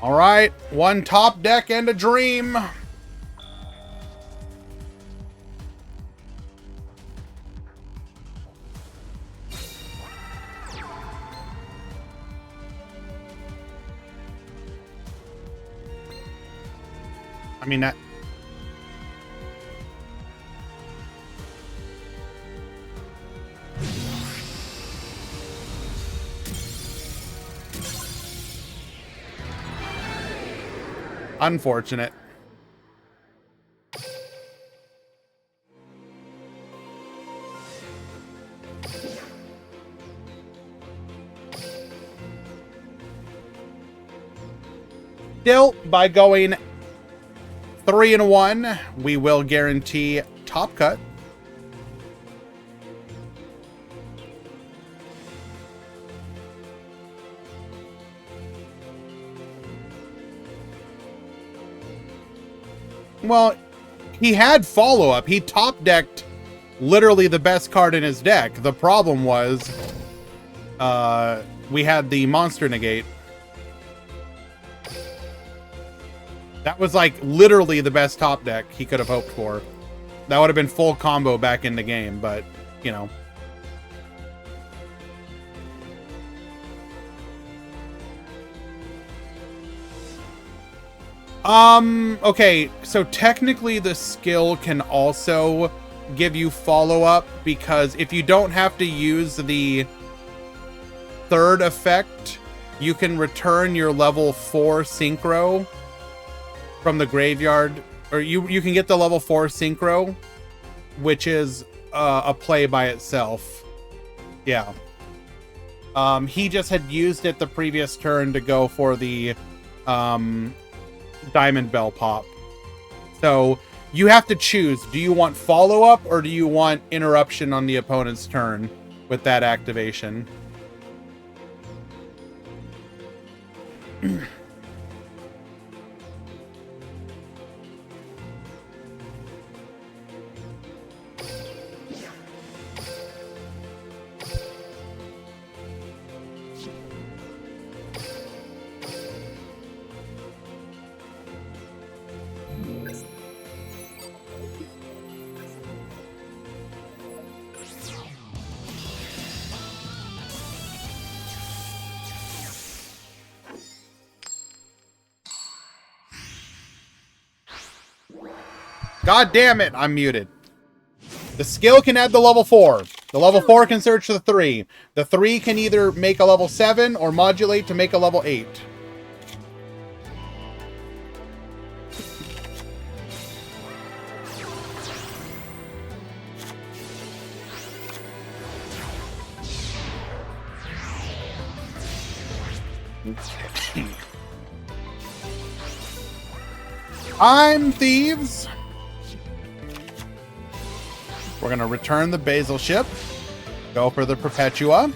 A: All right, one top deck and a dream. I mean, that... Unfortunate. Still, by going 3-1, we will guarantee top cut. Well, he had follow-up. He top-decked literally the best card in his deck. The problem was we had the monster negate. That was like literally the best top deck he could have hoped for. That would have been full combo back in the game, but, you know. Okay, so technically the skill can also give you follow-up, because if you don't have to use the third effect, you can return your level 4 synchro from the graveyard, or you can get the level 4 synchro, which is a play by itself. Yeah. He just had used it the previous turn to go for the Diamond Bell pop. So you have to choose. Do you want follow-up, or do you want interruption on the opponent's turn with that activation? God damn it, I'm muted. The skill can add the level 4. The level 4 can search the 3. The 3 can either make a level 7 or modulate to make a level 8. I'm Thieves. We're going to return the Basil ship. Go for the Perpetua.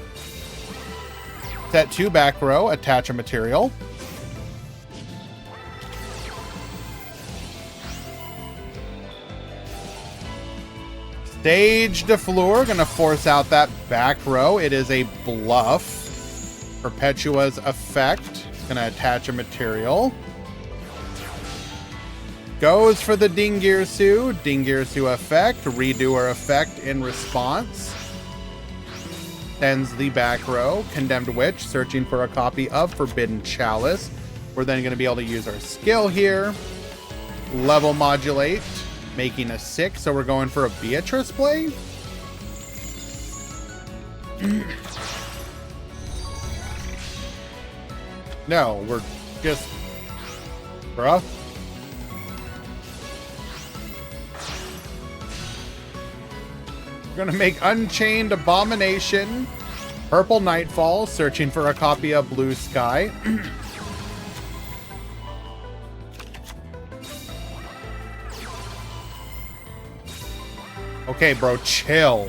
A: Set 2 back row. Attach a material. Stage de Fleur. Going to force out that back row. It is a bluff. Perpetua's effect. Going to attach a material. Goes for the Dingirsu. Dingirsu effect. Redo her effect in response. Sends the back row. Condemned Witch. Searching for a copy of Forbidden Chalice. We're then going to be able to use our skill here. Level modulate. Making a 6. So we're going for a Beatrice play. No, we're just... Bruh. We're gonna make Unchained Abomination, Purple Nightfall, searching for a copy of Blue Sky. Okay, bro, chill.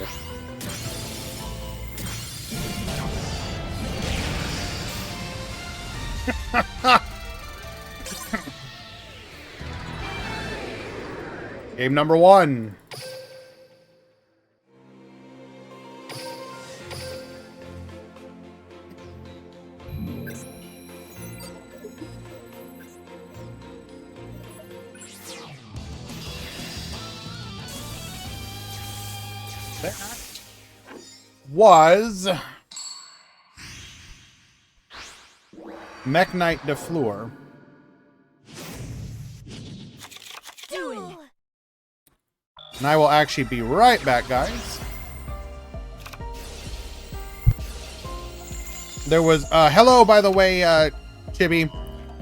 A: Game number 1. That was Mech Knight de Fleur.
B: Duel.
A: And I will actually be right back, guys. There was hello, by the way, Chibi.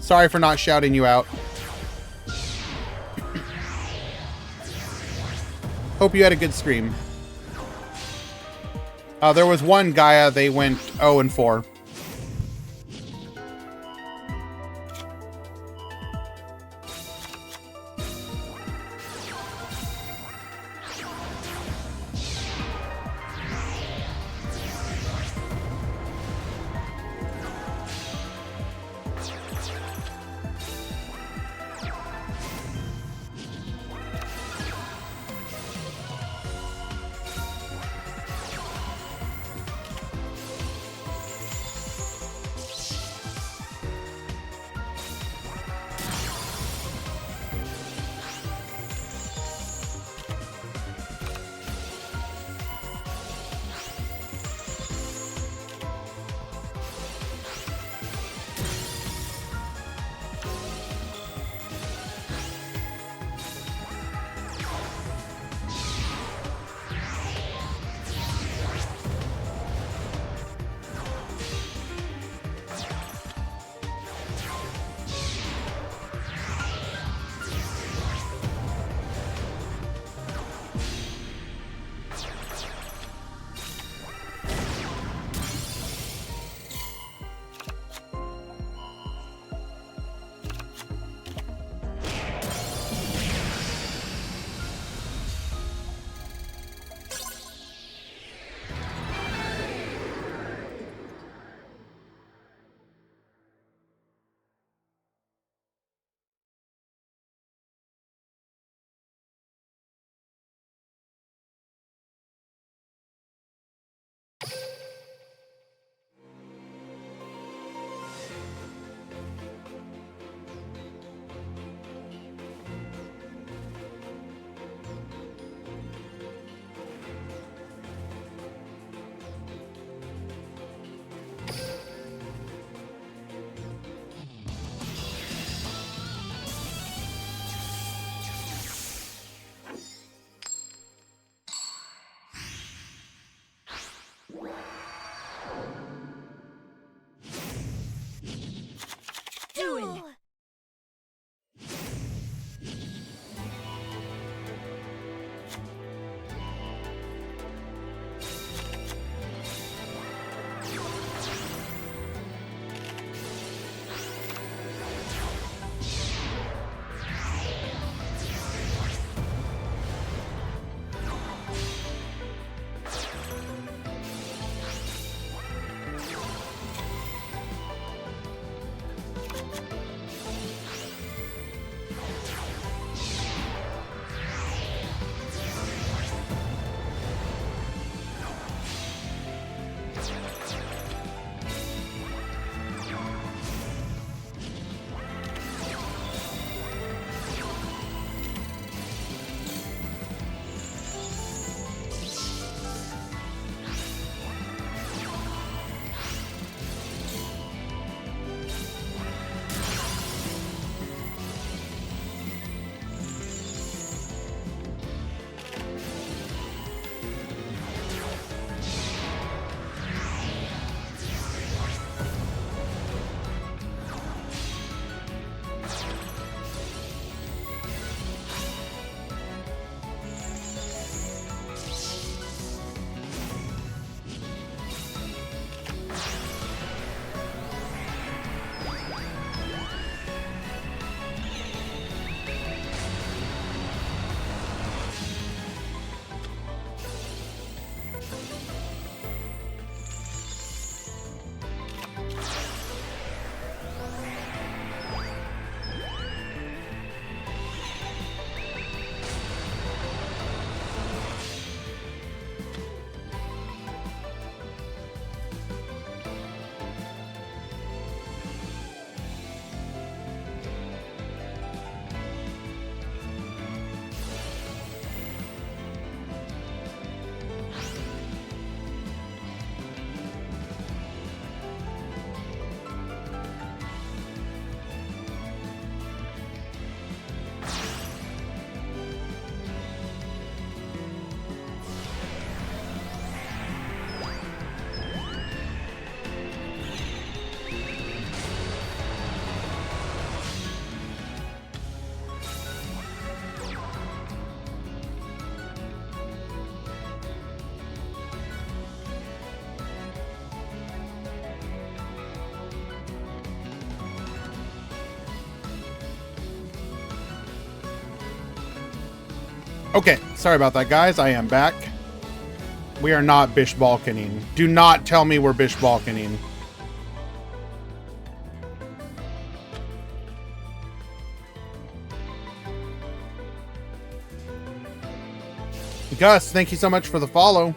A: Sorry for not shouting you out. Hope you had a good stream. There was one Gaia, they went 0-4. Okay, sorry about that, guys. I am back. We are not Bish Balkaning. Do not tell me we're Bish Balkaning. Gus, thank you so much for the follow.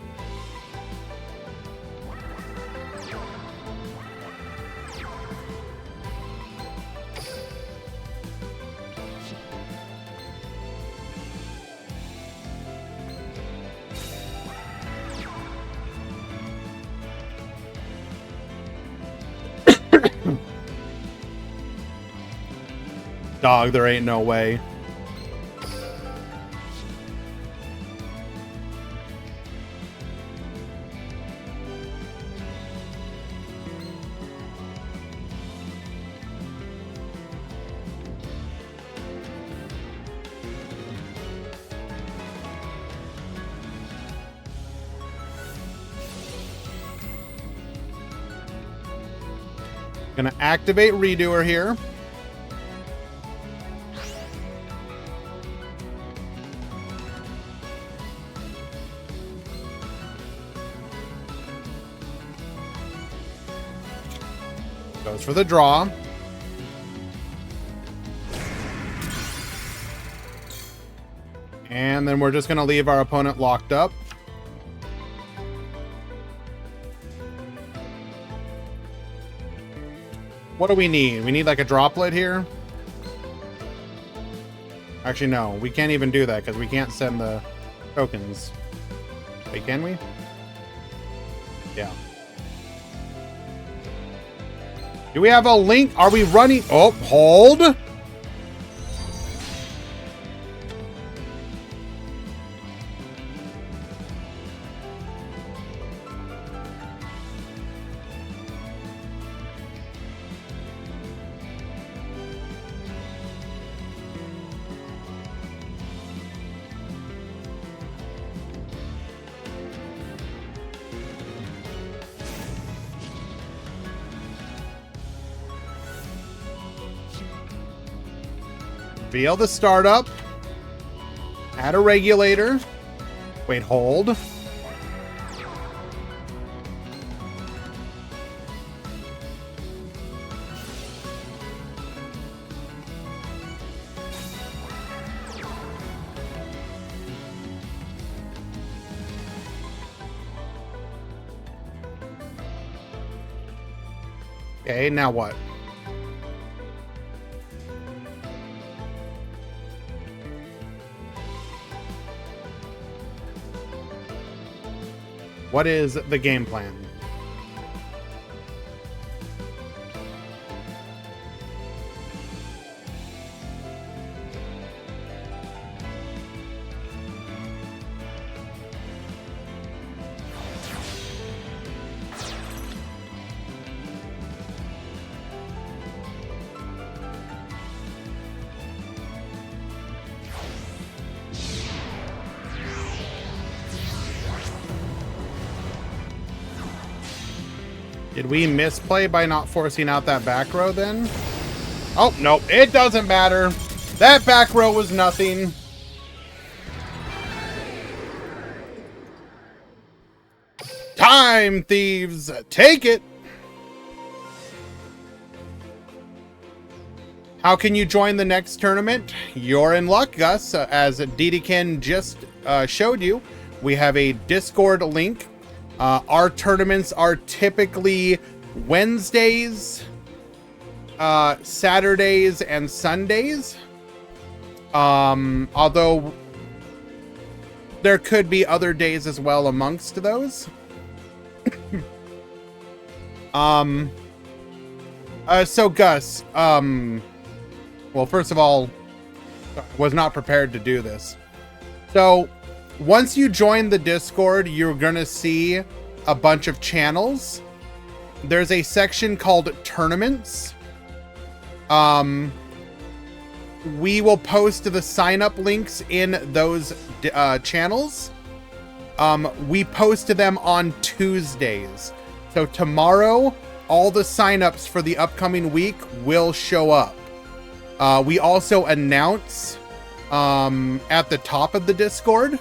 A: Dog, there ain't no way. Gonna activate Redoer here. Goes for the draw. And then we're just gonna leave our opponent locked up. What do we need? We need like a droplet here. Actually, no. We can't even do that because we can't send the tokens. Wait, can we? Yeah. Do we have a link? Are we running? Oh, hold. Reveal the startup. Add a regulator. Wait, hold. Okay, now what? What is the game plan? Did we misplay by not forcing out that back row then? Oh, no, it doesn't matter. That back row was nothing. Time thieves, take it. How can you join the next tournament? You're in luck, Gus. As Dedekin just showed you, we have a Discord link. Our tournaments are typically Wednesdays, Saturdays, and Sundays. Although there could be other days as well amongst those. So Gus, well, first of all, was not prepared to do this. So once you join the Discord, you're gonna see a bunch of channels. There's a section called tournaments. We will post the sign up links in those channels. We post them on Tuesdays. So tomorrow, all the signups for the upcoming week will show up. We also announce at the top of the Discord.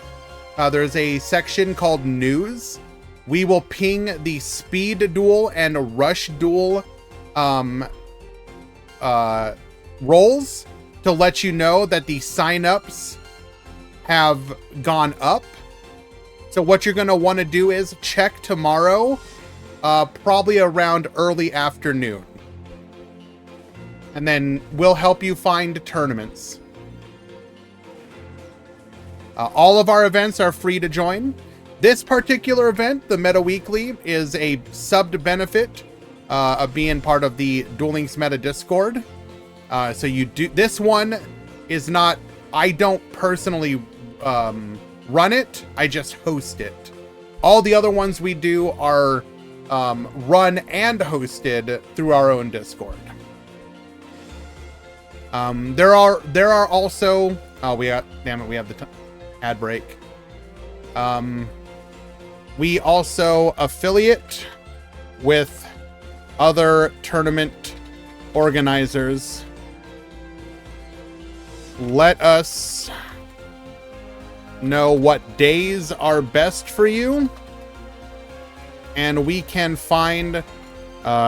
A: There's a section called News. We will ping the Speed Duel and Rush Duel roles to let you know that the signups have gone up. So what you're going to want to do is check tomorrow, probably around early afternoon. And then we'll help you find tournaments. All of our events are free to join. This particular event, the Meta Weekly, is a subbed benefit of being part of the Duel Links Meta Discord. So you do, this one is not, I don't personally run it, I just host it. All the other ones we do are run and hosted through our own Discord. There are also, oh, damn it, we have the ad break. We also affiliate with other tournament organizers. Let us know what days are best for you, and we can find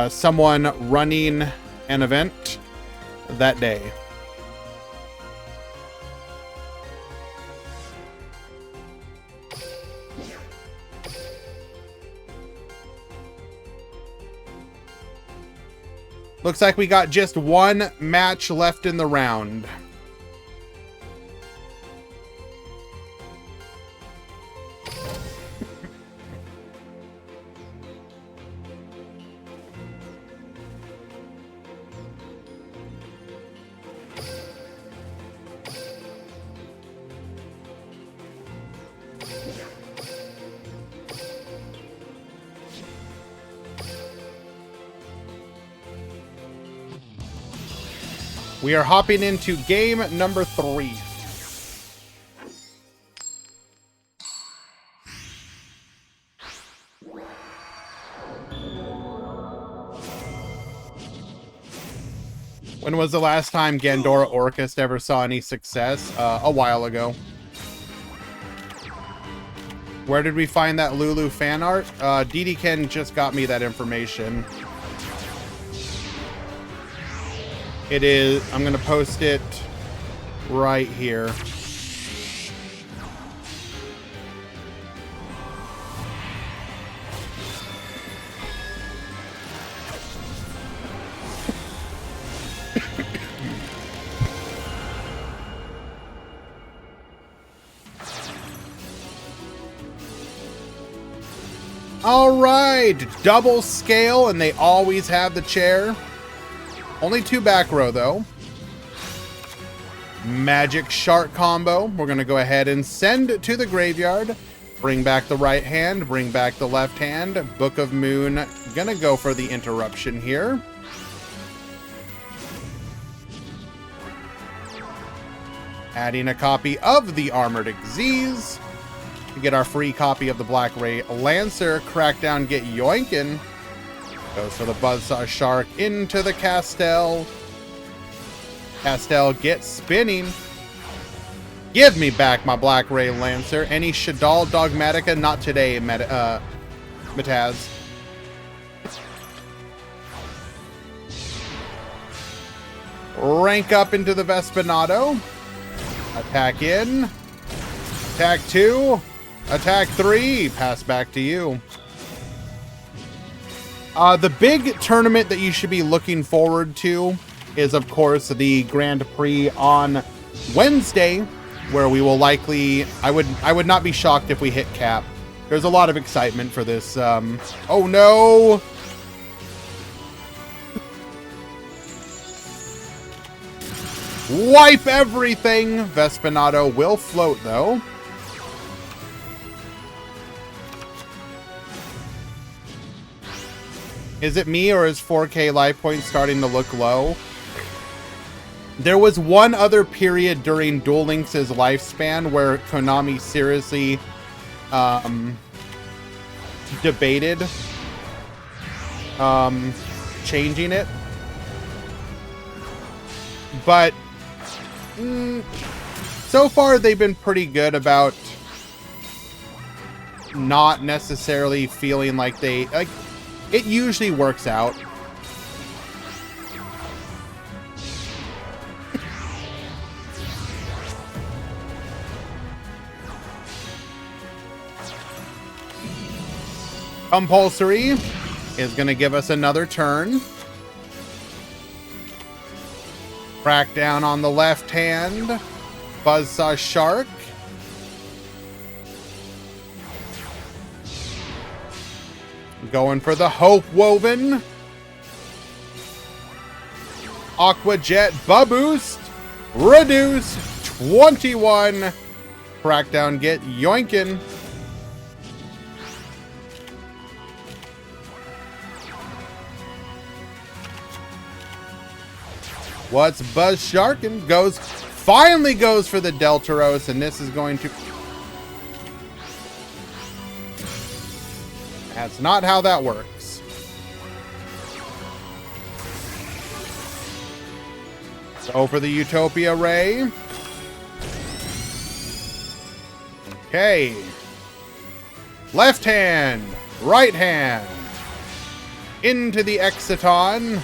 A: someone running an event that day. Looks like we got just one match left in the round. We are hopping into game number 3. When was the last time Gandora Orcust ever saw any success? A while ago. Where did we find that Lulu fan art? DD just got me that information. It is, I'm going to post it right here. All right, double scale, and they always have the chair. Only 2 back row, though. Magic Shark combo. We're going to go ahead and send it to the graveyard. Bring back the right hand. Bring back the left hand. Book of Moon. Going to go for the interruption here. Adding a copy of the Armored Xyz. To get our free copy of the Black Ray Lancer. Crackdown, get yoinkin'. Goes for the Buzzsaw Shark into the Castel. Castel gets spinning. Give me back my Black Ray Lancer. Any Shadal Dogmatica? Not today, Mataz. Rank up into the Vespinato. Attack in. Attack 2. Attack 3. Pass back to you. The big tournament that you should be looking forward to is, of course, the Grand Prix on Wednesday, where we will likely, I would not be shocked if we hit cap. There's a lot of excitement for this. Oh no! Wipe everything! Vespinato will float, though. Is it me, or is 4K life points starting to look low? There was one other period during Duel Links' lifespan where Konami seriously debated changing it. But So far, they've been pretty good about not necessarily feeling like they... Like, it usually works out. Compulsory is going to give us another turn. Crackdown on the left hand. Buzzsaw Shark. Going for the Hope Woven. Aqua Jet Boost. Reduce 21. Crackdown get yoinkin'. What's Buzz Sharkin? Finally goes for the Deltaros, and this is going to... That's not how that works. Go for the Utopia Ray. Okay. Left hand, right hand. Into the Exciton.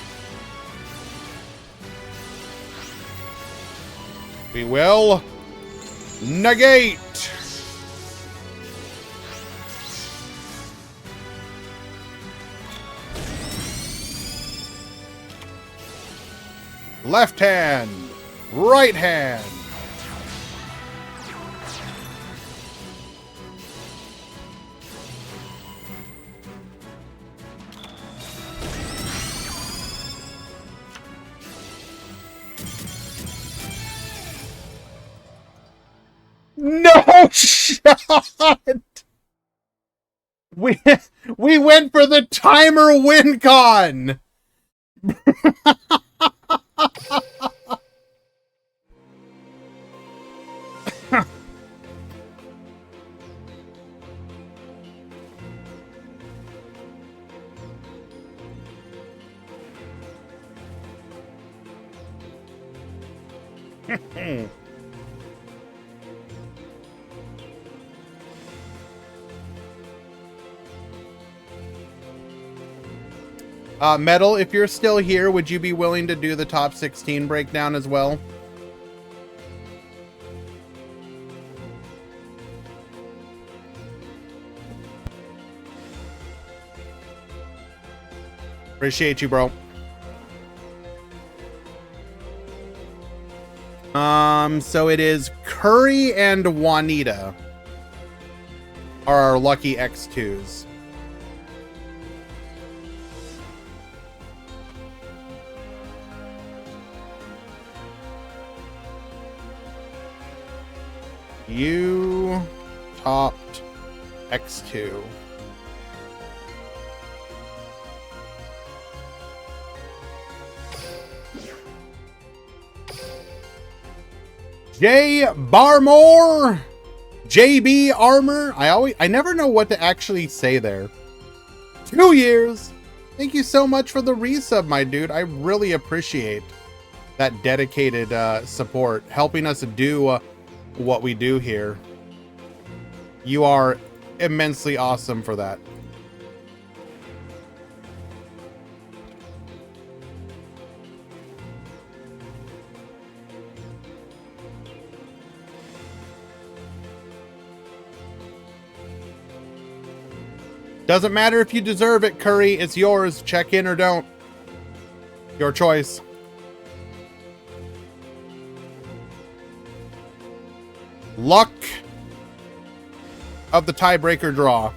A: We will negate. Left hand, right hand. No shot! We went for the timer win con. Metal, if you're still here, would you be willing to do the top 16 breakdown as well? Appreciate you, bro. So it is Curry and Juanita are our lucky X2s. You topped X2. J Barmore, JB Armor. I never know what to actually say there. 2 years. Thank you so much for the resub, my dude. I really appreciate that dedicated support, helping us do what we do here. You are immensely awesome for that. Doesn't matter if you deserve it, Curry. It's yours. Check in or don't. Your choice. Luck of the tiebreaker draw.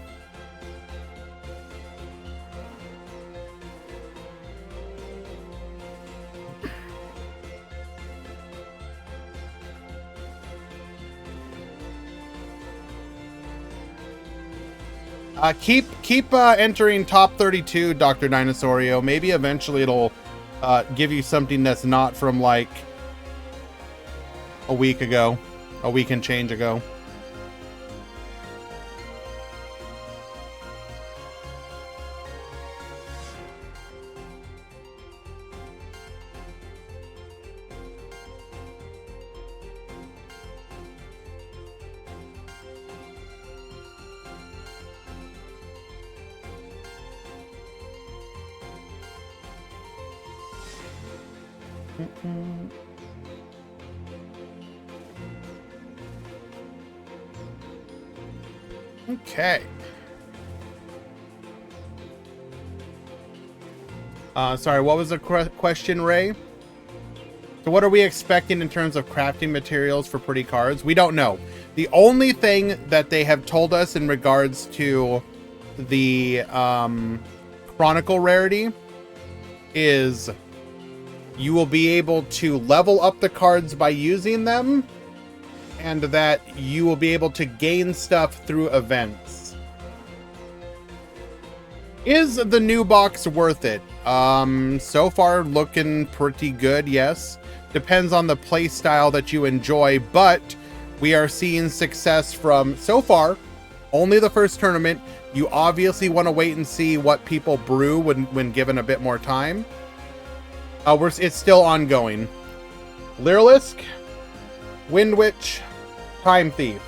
A: Keep entering top 32, Dr. Dinosaurio. Maybe eventually it'll give you something that's not from like a week ago, a week and change ago. Okay. Sorry, what was the question, Ray? So what are we expecting in terms of crafting materials for pretty cards? We don't know. The only thing that they have told us in regards to the Chronicle rarity is you will be able to level up the cards by using them, and that you will be able to gain stuff through events. Is the new box worth it? So far looking pretty good, yes. Depends on the play style that you enjoy, but we are seeing success from, so far, only the first tournament. You obviously want to wait and see what people brew when given a bit more time. It's still ongoing. Lyrilisk, Wind Witch, Time Thief.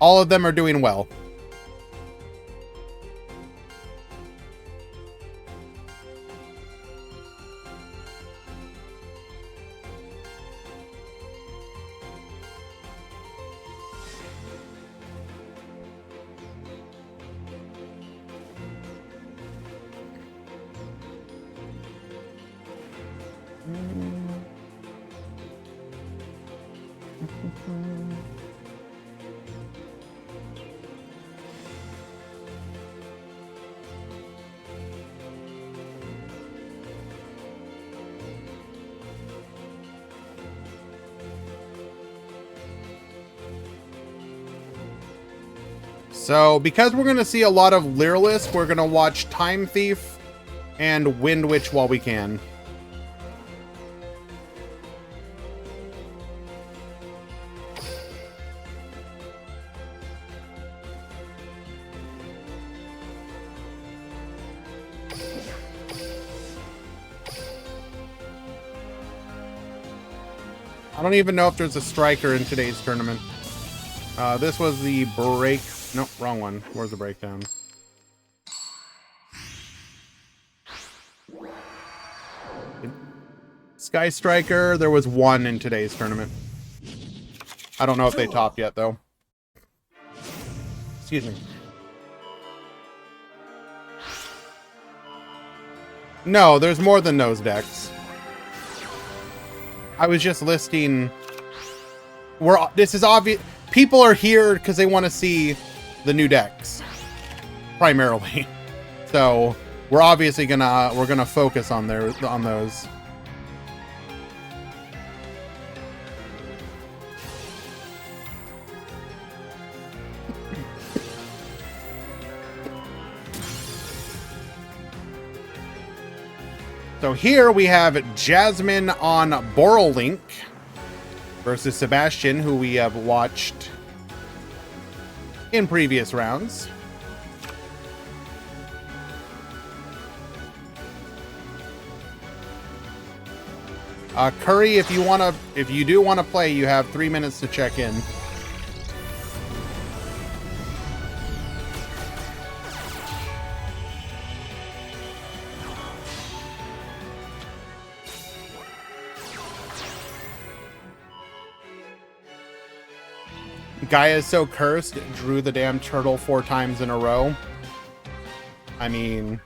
A: All of them are doing well. So, because we're going to see a lot of Lyrilisk, we're going to watch Time Thief and Wind Witch while we can. I don't even know if there's a striker in today's tournament. This was the break... No, wrong one. Where's the breakdown? Sky Striker, there was one in today's tournament. I don't know if they topped yet, though. Excuse me. No, there's more than those decks. I was just listing... This is obvious. People are here because they want to see the new decks, primarily. So we're obviously gonna focus on those. So here we have Jasmine on Borrelink versus Sebastian, who we have watched in previous rounds. Curry, if you do want to play, you have 3 minutes to check in. Guy is so cursed, drew the damn turtle 4 times in a row. I mean...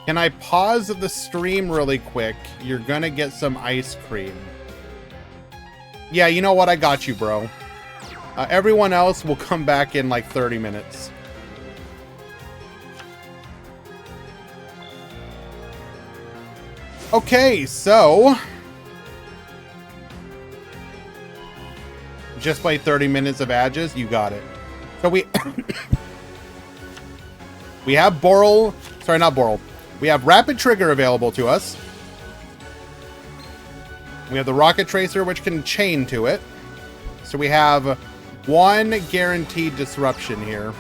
A: Can I pause the stream really quick? You're gonna get some ice cream. Yeah, you know what? I got you, bro. Everyone else will come back in like 30 minutes. Okay, so... Just play 30 minutes of Aegis, you got it. So we we have Borrel, sorry, not Borrel. We have Rapid Trigger available to us. We have the Rocket Tracer, which can chain to it. So we have 1 guaranteed disruption here.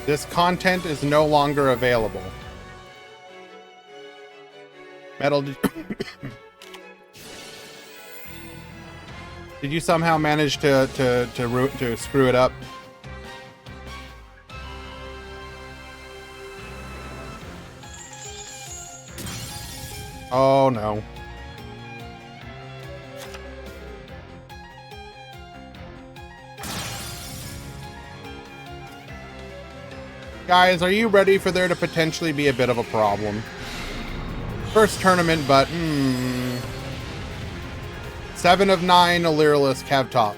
A: This content is no longer available. Metal, did you somehow manage to screw it up? Oh no. Guys, are you ready for there to potentially be a bit of a problem? First tournament, but 7 of 9 Alluralisk have topped.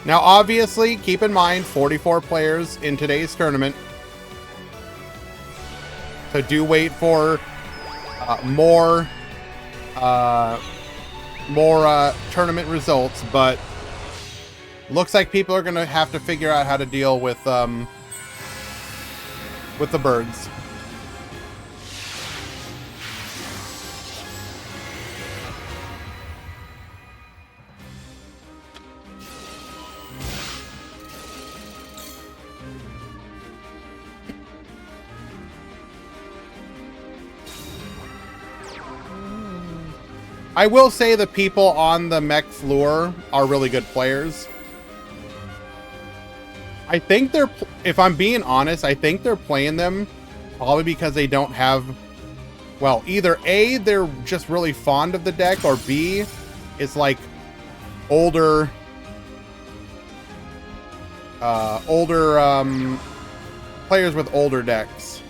A: Now, obviously, keep in mind 44 players in today's tournament. So do wait for more tournament results, but looks like people are going to have to figure out how to deal with the birds. I will say the people on the mech floor are really good players. I think they're, if I'm being honest, I think they're playing them probably because they don't have, well, either A, they're just really fond of the deck, or B, it's like older players with older decks.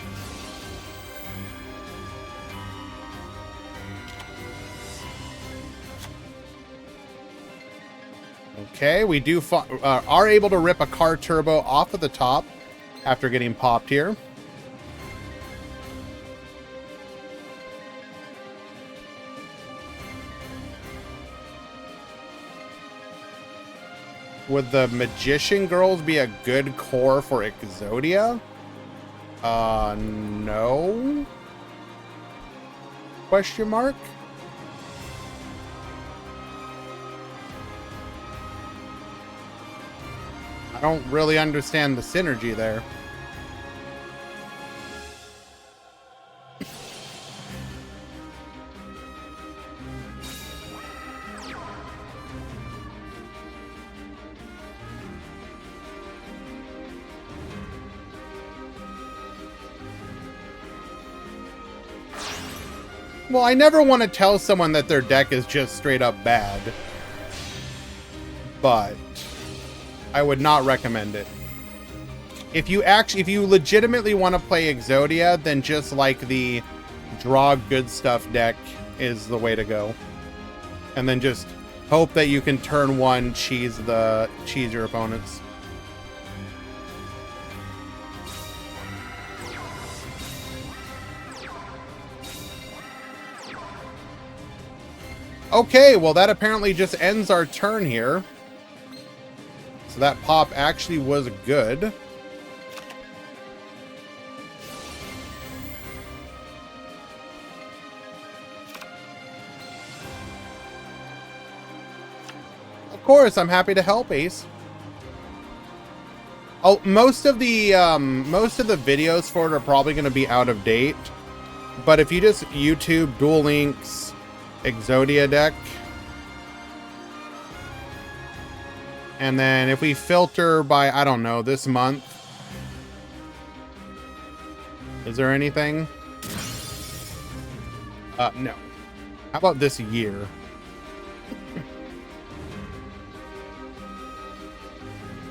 A: Okay, we do are able to rip a car turbo off of the top after getting popped here. Would the Magician Girls be a good core for Exodia? No? Question mark? I don't really understand the synergy there. Well, I never want to tell someone that their deck is just straight up bad, but I would not recommend it. If you legitimately want to play Exodia, then just like the draw good stuff deck is the way to go. And then just hope that you can turn one cheese your opponents. Okay, well that apparently just ends our turn here. So that pop actually was good. Of course, I'm happy to help, Ace. Oh, most of the videos for it are probably going to be out of date. But if you just YouTube Duel Links Exodia deck, and then if we filter by, I don't know, this month, is there anything? No. How about this year?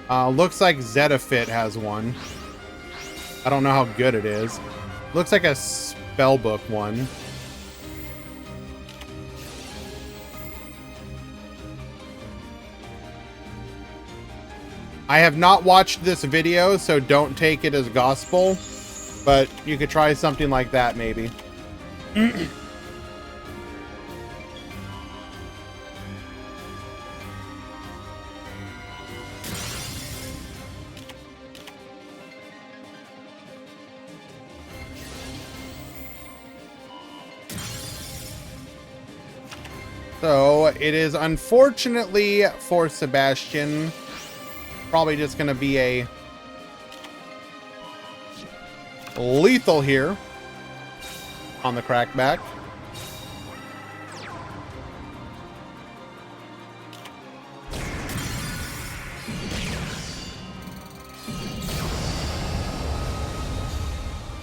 A: Looks like Zetafit has one. I don't know how good it is. Looks like a spellbook one. I have not watched this video, so don't take it as gospel, but you could try something like that, maybe. So it is unfortunately for Sebastian probably just going to be a lethal here on the crackback.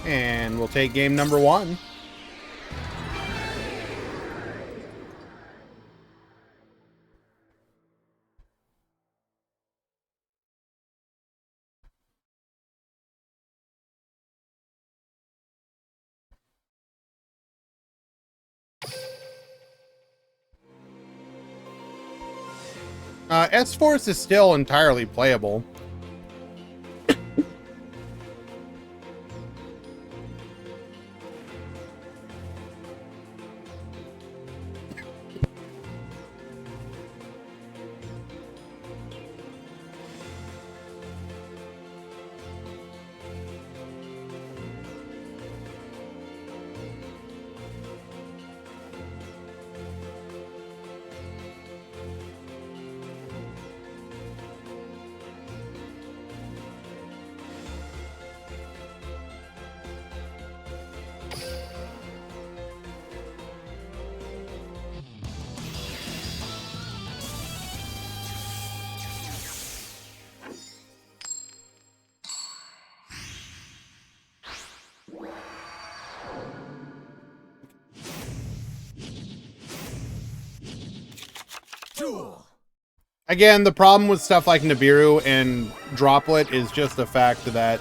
A: And we'll take game number 1. S-Force is still entirely playable.
C: Duel.
A: Again, the problem with stuff like Nibiru and Droplet is just the fact that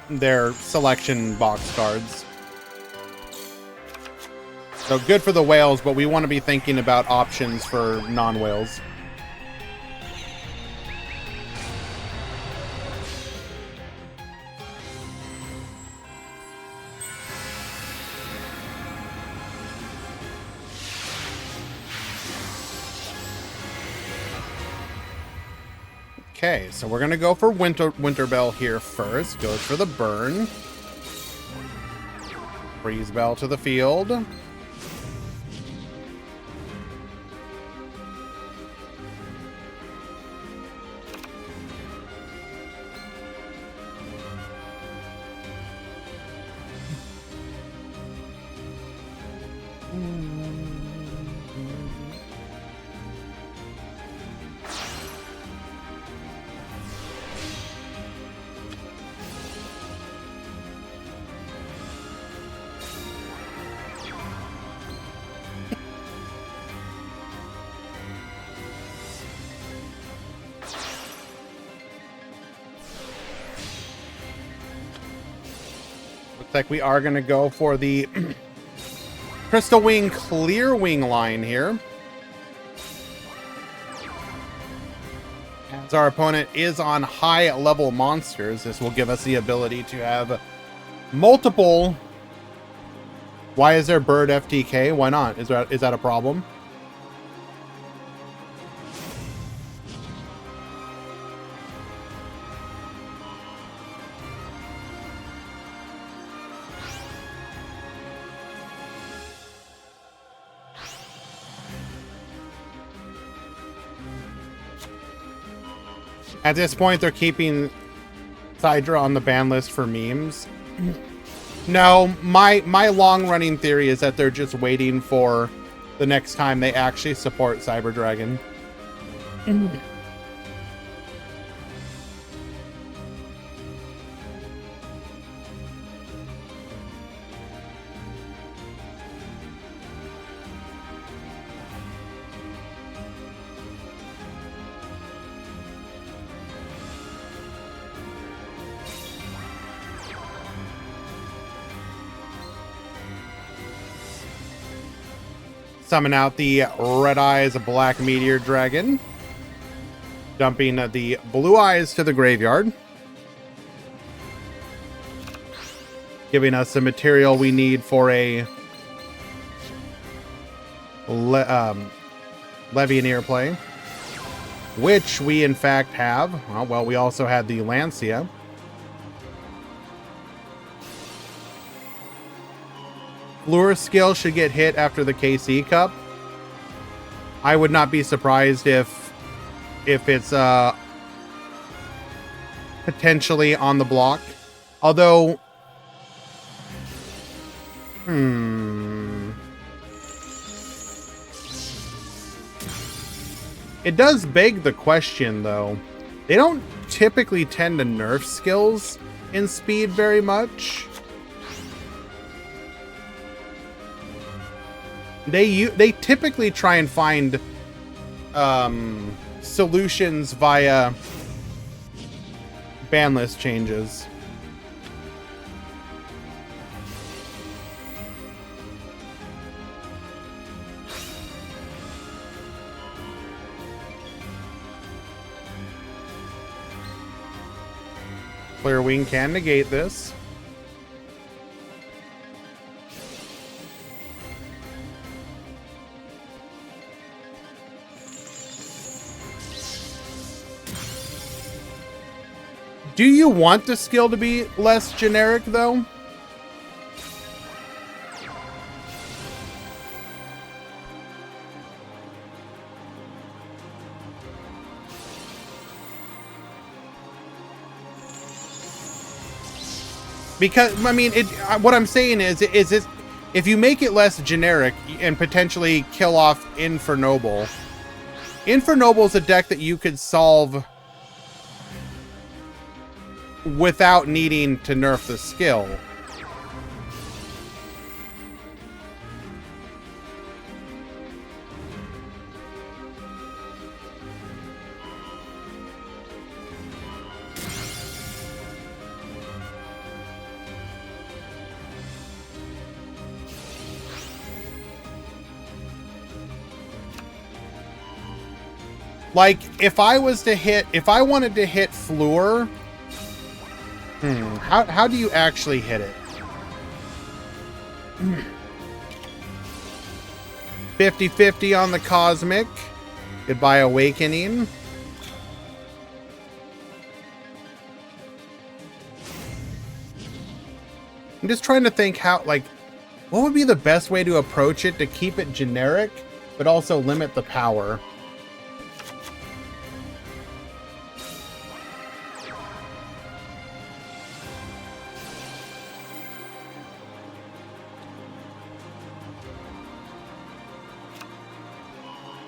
A: they're selection box cards. So good for the whales, but we want to be thinking about options for non-whales. Okay, so we're gonna go for Winterbell here first. Goes for the burn. Freeze Bell to the field. Like we are going to go for the Crystal Wing Clear Wing line here. As our opponent is on high level monsters, this will give us the ability to have multiple. Why is there bird FTK? Why not? Is that a problem? At this point, they're keeping Sidra on the ban list for memes. No, my long-running theory is that they're just waiting for the next time they actually support Cyber Dragon. Summon out the Red Eyes Black Meteor Dragon. Dumping the Blue Eyes to the graveyard. Giving us the material we need for a Levianeer play. Which we in fact have. Well, we also had the Lancia. Lure skill should get hit after the KC Cup. I would not be surprised if it's potentially on the block. Although, it does beg the question, though. They don't typically tend to nerf skills in speed very much. They typically try and find solutions via ban list changes. Clear Wing can negate this. Do you want the skill to be less generic, though? Because, I mean, what I'm saying is if you make it less generic and potentially kill off Infernoble, Infernoble's a deck that you could solve without needing to nerf the skill. Like, if I wanted to hit Fleur, how do you actually hit it? 50-50 on the Cosmic. Goodbye, Awakening. I'm just trying to think what would be the best way to approach it to keep it generic, but also limit the power.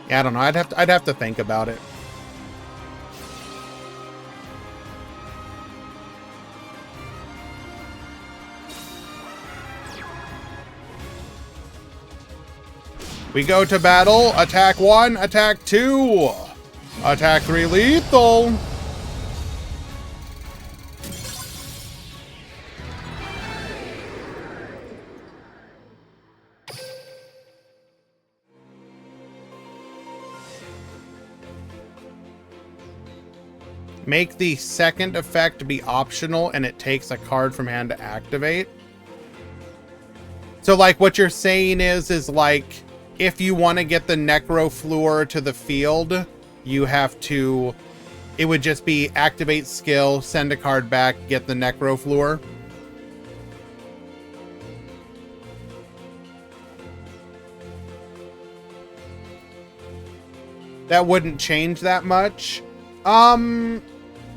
A: Yeah, I don't know. I'd have to think about it. We go to battle. Attack 1, attack 2. Attack 3 lethal. Make the second effect be optional and it takes a card from hand to activate. So like what you're saying is like if you want to get the Necrofleur to the field, you have to, it would just be activate skill, send a card back, get the Necrofleur. That wouldn't change that much.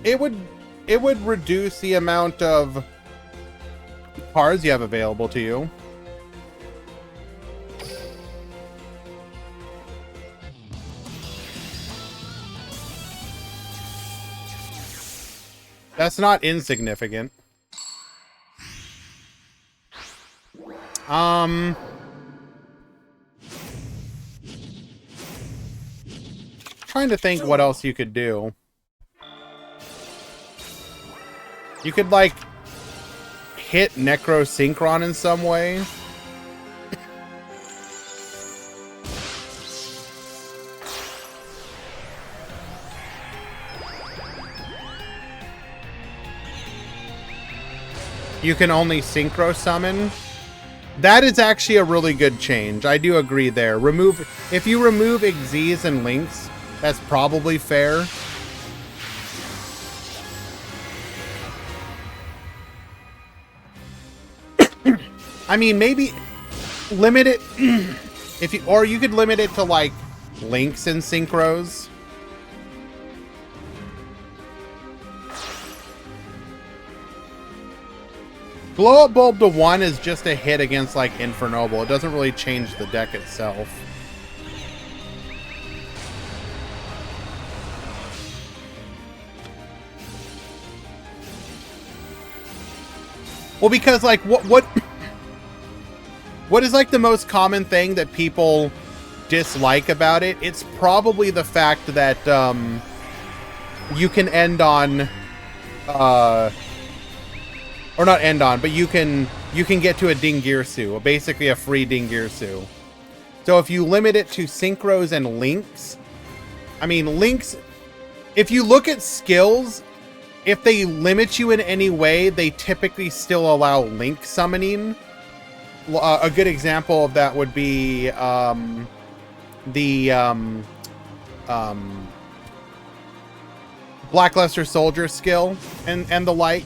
A: It would reduce the amount of cards you have available to you. That's not insignificant. Trying to think what else you could do. You could, like, hit Necrosynchron in some way. You can only Synchro Summon. That is actually a really good change. I do agree there. If you remove Xyz and Lynx, that's probably fair. I mean, maybe limit it if you, or you could limit it to like links and synchros. Blow up bulb to 1 is just a hit against like Infernoble. It doesn't really change the deck itself. Well, because like what is like the most common thing that people dislike about it? It's probably the fact that you can end on or not end on, but you can get to a Dingirsu, basically a free Dingirsu. So if you limit it to synchros and links, I mean links, if you look at skills, if they limit you in any way, they typically still allow link summoning. A good example of that would be the Blackluster Soldier skill and the like.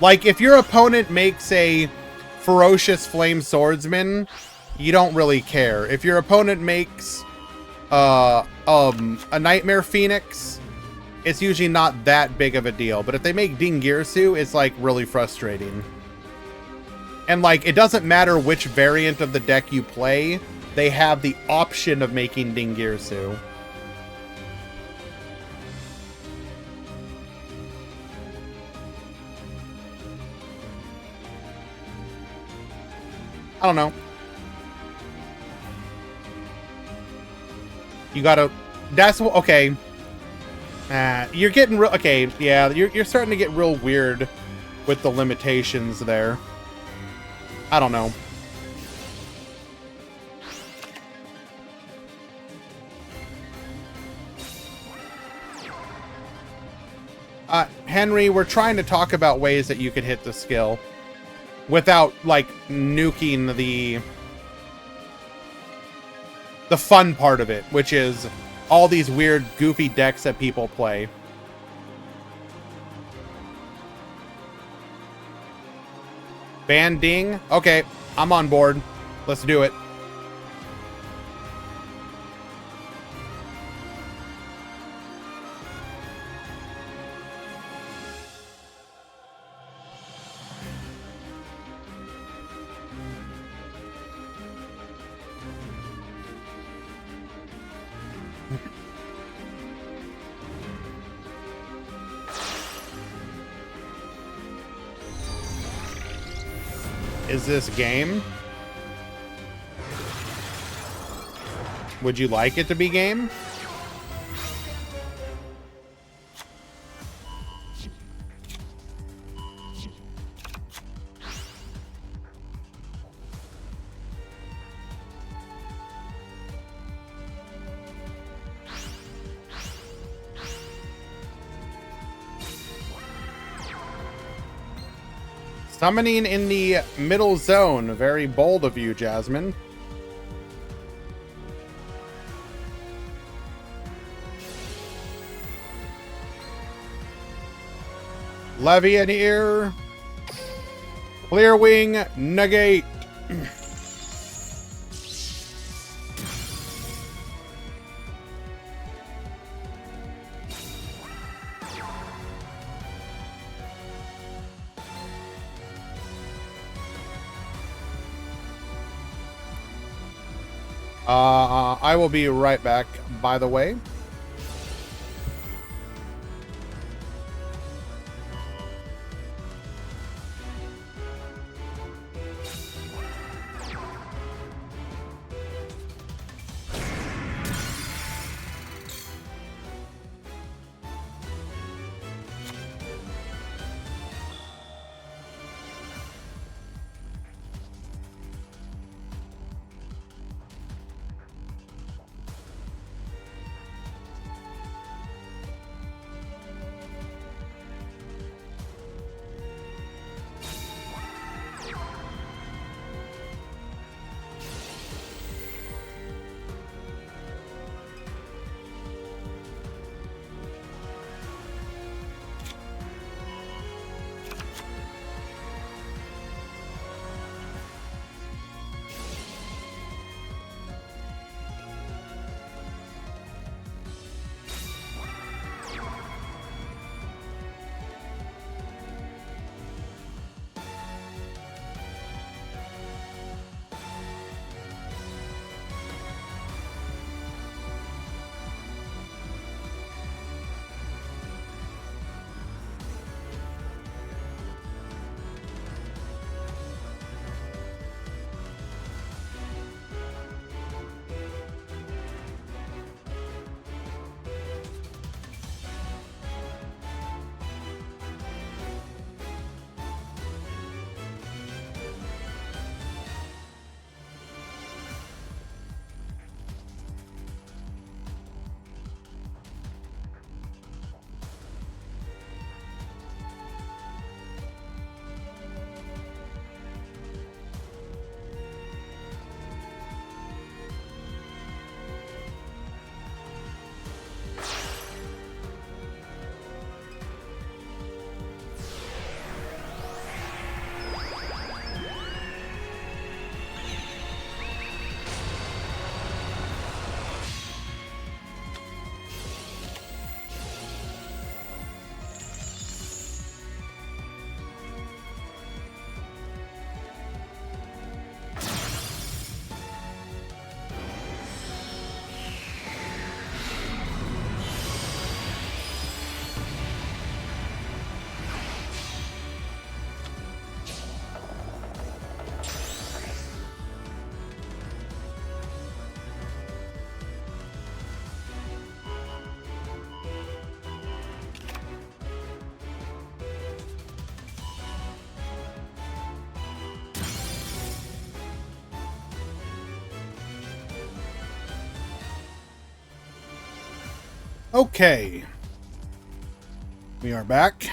A: Like, if your opponent makes a Ferocious Flame Swordsman, you don't really care. If your opponent makes a Nightmare Phoenix, it's usually not that big of a deal. But if they make Dingirsu, it's like really frustrating. And like, it doesn't matter which variant of the deck you play, they have the option of making Dingirsu. I don't know. You gotta... That's... Okay. You're getting real... Okay, yeah, you're starting to get real weird with the limitations there. I don't know. Henry, we're trying to talk about ways that you could hit the skill without, like, nuking the fun part of it, which is all these weird, goofy decks that people play. Ban Ding? Okay, I'm on board. Let's do it. Is this game? Would you like it to be game? Summoning in the middle zone. Very bold of you, Jasmine. Levianeer. Clear Wing. Negate. I will be right back, by the way. Okay. We are back.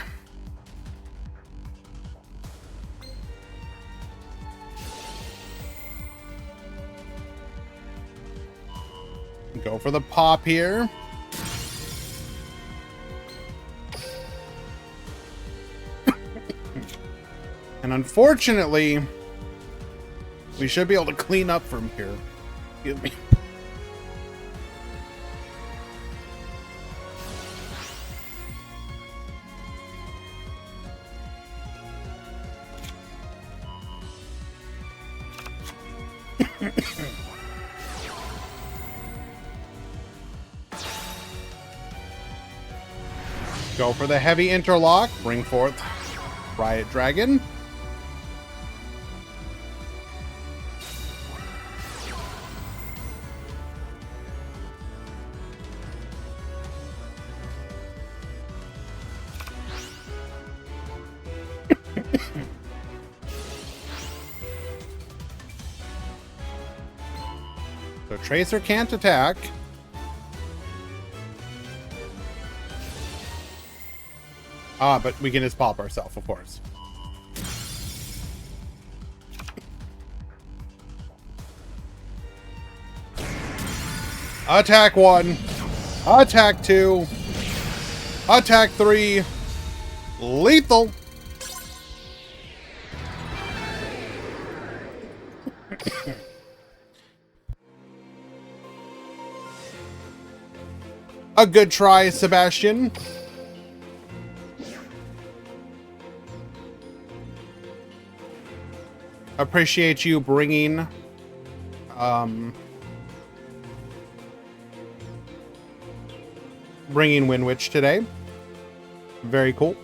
A: Go for the pop here. And unfortunately, we should be able to clean up from here. Excuse me. Go for the heavy interlock. Bring forth Riot Dragon. So Tracer can't attack. But we can just pop ourselves, of course. Attack 1. Attack 2. Attack 3. Lethal. A good try, Sebastian. Appreciate you bringing Winwich today. Very cool.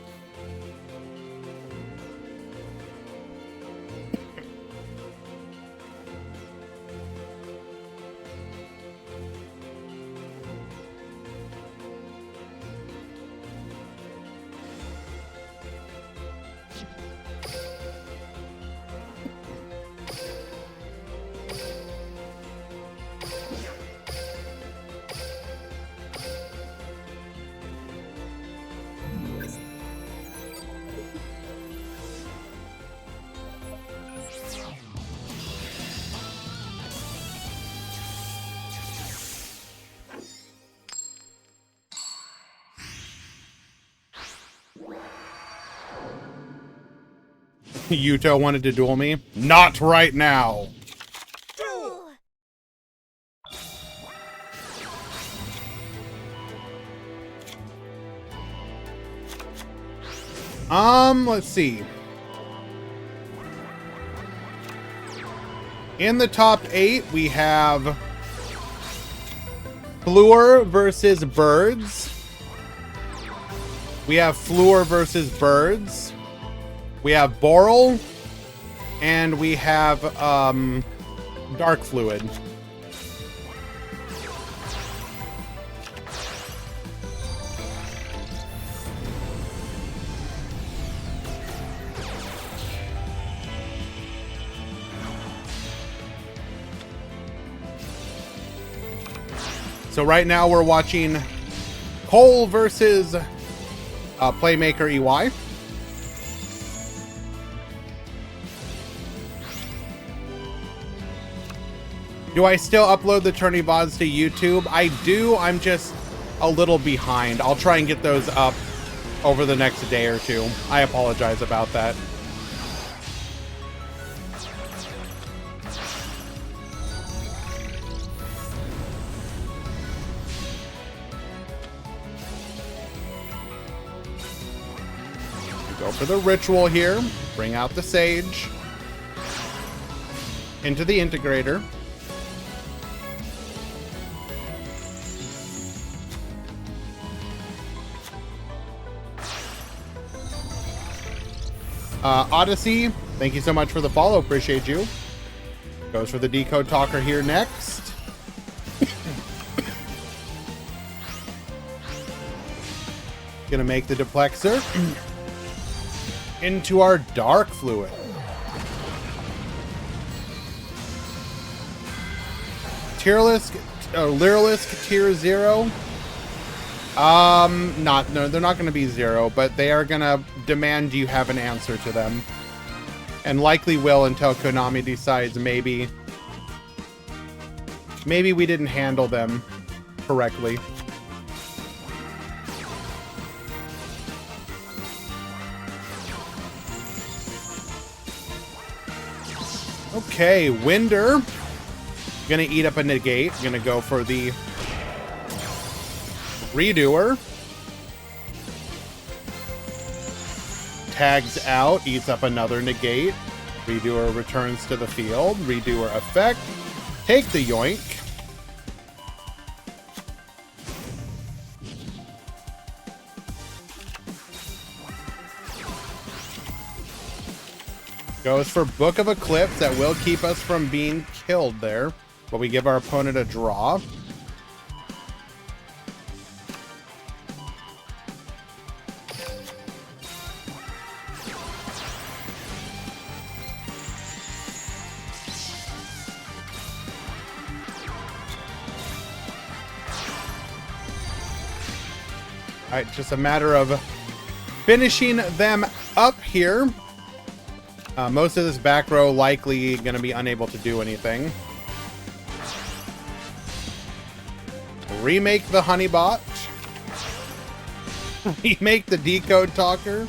A: Yuto wanted to duel me? Not right now.
B: Duel.
A: Let's see. In the top 8, we have Fleur versus Birds. We have Fleur versus Birds. We have Boral. And we have Dark Fluid. So right now we're watching Cole versus Playmaker EY. Do I still upload the tourney VODs to YouTube? I do. I'm just a little behind. I'll try and get those up over the next day or two. I apologize about that. Go for the ritual here. Bring out the Sage. Into the Integrator. Odyssey, thank you so much for the follow. Appreciate you. Goes for the Decode Talker here next. Gonna make the Duplexer into our Dark Fluid. Lyrilisk Tier 0. No, they're not going to be 0, but they are going to demand you have an answer to them. And likely will until Konami decides maybe we didn't handle them correctly. Okay, Winder. Gonna eat up a negate. Gonna go for the Redoer. Tags out, eats up another negate. Redoer returns to the field. Redoer effect. Take the yoink. Goes for Book of Eclipse. That will keep us from being killed there. But we give our opponent a draw. Alright, just a matter of finishing them up here. Most of this back row likely going to be unable to do anything. Remake the Honeybot. Remake the Decode Talker.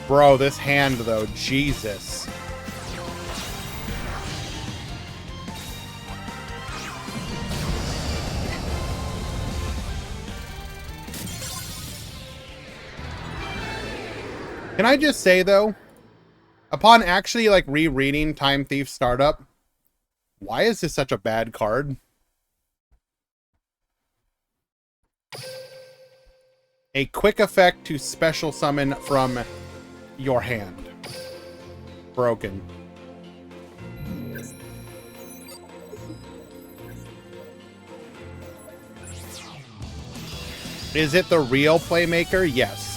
A: Bro, this hand though, Jesus. Can I just say though, upon actually like rereading Time Thief Startup, why is this such a bad card? A quick effect to special summon from your hand. Broken. Is it the real Playmaker? Yes.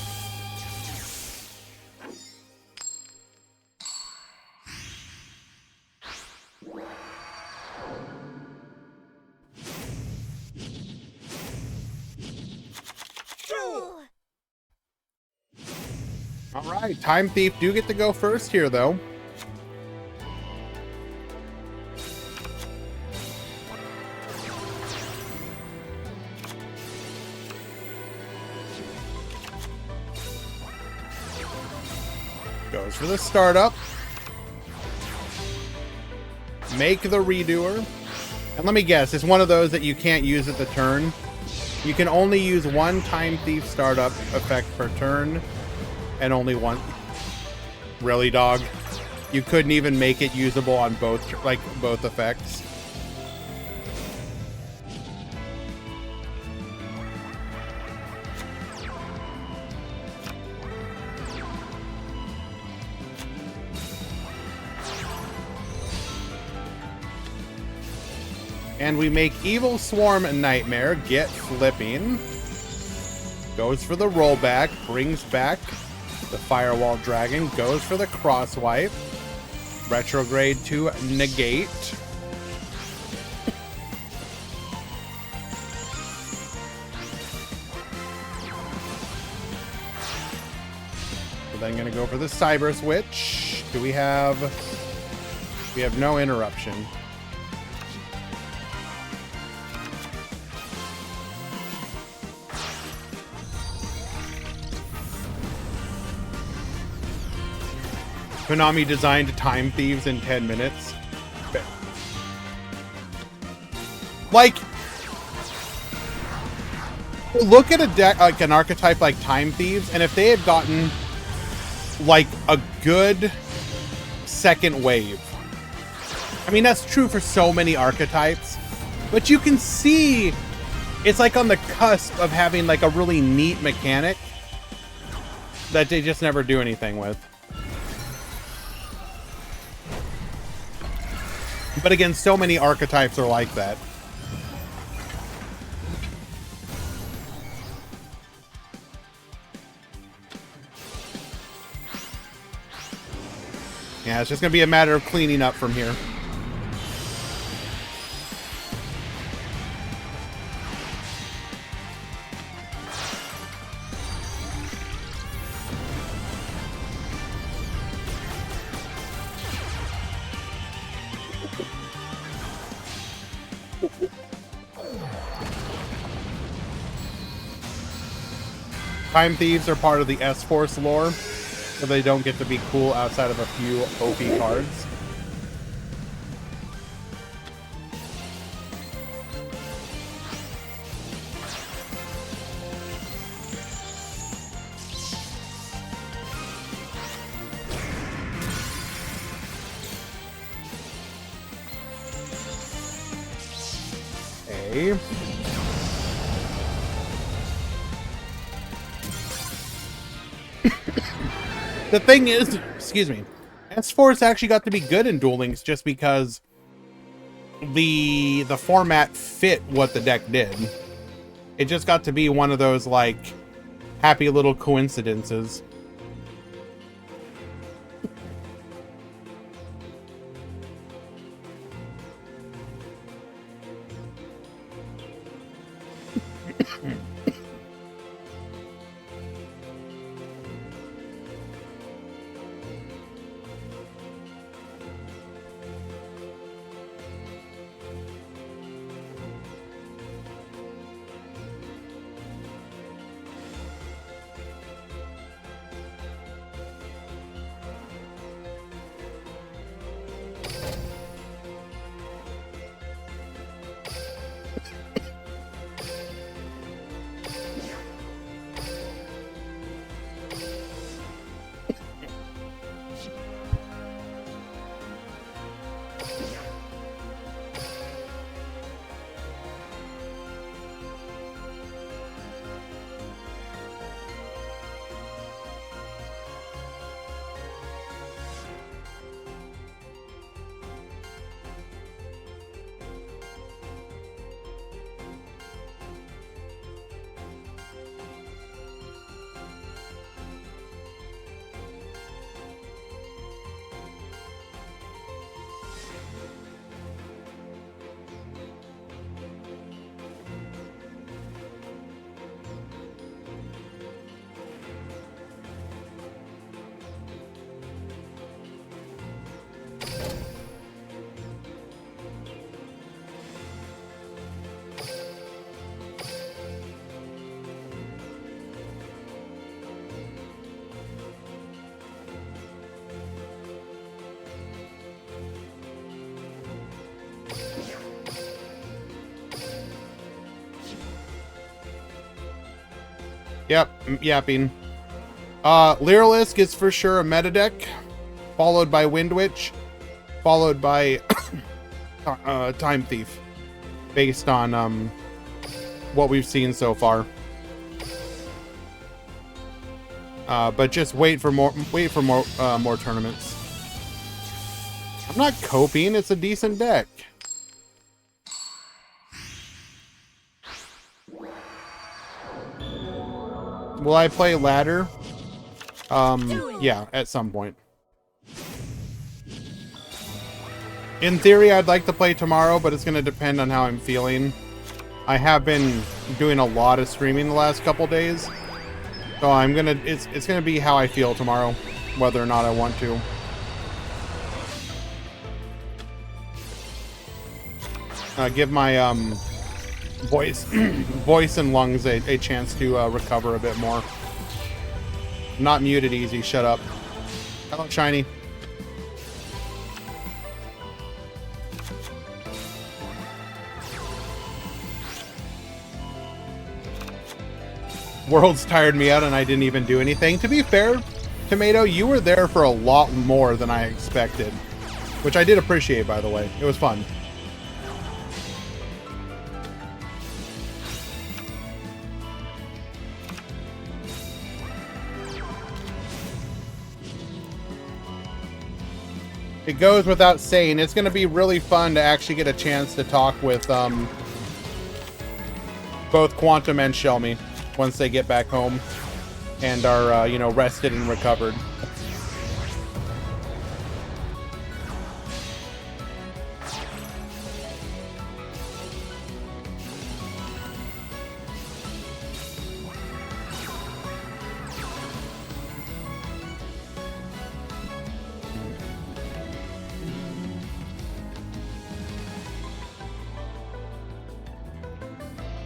A: Alright, Time Thief do get to go first here, though. Goes for the startup. Make the Redoer. And let me guess, it's one of those that you can't use at the turn. You can only use one Time Thief startup effect per turn. And only one. Really, dog? You couldn't even make it usable on both effects. And we make Evil Swarm Nightmare get flipping. Goes for the rollback, brings back the Firewall Dragon, goes for the Crosswipe. Retrograde to negate. We're then gonna go for the Cyber Switch. Do we have... We have no interruption. Konami designed Time Thieves in 10 minutes. Like, look at a deck, like an archetype like Time Thieves, and if they had gotten like a good second wave. I mean, that's true for so many archetypes, but you can see it's like on the cusp of having like a really neat mechanic that they just never do anything with. But again, so many archetypes are like that. Yeah, it's just going to be a matter of cleaning up from here. Time Thieves are part of the S-Force lore, so they don't get to be cool outside of a few OP cards. Okay. The thing is, excuse me, S-Force actually got to be good in Duel Links just because the format fit what the deck did. It just got to be one of those, like, happy little coincidences. Yep, yapping. Lyrilisk is for sure a meta deck, followed by Wind Witch, followed by Time Thief, based on what we've seen so far. But just wait for more tournaments. I'm not coping, it's a decent deck. Will I play ladder? Yeah, at some point. In theory, I'd like to play tomorrow, but it's going to depend on how I'm feeling. I have been doing a lot of streaming the last couple days. So it's gonna be how I feel tomorrow, whether or not I want to. Give my voice and lungs a chance to recover a bit more. Not muted easy, shut up. Hello, Shiny. Worlds tired me out and I didn't even do anything. To be fair, Tomato, you were there for a lot more than I expected. Which I did appreciate, by the way. It was fun. It goes without saying, it's going to be really fun to actually get a chance to talk with both Quantum and Shelmy once they get back home and are, you know, rested and recovered.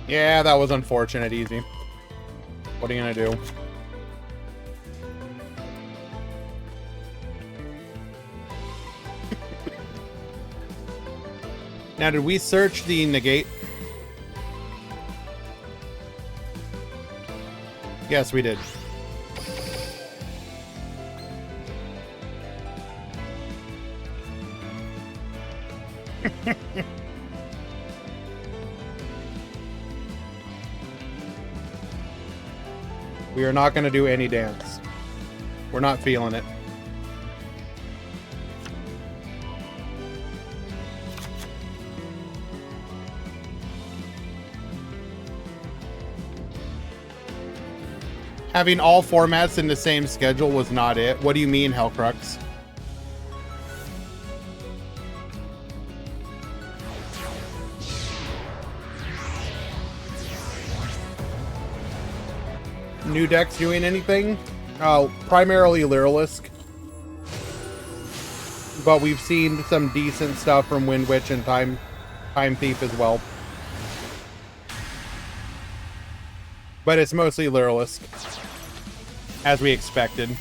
A: Yeah, that was unfortunate, Easy. What are you gonna do? Now, did we search the negate? Yes, we did. We are not going to do any dance. We're not feeling it. Having all formats in the same schedule was not it. What do you mean, Hellcrux? New decks doing anything? Oh, primarily Lyrilisk. But we've seen some decent stuff from Wind Witch and Time Thief as well. But it's mostly Lyrilisk, as we expected.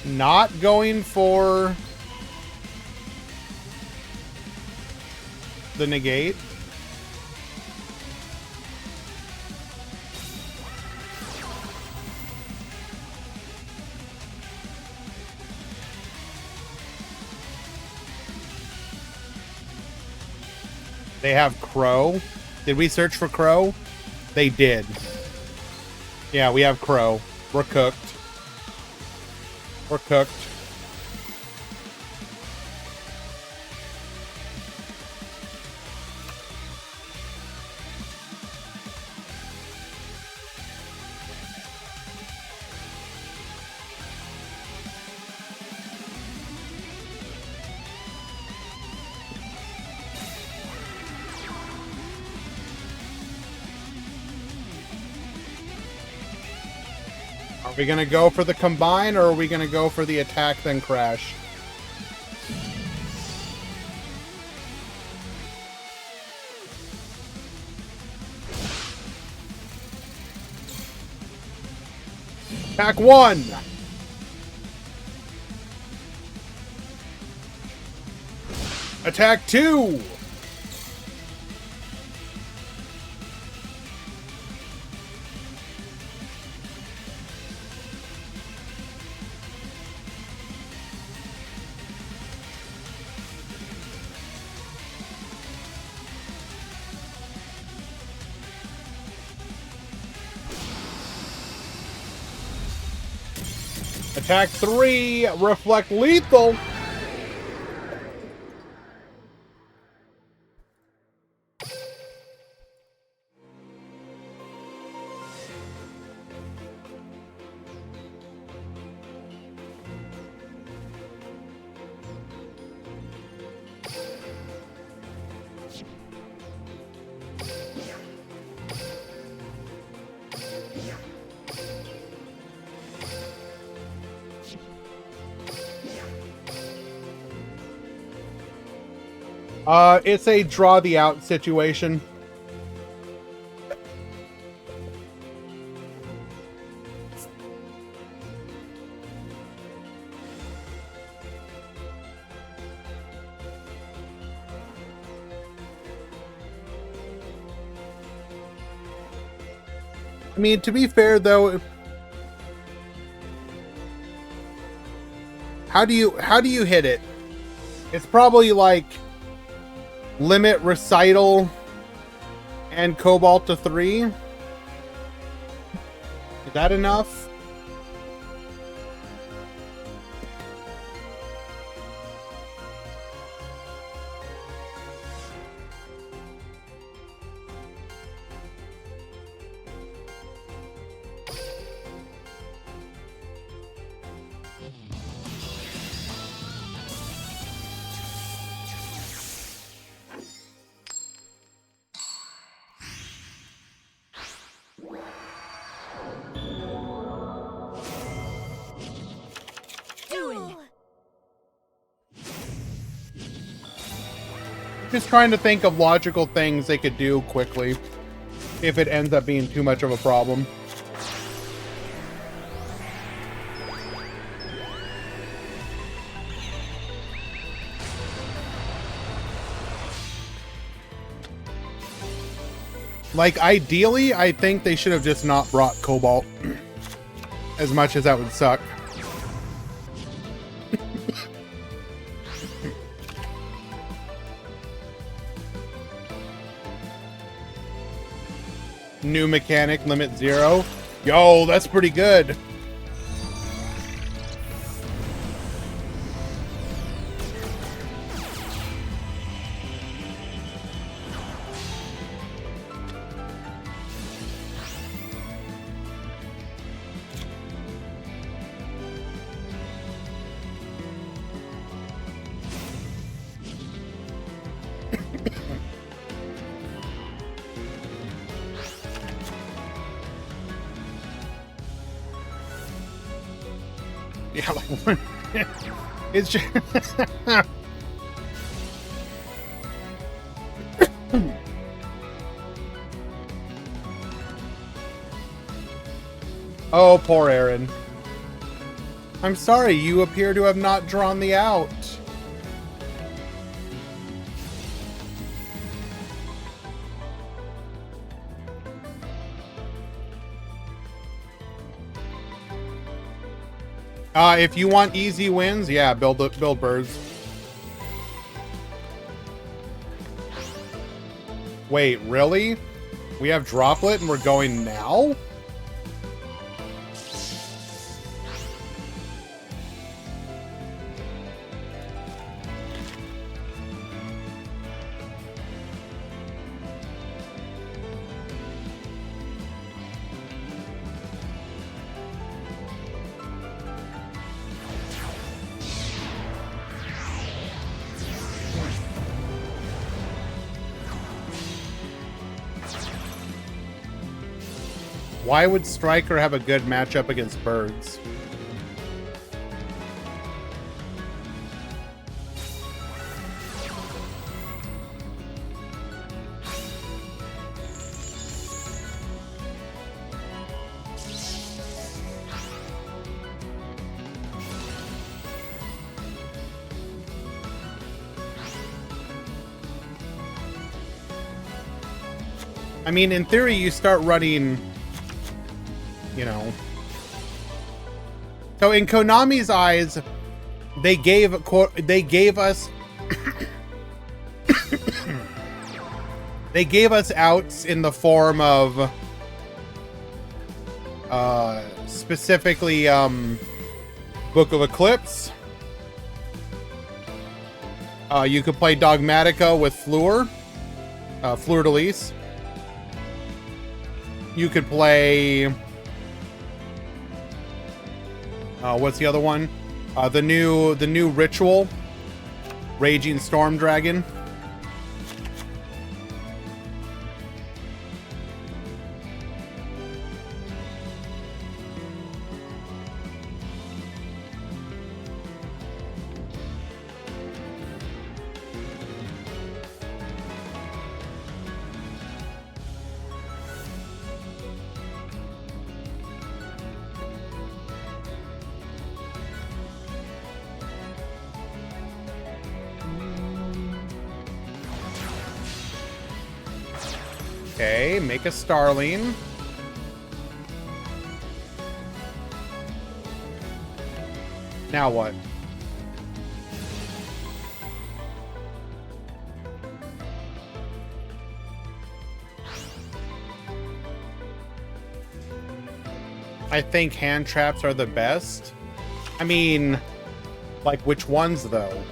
A: Not going for the negate. They have Crow. Did we search for Crow? They did. Yeah, we have Crow. We're cooked. We're cooked. Are we gonna go for the combine, or are we gonna go for the attack then crash? Attack 1! Attack 2! Attack 3, reflect lethal. It's a draw the out situation. I mean, to be fair though, how do you hit it? It's probably like limit Recital and Cobalt to 3. Is that enough? Just trying to think of logical things they could do quickly if it ends up being too much of a problem. Like, ideally, I think they should have just not brought Cobalt. As much as that would suck. New mechanic, limit 0. Yo, that's pretty good. Yeah, like, it's just... Oh, poor Aaron. I'm sorry, you appear to have not drawn the out. If you want easy wins, yeah, build birds. Wait, really? We have Droplet and we're going now? Why would Striker have a good matchup against birds? I mean, in theory, you start running... You know. So in Konami's eyes, they gave us they gave us outs in the form of specifically Book of Eclipse. You could play Dogmatica with Fleur de Lis. You could play what's the other one? The new Ritual, Raging Storm Dragon. Okay, make a Starling. Now what? I think hand traps are the best. I mean, like, which ones, though?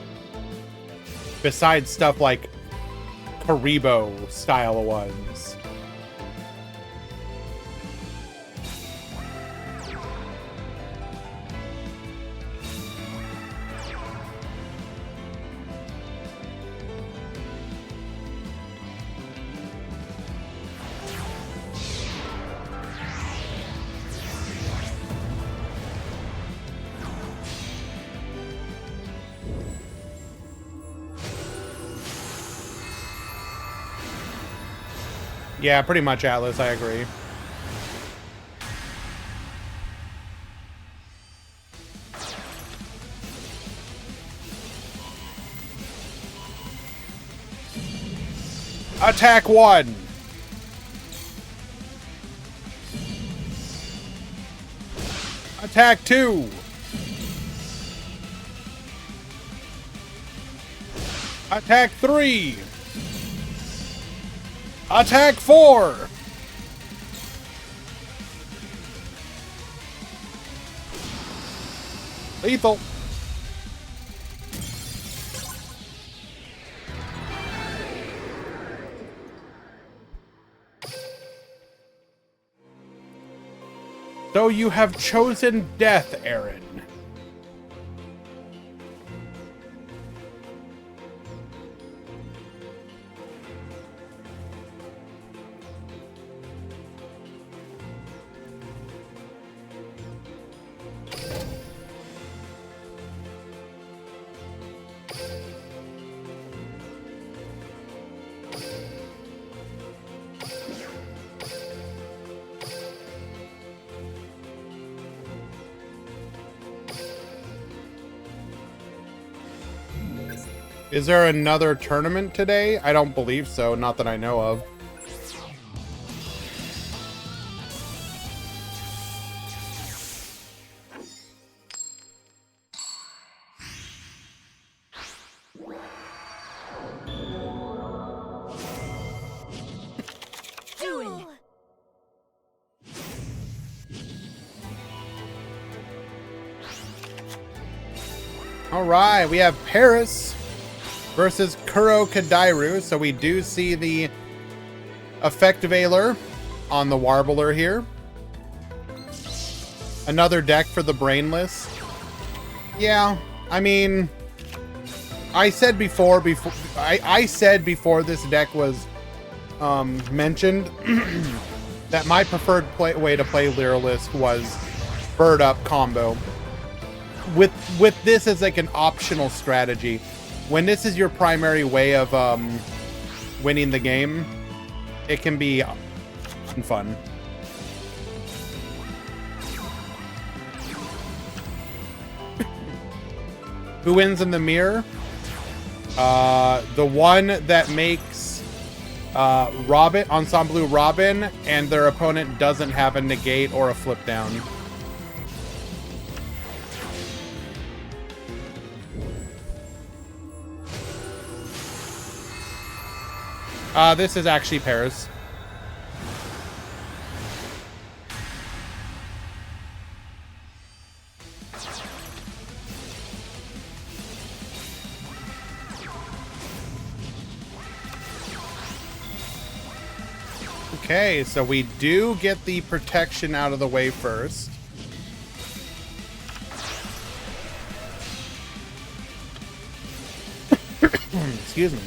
A: Besides stuff like Karibo style ones. Yeah, pretty much, Atlas. I agree. Attack 1. Attack 2. Attack 3. Attack 4. Lethal. So you have chosen death, Aaron. Is there another tournament today? I don't believe so, not that I know of.
B: Duel.
A: All right, we have Paris versus Kuro Kadairu. So we do see the effect Veiler on the Warbler here. Another deck for the Brainless. Yeah, I mean, I said before I said before this deck was mentioned that my preferred way to play Lyralist was Bird Up combo. With this as like an optional strategy. When this is your primary way of winning the game, it can be fun. Who wins in the mirror? The one that makes Robin, Ensemble Robin, and their opponent doesn't have a negate or a flip down. This is actually Paris. Okay, so we do get the protection out of the way first. Excuse me.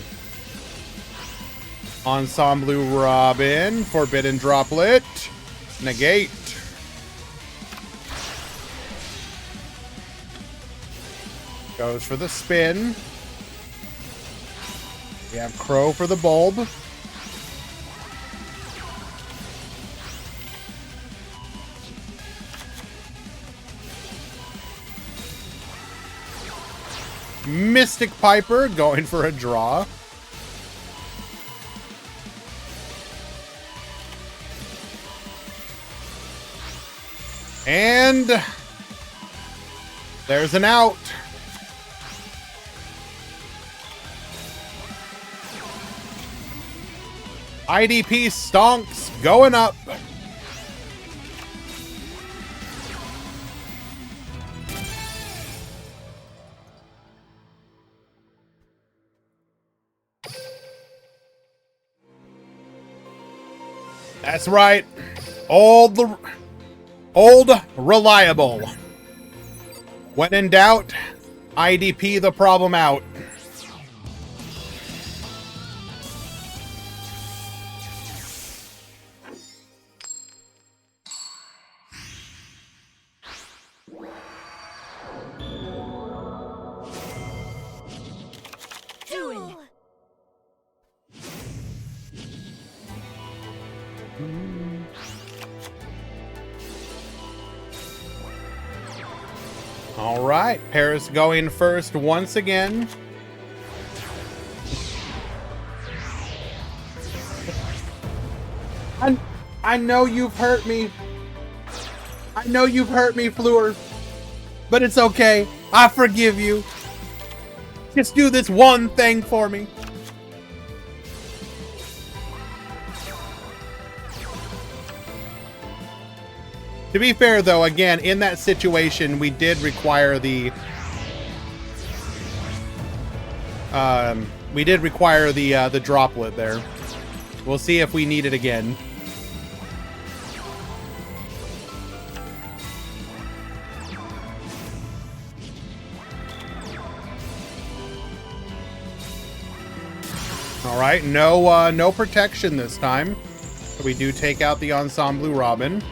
A: Ensemble Robin, Forbidden Droplet, negate. Goes for the spin. We have Crow for the bulb. Mystic Piper going for a draw. And there's an out. IDP stonks going up. That's right. Old reliable. When in doubt, IDP the problem out. All right, Paris going first once again. I know you've hurt me. I know you've hurt me, Fleur. But it's okay. I forgive you. Just do this one thing for me. To be fair, though, again, in that situation, we did require the the droplet there. We'll see if we need it again. All right, no protection this time. We do take out the Ensemble Robin.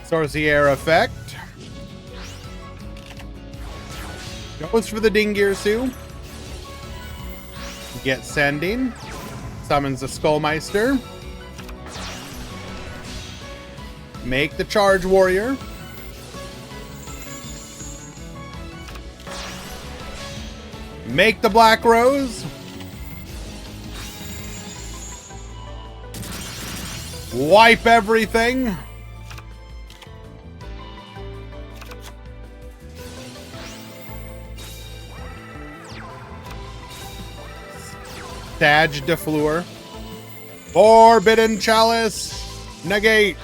A: Sorcier effect. Goes for the Dingirsu. Get sending. Summons the Skullmeister. Make the Charge Warrior. Make the Black Rose. Wipe everything. Sag de Fleur. Forbidden Chalice. Negate.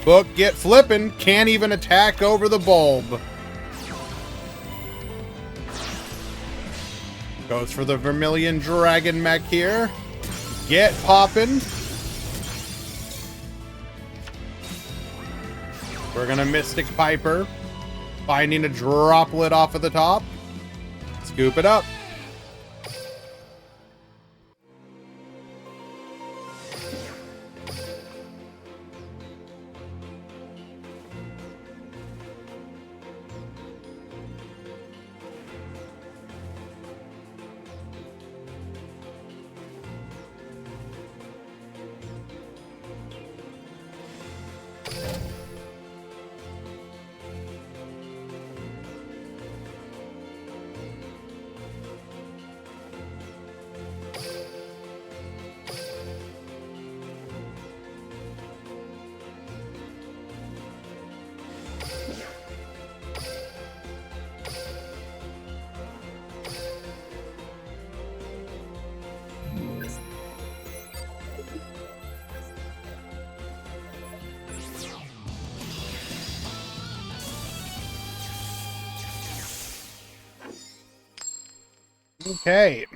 A: Book get flippin'. Can't even attack over the bulb. Goes for the Vermilion Dragon Mech here. Get poppin'. We're gonna Mystic Piper. Finding a droplet off of the top. Scoop it up. Okay.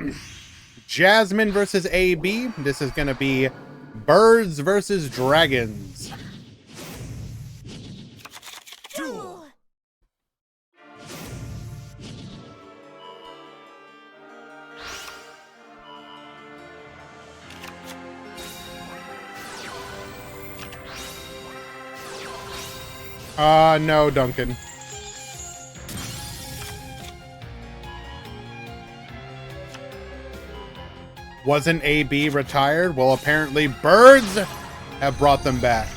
A: Jasmine versus AB. This is going to be birds versus dragons.
B: Duel.
A: No, Duncan. Wasn't AB retired? Well, apparently birds have brought them back.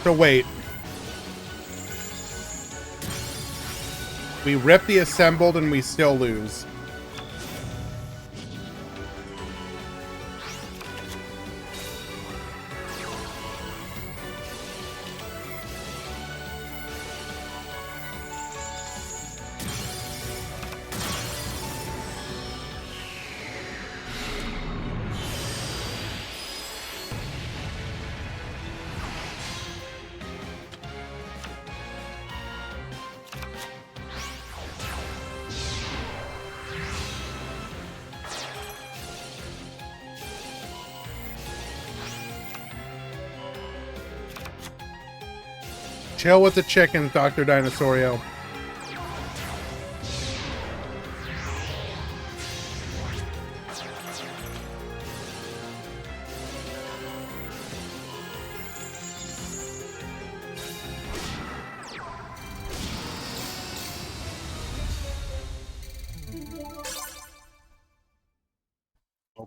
A: So wait. We rip the assembled and we still lose. Chill with the chickens, Dr. Dinosaurio.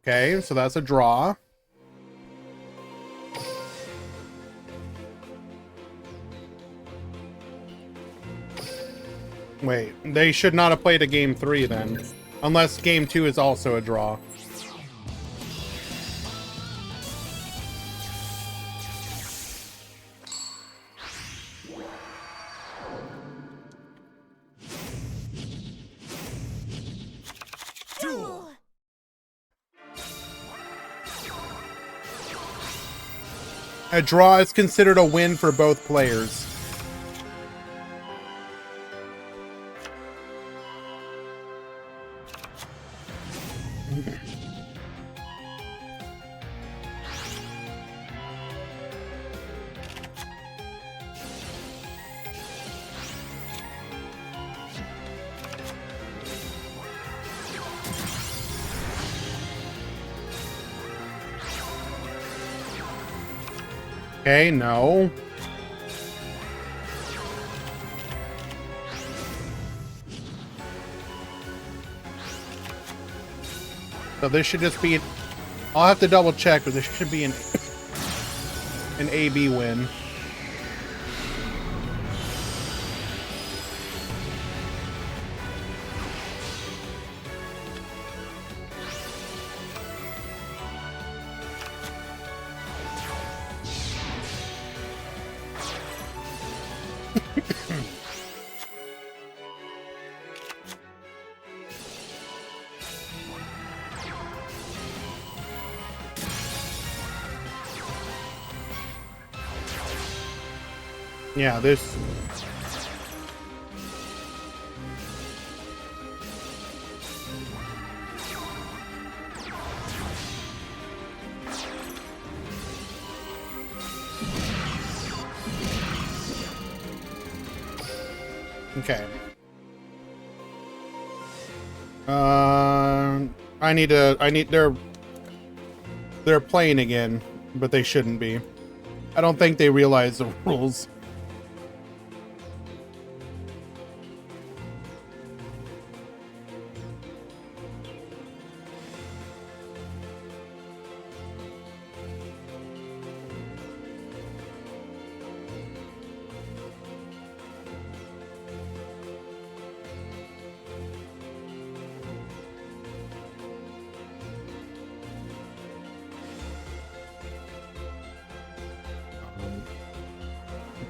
A: Okay, so that's a draw. Wait, they should not have played a game 3 then. Unless game 2 is also a draw.
B: Duel.
A: A draw is considered a win for both players. Okay, no. So this should just be... I'll have to double check, but this should be an AB win. Yeah, this... Okay. They're playing again, but they shouldn't be. I don't think they realize the rules.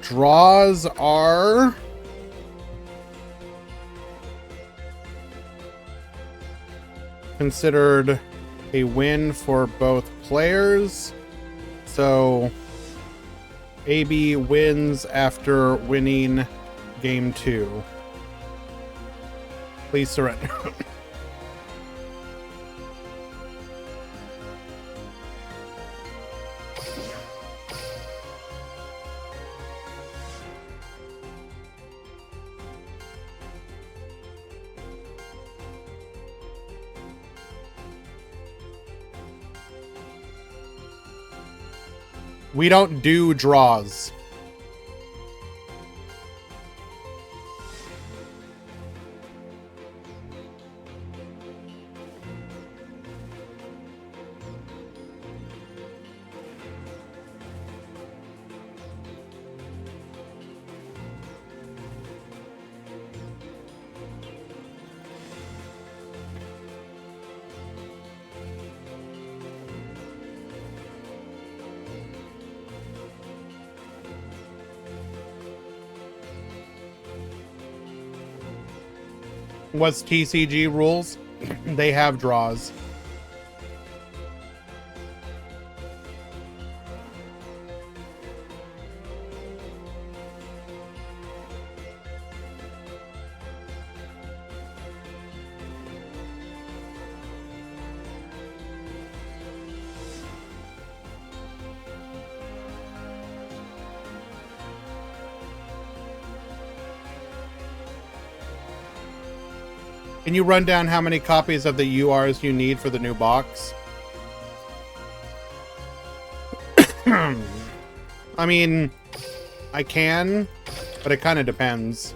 A: Draws are... considered a win for both players. So AB wins after winning game 2. Please surrender. We don't do draws. What's TCG rules? They have draws. Can you run down how many copies of the URs you need for the new box? I mean, I can, but it kind of depends.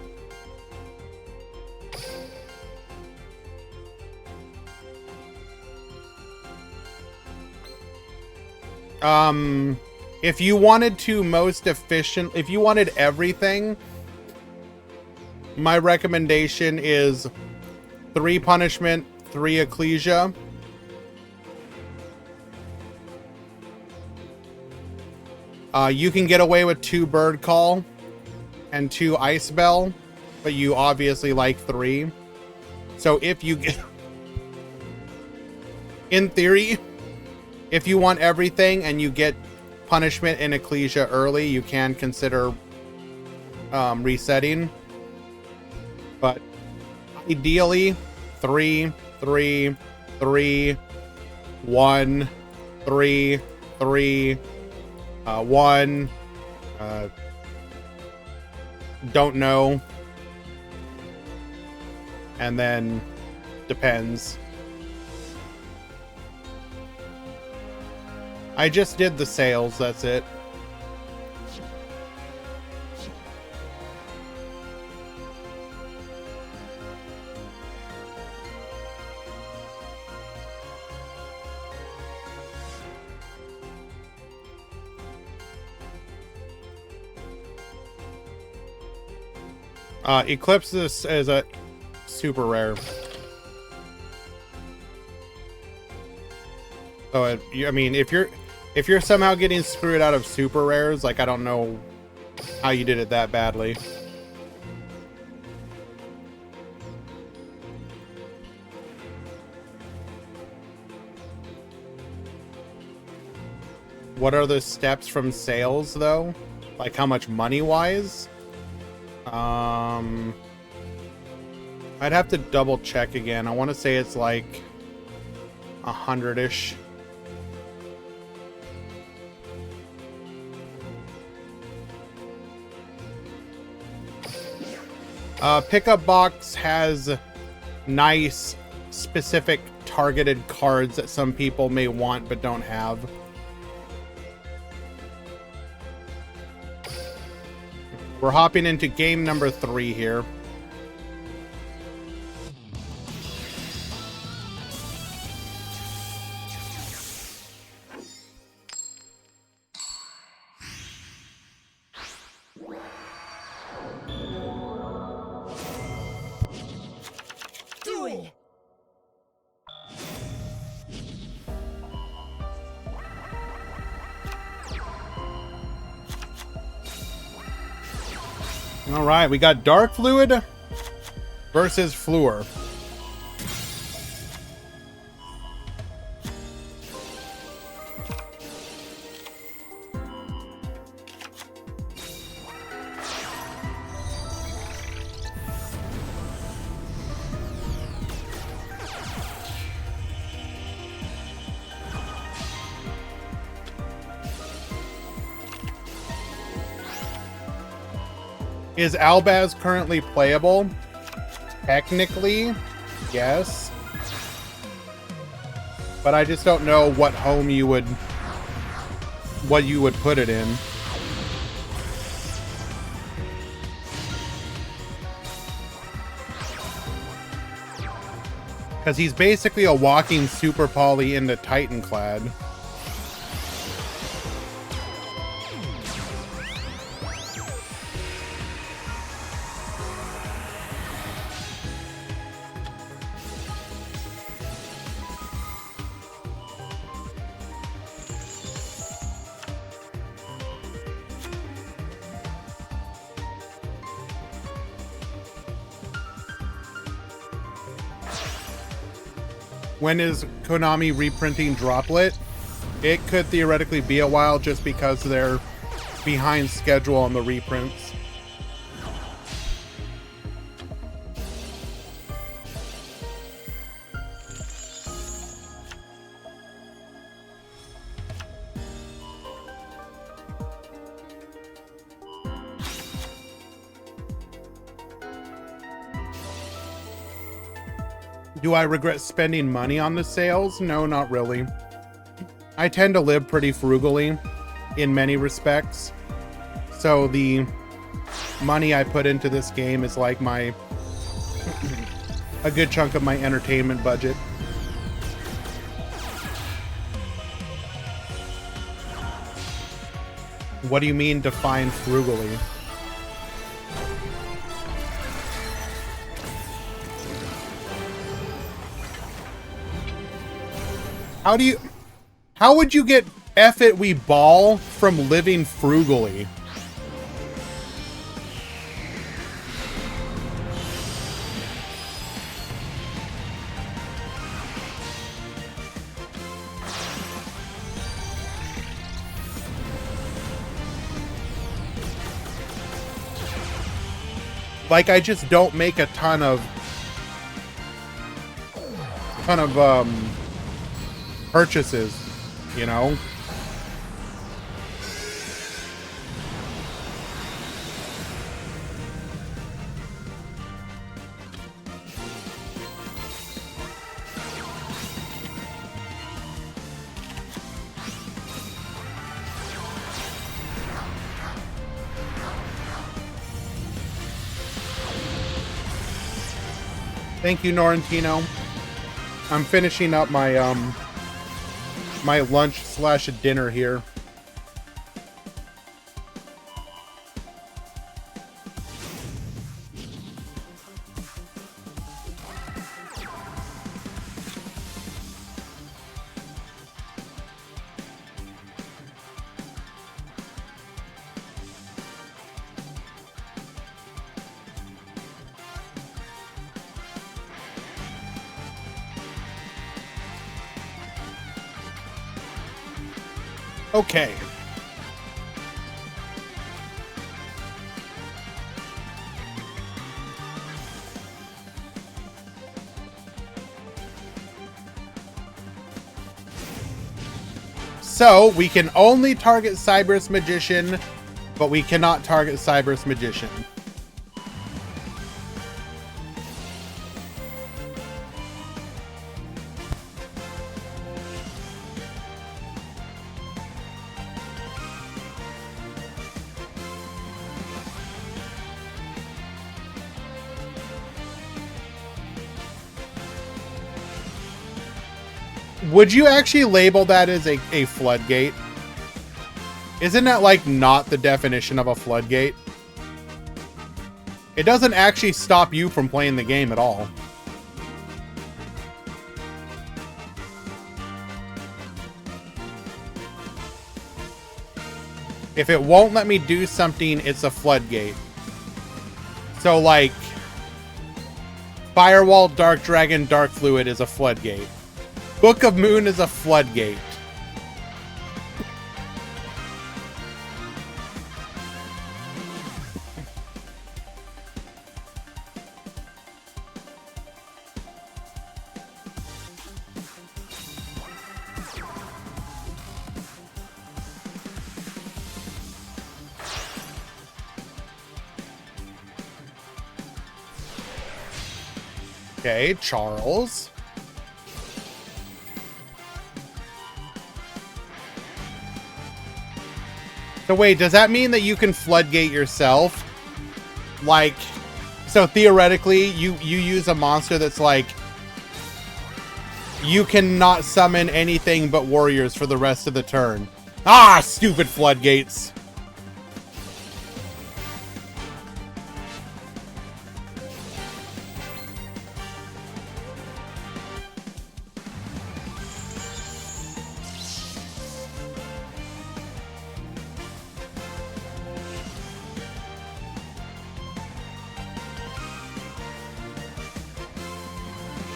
A: If you wanted to most efficient, if you wanted everything, my recommendation is 3 punishment, 3 ecclesia. You can get away with 2 bird call and 2 ice bell, but you obviously like 3. So if you get, in theory, if you want everything and you get punishment and ecclesia early, you can consider resetting. But ideally, 3, 3, 3, 1, 3, 3, 1, don't know, and then depends. I just did the sales, that's it. Eclipse is a super rare. So I mean, if you're somehow getting screwed out of super rares, like I don't know how you did it that badly. What are the steps from sales though? Like how much money wise? I'd have to double check again. I want to say it's like 100-ish. Pickup box has nice, specific, targeted cards that some people may want but don't have. We're hopping into game number 3 here.
B: Duel.
A: All right, we got Dark Fluid versus Fluor. Is Albaz currently playable? Technically, yes. But I just don't know what home you would put it in. Because he's basically a walking super poly into Titanclad. When is Konami reprinting Droplet? It could theoretically be a while just because they're behind schedule on the reprints. Do I regret spending money on the sales? No, not really. I tend to live pretty frugally in many respects. So the money I put into this game is like a good chunk of my entertainment budget. What do you mean define frugally? How would you get F it we ball from living frugally? Like, I just don't make a ton of purchases, you know? Thank you, Norrentino. I'm finishing up my my lunch / dinner here. Okay. So, we can only target Cyberus Magician, but we cannot target Cyberus Magician. Would you actually label that as a floodgate? Isn't that, like, not the definition of a floodgate? It doesn't actually stop you from playing the game at all. If it won't let me do something, it's a floodgate. So, like, Firewall, Dark Dragon, Dark Fluid is a floodgate. Book of Moon is a floodgate. Okay, Charles. So wait, does that mean that you can floodgate yourself? Like, so theoretically, you use a monster that's like, you cannot summon anything but warriors for the rest of the turn. Ah, stupid floodgates.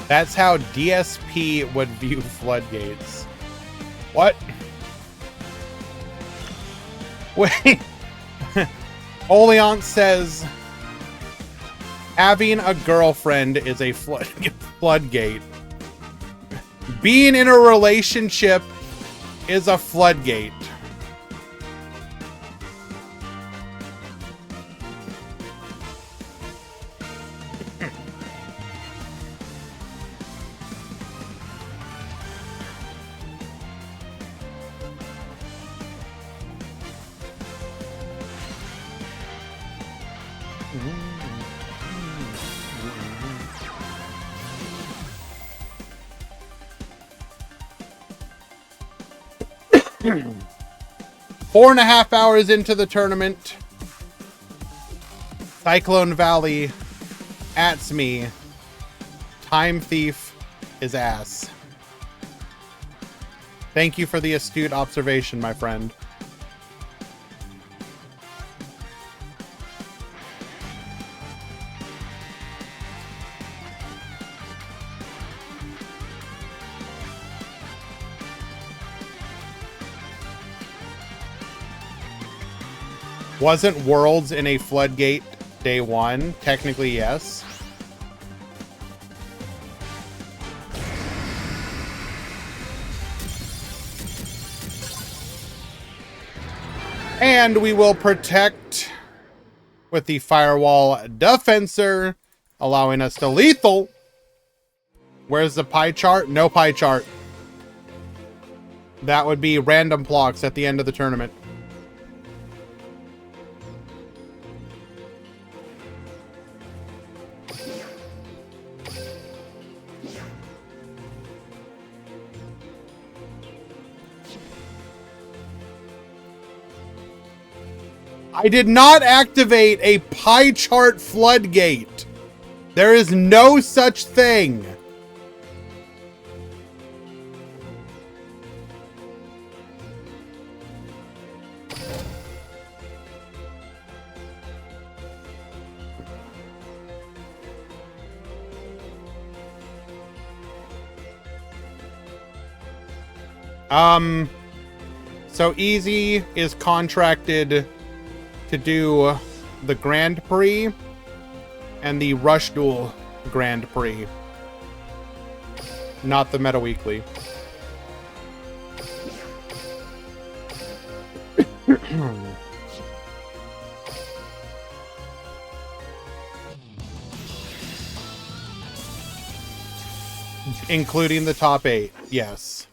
A: That's how DSP would view floodgates. What? Wait. Oleant says having a girlfriend is a floodgate. Being in a relationship is a floodgate. 4.5 hours into the tournament. Cyclone Valley ats me. Time Thief is ass. Thank you for the astute observation, my friend. Wasn't Worlds in a floodgate day one? Technically, yes. And we will protect with the Firewall Defensor, allowing us to lethal. Where's the pie chart? No pie chart. That would be random blocks at the end of the tournament. I did not activate a pie chart floodgate. There is no such thing. So Easy is contracted to do the Grand Prix and the Rush Duel Grand Prix, not the Meta Weekly. Including the top 8, yes.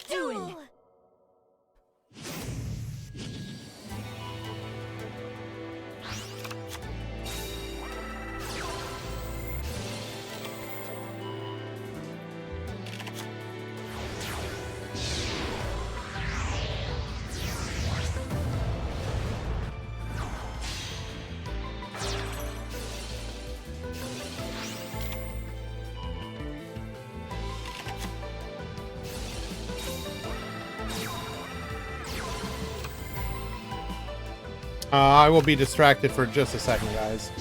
B: Duel.
A: I will be distracted for just a second, guys.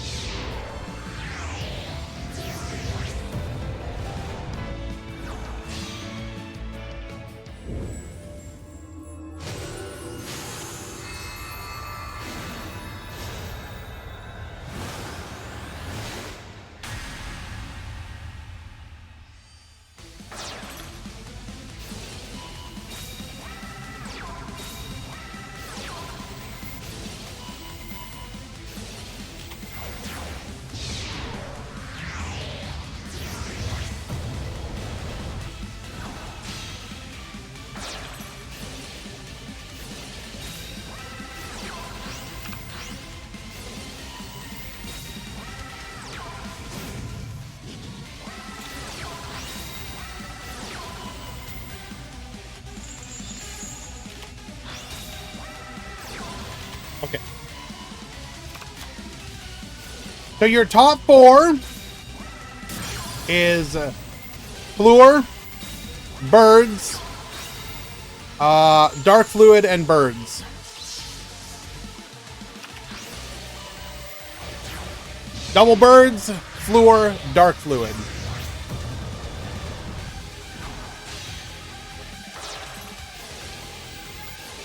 A: Okay. So your top 4 is Fluor, Birds, Dark Fluid, and Birds. Double Birds, Fluor, Dark Fluid.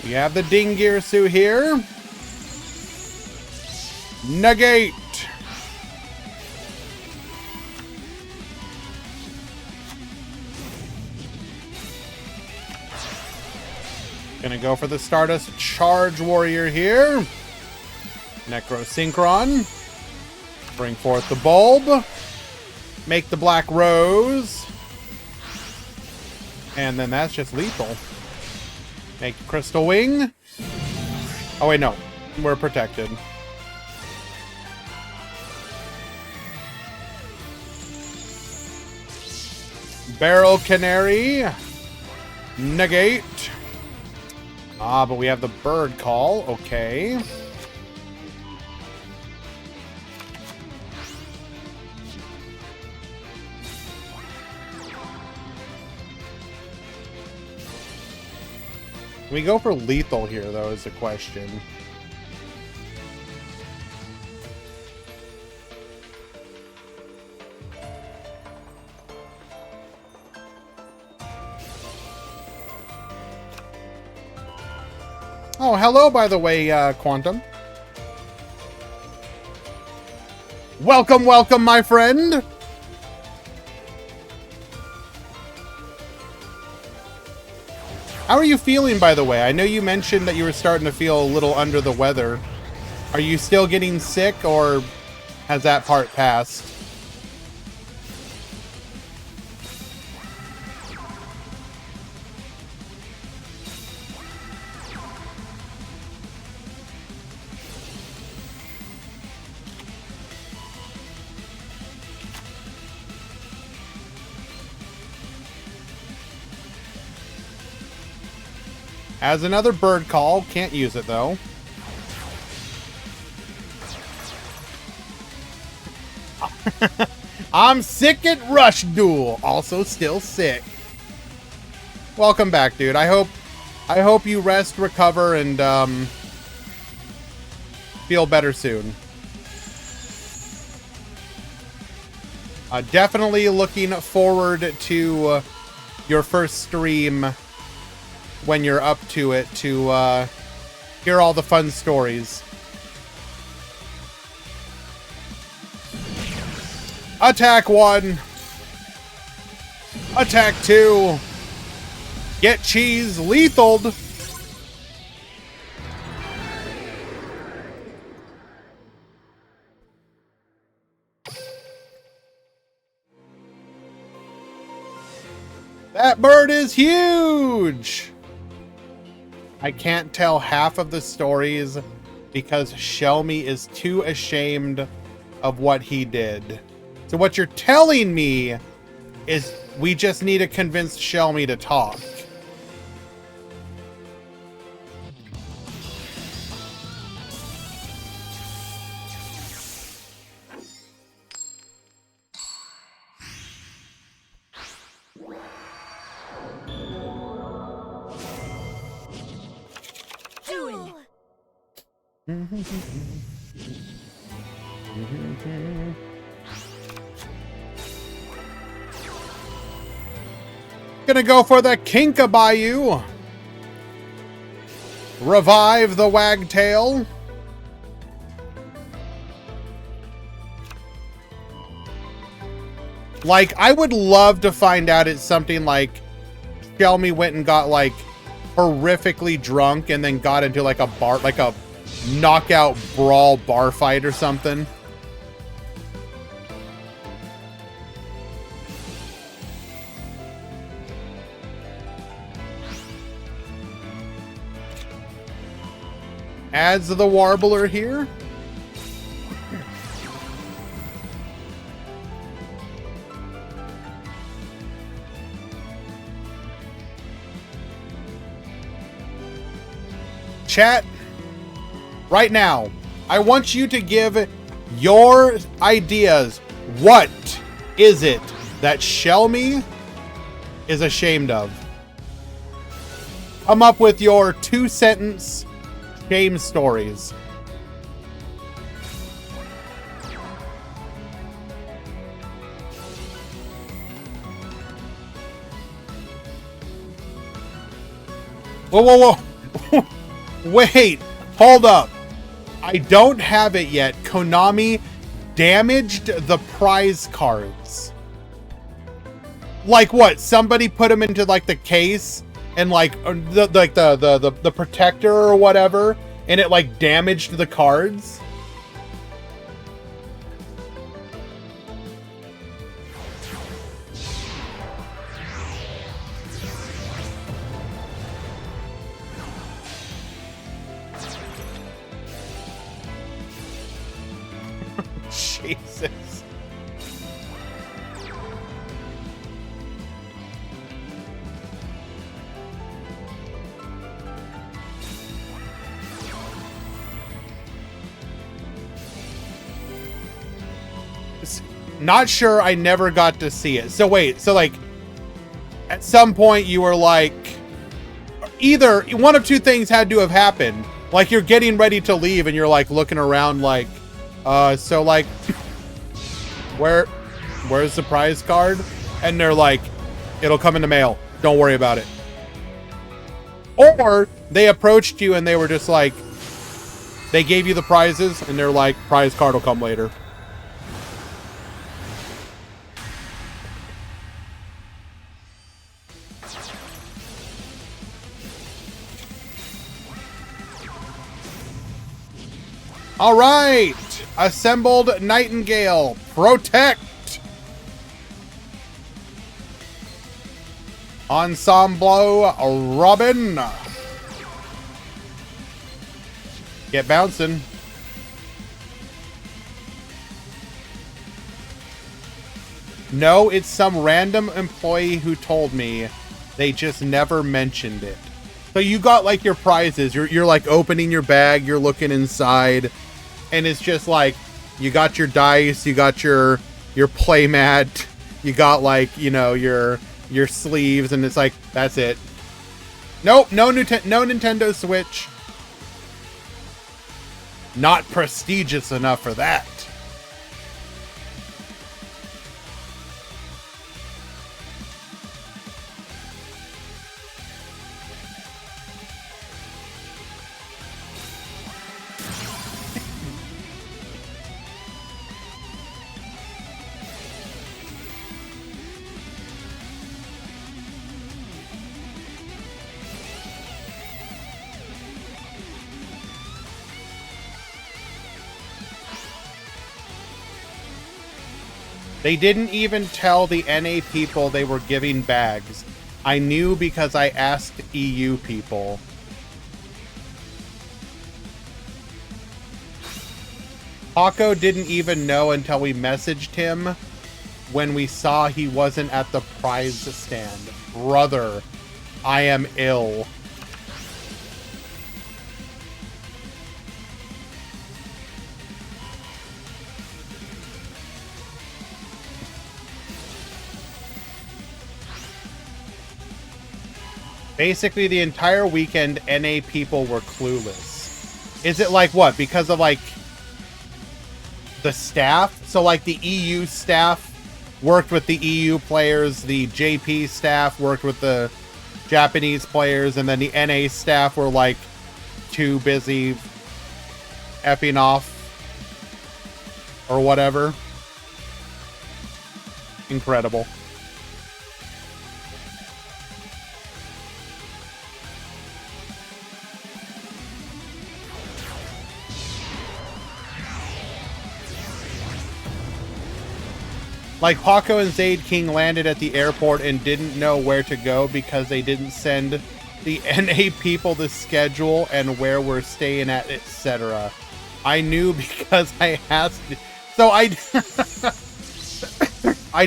A: We have the Dingirsu here. Negate. Gonna go for the Stardust Charge Warrior here. Necro Synchron. Bring forth the Bulb. Make the Black Rose. And then that's just lethal. Make Crystal Wing. Oh wait, no. We're protected. Barrel Canary. Negate. Ah, but we have the bird call. Okay. Can we go for lethal here, though, is the question. Oh, hello, by the way, Quantum. Welcome, welcome, my friend. How are you feeling, by the way? I know you mentioned that you were starting to feel a little under the weather. Are you still getting sick, or has that part passed? As another bird call, can't use it though. I'm sick at Rush Duel. Also still sick. Welcome back, dude. I hope you rest, recover, and feel better soon. Definitely looking forward to your first stream when you're up to it to hear all the fun stories. Attack 1. Attack 2. Get cheese lethaled. That bird is huge. I can't tell half of the stories because Shelmy is too ashamed of what he did. So what you're telling me is we just need to convince Shelmy to talk.
B: Duel.
A: Gonna go for the Kinkabayou. Revive the Wagtail. Like, I would love to find out it's something like Shelmy went and got like horrifically drunk and then got into like a bar, like a knockout brawl bar fight or something. Adds the Warbler here. Chat, right now, I want you to give your ideas. What is it that Shelmy is ashamed of? Come up with your 2-sentence shame stories. Whoa, whoa, whoa. Wait, hold up. I don't have it yet. Konami damaged the prize cards. Like what? Somebody put them into like the case and like the protector or whatever, and it like damaged the cards. Jesus. Not sure. I never got to see it. So wait, so like at some point you were like, either one of two things had to have happened. Like you're getting ready to leave and you're like looking around like, so like, where's the prize card? And they're like, it'll come in the mail. Don't worry about it. Or they approached you and they were just like, they gave you the prizes and they're like, prize card will come later. All right, assembled Nightingale, protect. Ensemble Robin. Get bouncing. No, it's some random employee who told me. They just never mentioned it. So you got like your prizes. You're like opening your bag. You're looking inside. And it's just like, you got your dice. You got your play mat. You got like, you know, your sleeves. And it's like, that's it. Nope, no Nintendo Switch. Not prestigious enough for that. They didn't even tell the NA people they were giving bags. I knew because I asked EU people. Paco didn't even know until we messaged him when we saw he wasn't at the prize stand. Brother, I am ill. Basically, the entire weekend, NA people were clueless. Is it like what? Because of like the staff? So like the EU staff worked with the EU players, the JP staff worked with the Japanese players, and then the NA staff were like too busy effing off or whatever. Incredible. Like, Paco and Zaid King landed at the airport and didn't know where to go because they didn't send the NA people the schedule and where we're staying at, etc. I knew because I asked. So I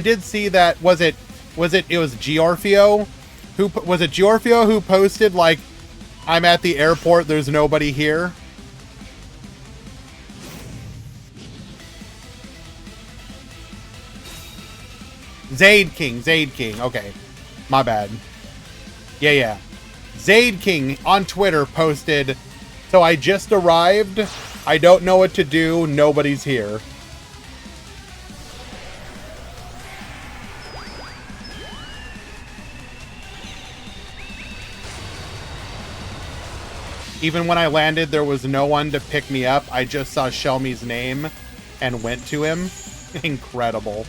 A: did see that. It was Giorfio who posted like, I'm at the airport, there's nobody here. Zaid King. Okay. My bad. Yeah. Zaid King on Twitter posted, so I just arrived. I don't know what to do. Nobody's here. Even when I landed, there was no one to pick me up. I just saw Shelmy's name and went to him. Incredible.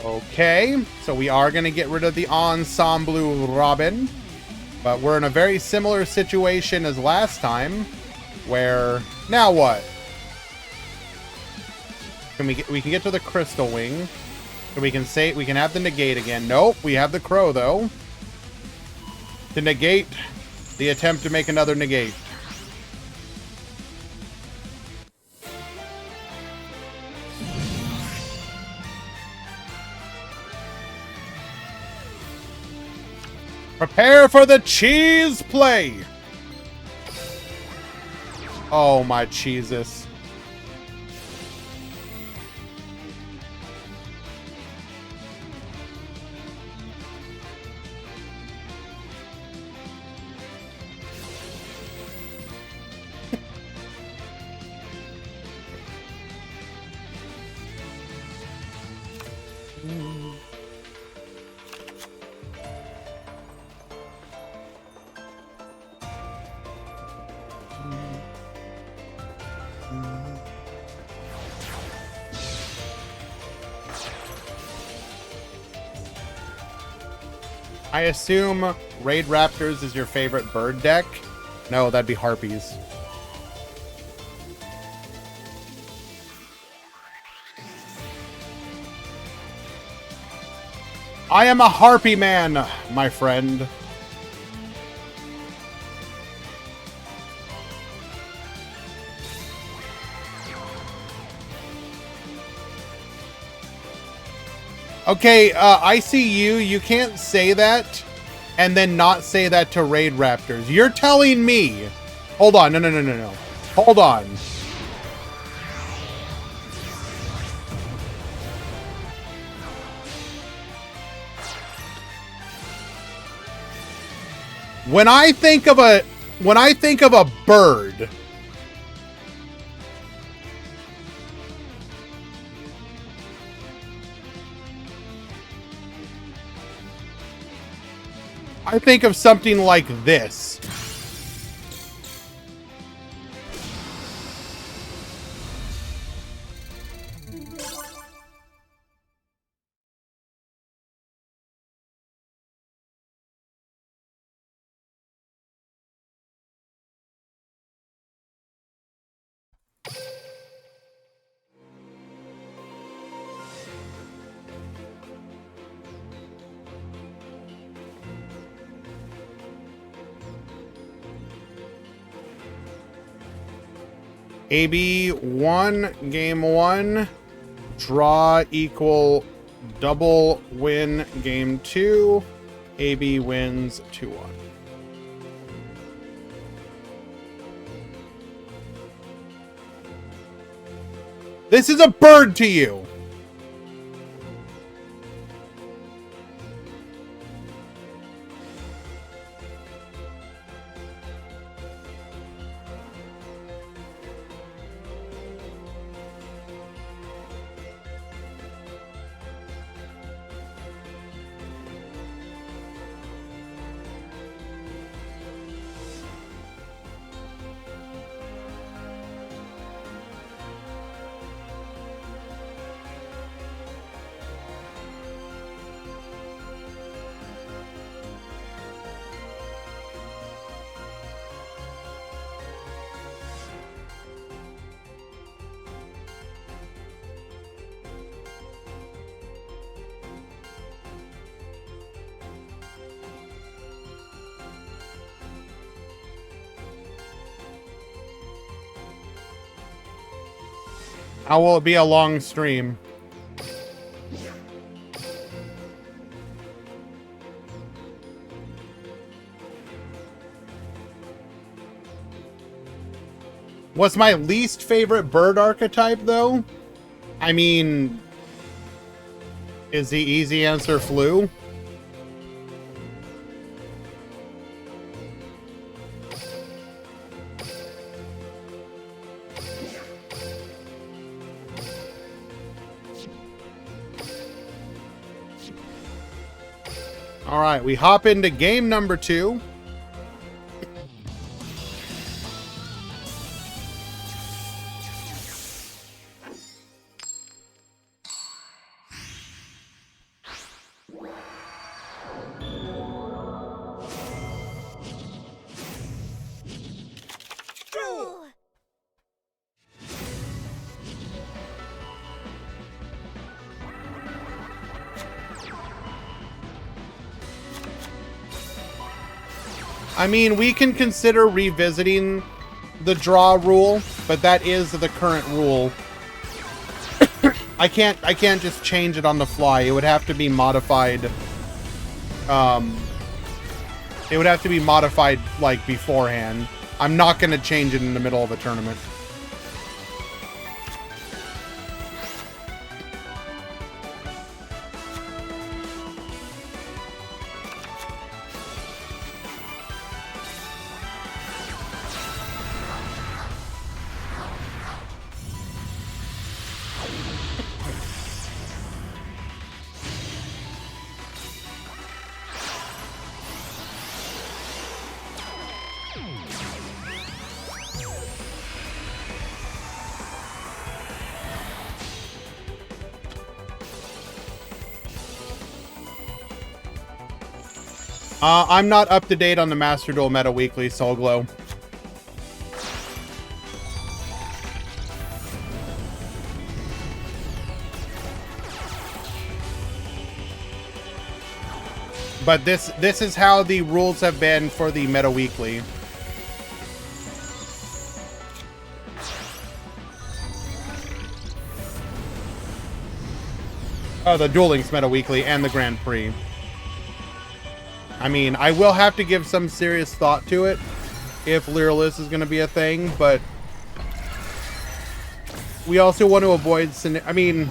A: Okay, so we are going to get rid of the Ensemble Robin, but we're in a very similar situation as last time, where, now what? We can get to the Crystal Wing, so we can have the negate again. Nope, we have the Crow though. to negate the attempt to make another negate. Prepare for the cheese play. Oh my Jesus. I assume Raid Raptors is your favorite bird deck? No, that'd be Harpies. I am a Harpy man, my friend. Okay, ICU, you can't say that and then not say that to Raid Raptors. You're telling me... Hold on, no. Hold on. When I think of a bird... I think of something like this. AB 1, game 1, draw equal double win game 2, AB wins 2-1. This is a bird to you. How will it be a long stream? What's my least favorite bird archetype, though? I mean, is the easy answer Flu? All right, we hop into game number 2. I mean, we can consider revisiting the draw rule, but that is the current rule. I can't just change it on the fly. It would have to be modified. It would have to be modified like beforehand. I'm not going to change it in the middle of a tournament. I'm not up to date on the Master Duel Meta Weekly, Soul Glow. But this is how the rules have been for the Meta Weekly. Oh, the Duel Links Meta Weekly and the Grand Prix. I mean, I will have to give some serious thought to it if Lyralist is going to be a thing, but we also want to avoid... I mean,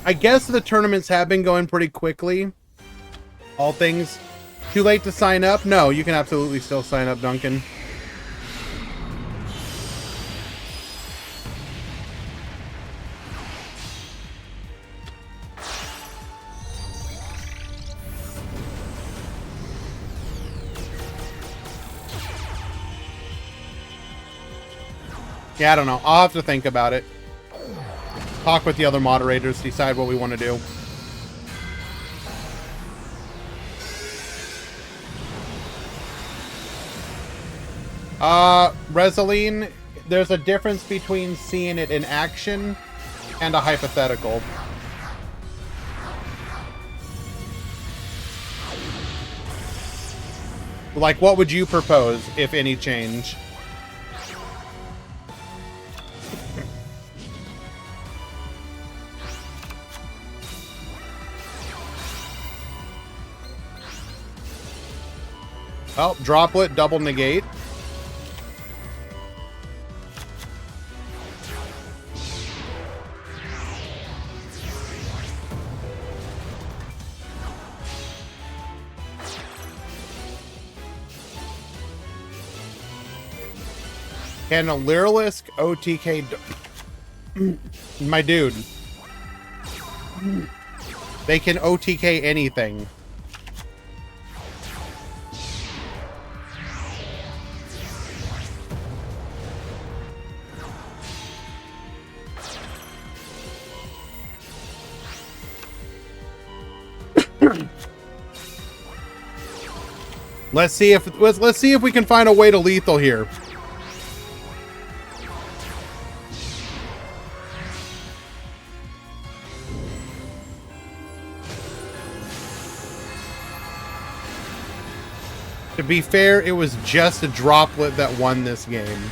A: I guess the tournaments have been going pretty quickly. All things. Too late to sign up? No, you can absolutely still sign up, Duncan. Yeah, I don't know. I'll have to think about it. Talk with the other moderators, decide what we want to do. Resaline, there's a difference between seeing it in action and a hypothetical. Like, what would you propose, if any change? Well, droplet, double negate. Can a Lyralisk OTK... My dude. They can OTK anything. Let's see if we can find a way to lethal here. To be fair, it was just a droplet that won this game.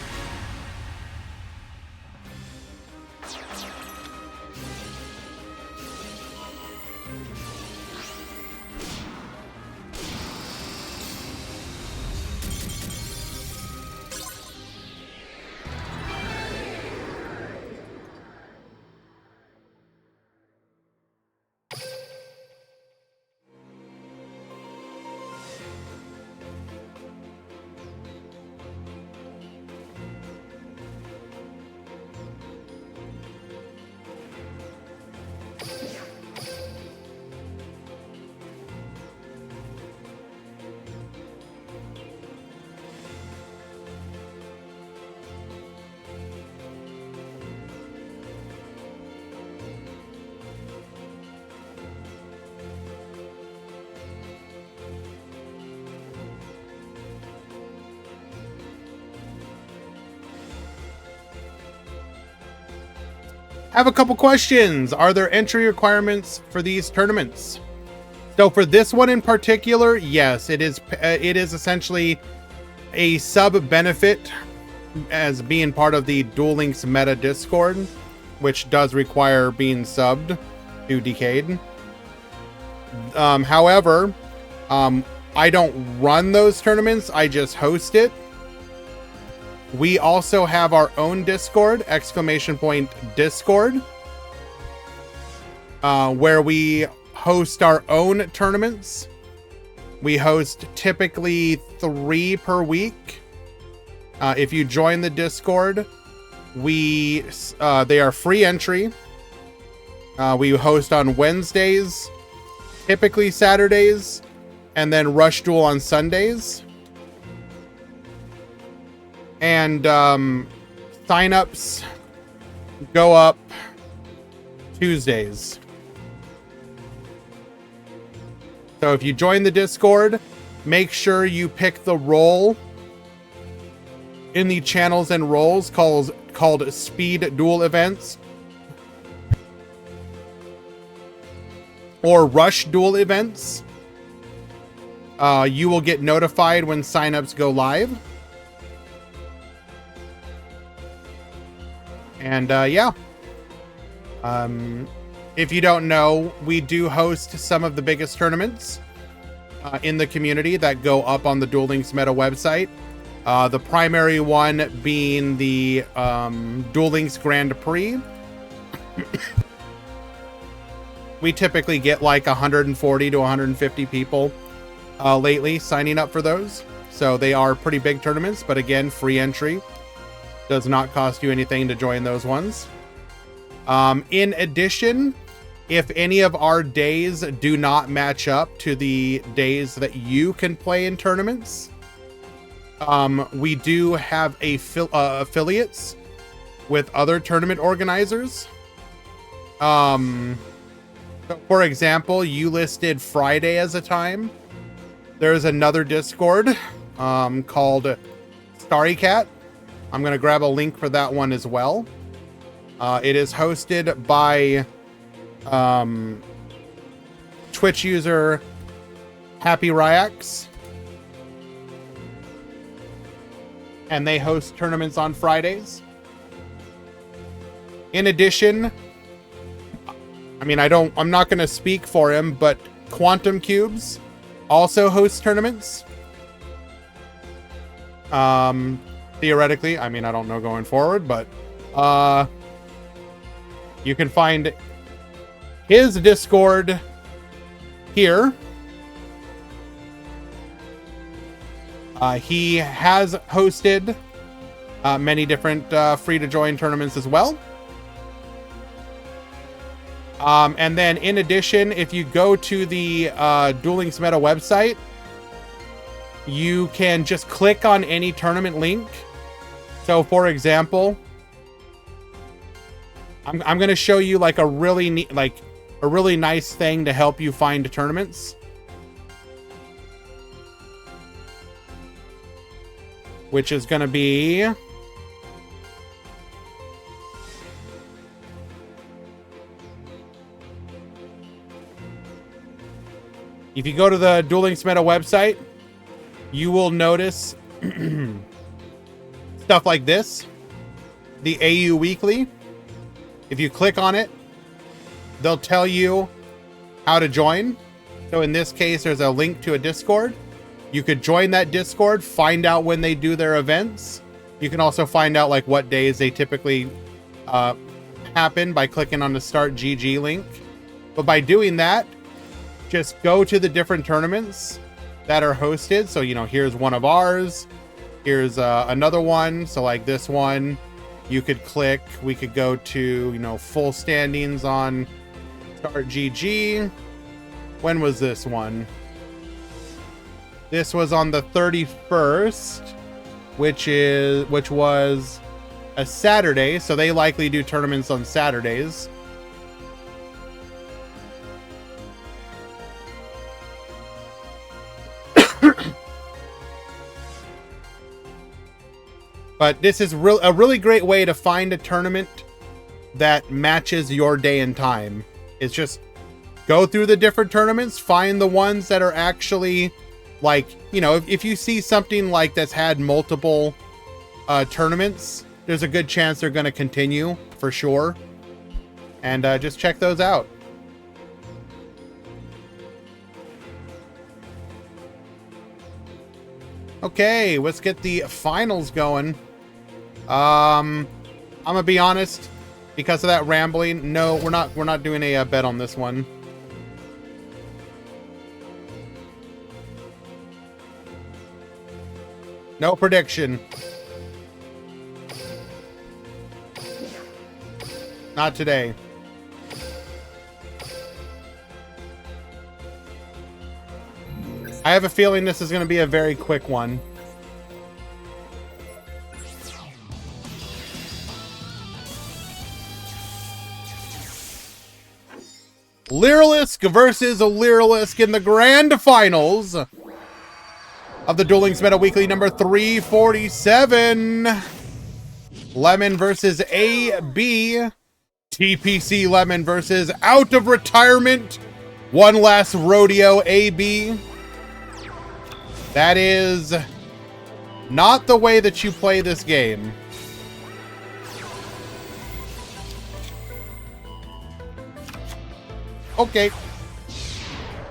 A: I have a couple questions. Are there entry requirements for these tournaments? So for this one in particular, yes, it is essentially a sub benefit as being part of the Duel Links meta Discord, which does require being subbed to Decade. However, I don't run those tournaments, I just host it. We also have our own Discord, !Discord, where we host our own tournaments. We host typically 3 per week. If you join the Discord, they are free entry. We host on Wednesdays, typically Saturdays, and then Rush Duel on Sundays. And signups go up Tuesdays. So if you join the Discord, make sure you pick the role in the channels and roles called Speed Duel Events or Rush Duel Events. You will get notified when signups go live. And yeah. If you don't know, we do host some of the biggest tournaments in the community that go up on the Duel Links Meta website. The primary one being the Duel Links Grand Prix. We typically get like 140 to 150 people lately signing up for those. So they are pretty big tournaments, but again, free entry. Does not cost you anything to join those ones. In addition, if any of our days do not match up to the days that you can play in tournaments, we do have affiliates with other tournament organizers. For example, you listed Friday as a time. There's another Discord called Starry Cat. I'm going to grab a link for that one as well. It is hosted by Twitch user Happy Ryax. And they host tournaments on Fridays. In addition, I mean, I'm not going to speak for him, but Quantum Cubes also hosts tournaments. Theoretically, I mean, I don't know going forward, but you can find his Discord here. He has hosted many different free-to-join tournaments as well. And then in addition, if you go to the Duel Links Meta website, you can just click on any tournament link. So for example, I'm going to show you like a really neat, like a really nice thing to help you find tournaments. Which is going to be if you go to the Duel Links Meta website, you will notice stuff like this. The AU Weekly. If you click on it, they'll tell you how to join. So in this case, there's a link to a Discord. You could join that Discord, find out when they do their events. You can also find out like what days they typically happen by clicking on the Start GG link. But by doing that, just go to the different tournaments that are hosted. So, you know, here's one of ours. Here's another one. So like this one, you could click. We could go to, you know, full standings on Start GG. When was this one? This was on the 31st, which was a Saturday. So they likely do tournaments on Saturdays. But this is a really great way to find a tournament that matches your day and time. It's just Go through the different tournaments, find the ones that are actually, like, you know, if you see something like that's had multiple tournaments, there's a good chance they're going to continue for sure. And just check those out. Okay, let's get the finals going. I'm gonna be honest, because of that rambling, no, we're not doing a bet on this one. No prediction. Not today. I have a feeling this is going to be a very quick one. Lyrilusk versus Lyrilusk in the grand finals of the Duel Links Meta Weekly number 347. Lemon versus AB. TPC Lemon versus Out of Retirement. One Last Rodeo AB. That is not the way that you play this game. Okay.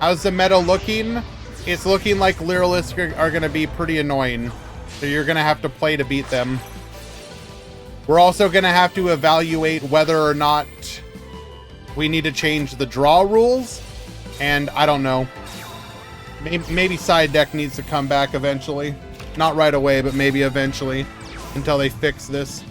A: How's the meta looking? It's looking like Lyrilusk are going to be pretty annoying. So you're going to have to play to beat them. We're also going to have to evaluate whether or not we need to change the draw rules. And I don't know. Maybe side deck needs to come back eventually. Not right away, but maybe eventually. Until they fix this.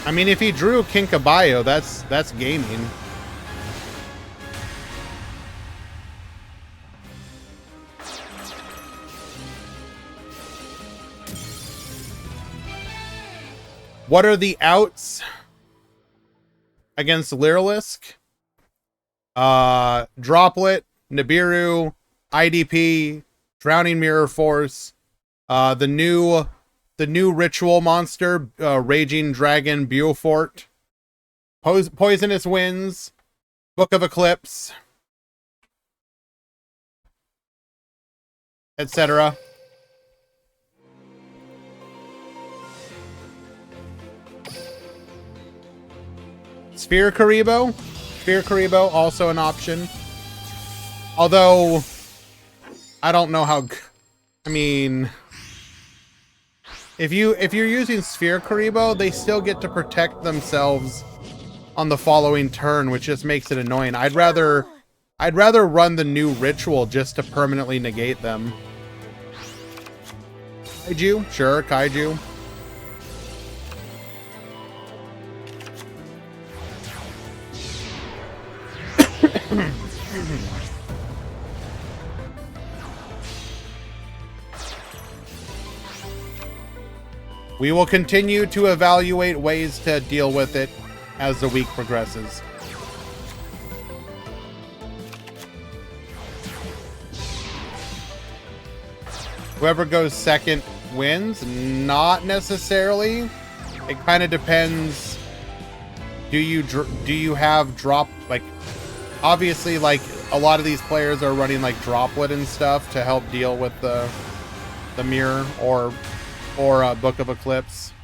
A: I mean, if he drew Kinkabayo, that's gaming. What are the outs against Lyrilusk? Droplet, Nibiru, IDP, Drowning Mirror Force, the new ritual monster, Raging Dragon Beaufort, Poisonous Winds, Book of Eclipse, etc. Sphere Karibo. Sphere Karibo, also an option. Although, I don't know how... I mean... If you're using Sphere Karibo, they still get to protect themselves on the following turn, which just makes it annoying. I'd rather run the new ritual just to permanently negate them. Kaiju? Sure, Kaiju. We will continue to evaluate ways to deal with it as the week progresses. Whoever goes second wins? Not necessarily. It kind of depends. Do you have drop, like, obviously, like, a lot of these players are running like Droplet and stuff to help deal with the mirror or Book of Eclipse.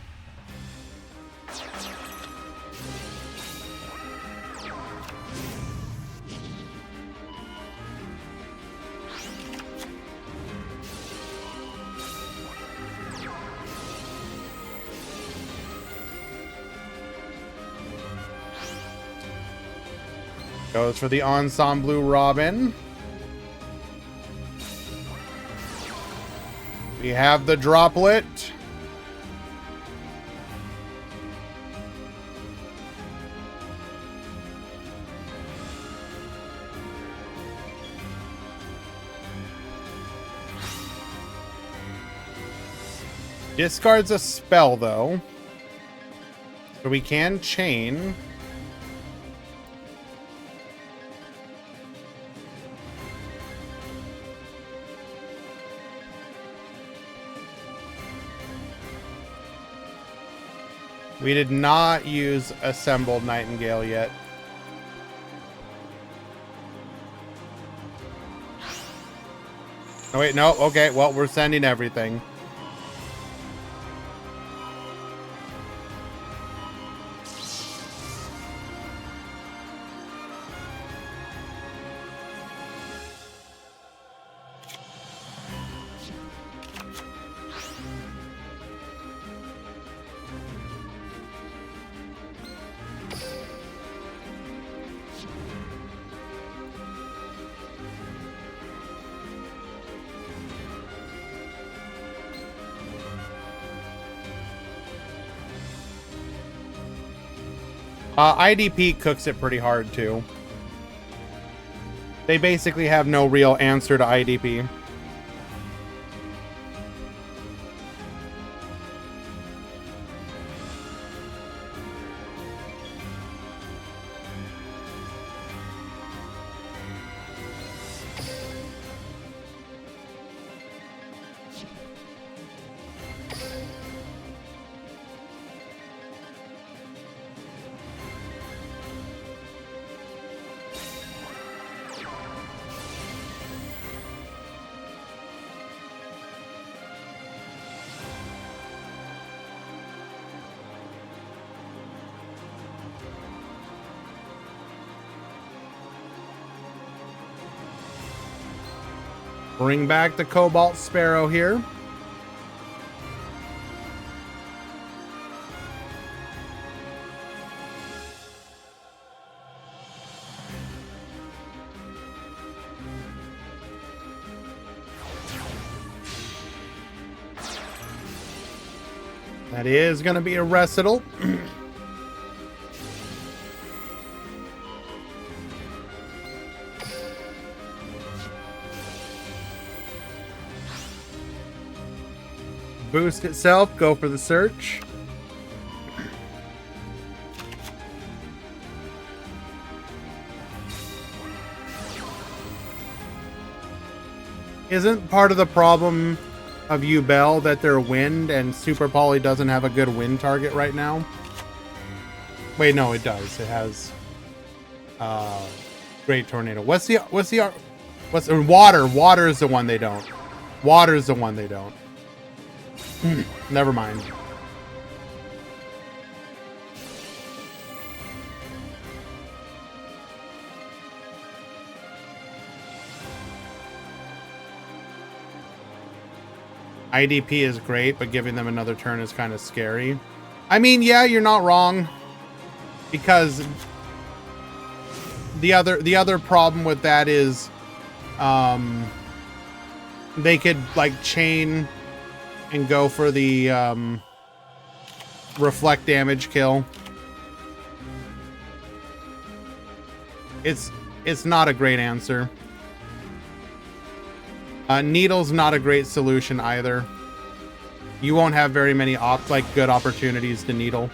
A: Goes for the Ensemble Robin. We have the Droplet. Discards a spell, though. So we can chain. We did not use Assembled Nightingale yet. Oh, wait, no. Okay, well, we're sending everything. IDP cooks it pretty hard, too. They basically have no real answer to IDP. Bring back the Cobalt Sparrow here. That is going to be a recital. Boost itself, go for the search. Isn't part of the problem of Ubel that they're wind and Super Poly doesn't have a good wind target right now? Wait, no, it does. It has Great Tornado. What's water? Water is the one they don't. Water is the one they don't. Never mind. IDP is great, but giving them another turn is kind of scary. I mean, yeah, you're not wrong. Because the other problem with that is they could like chain and go for the reflect damage kill. It's not a great answer. Needle's not a great solution either. You won't have very many good opportunities to needle.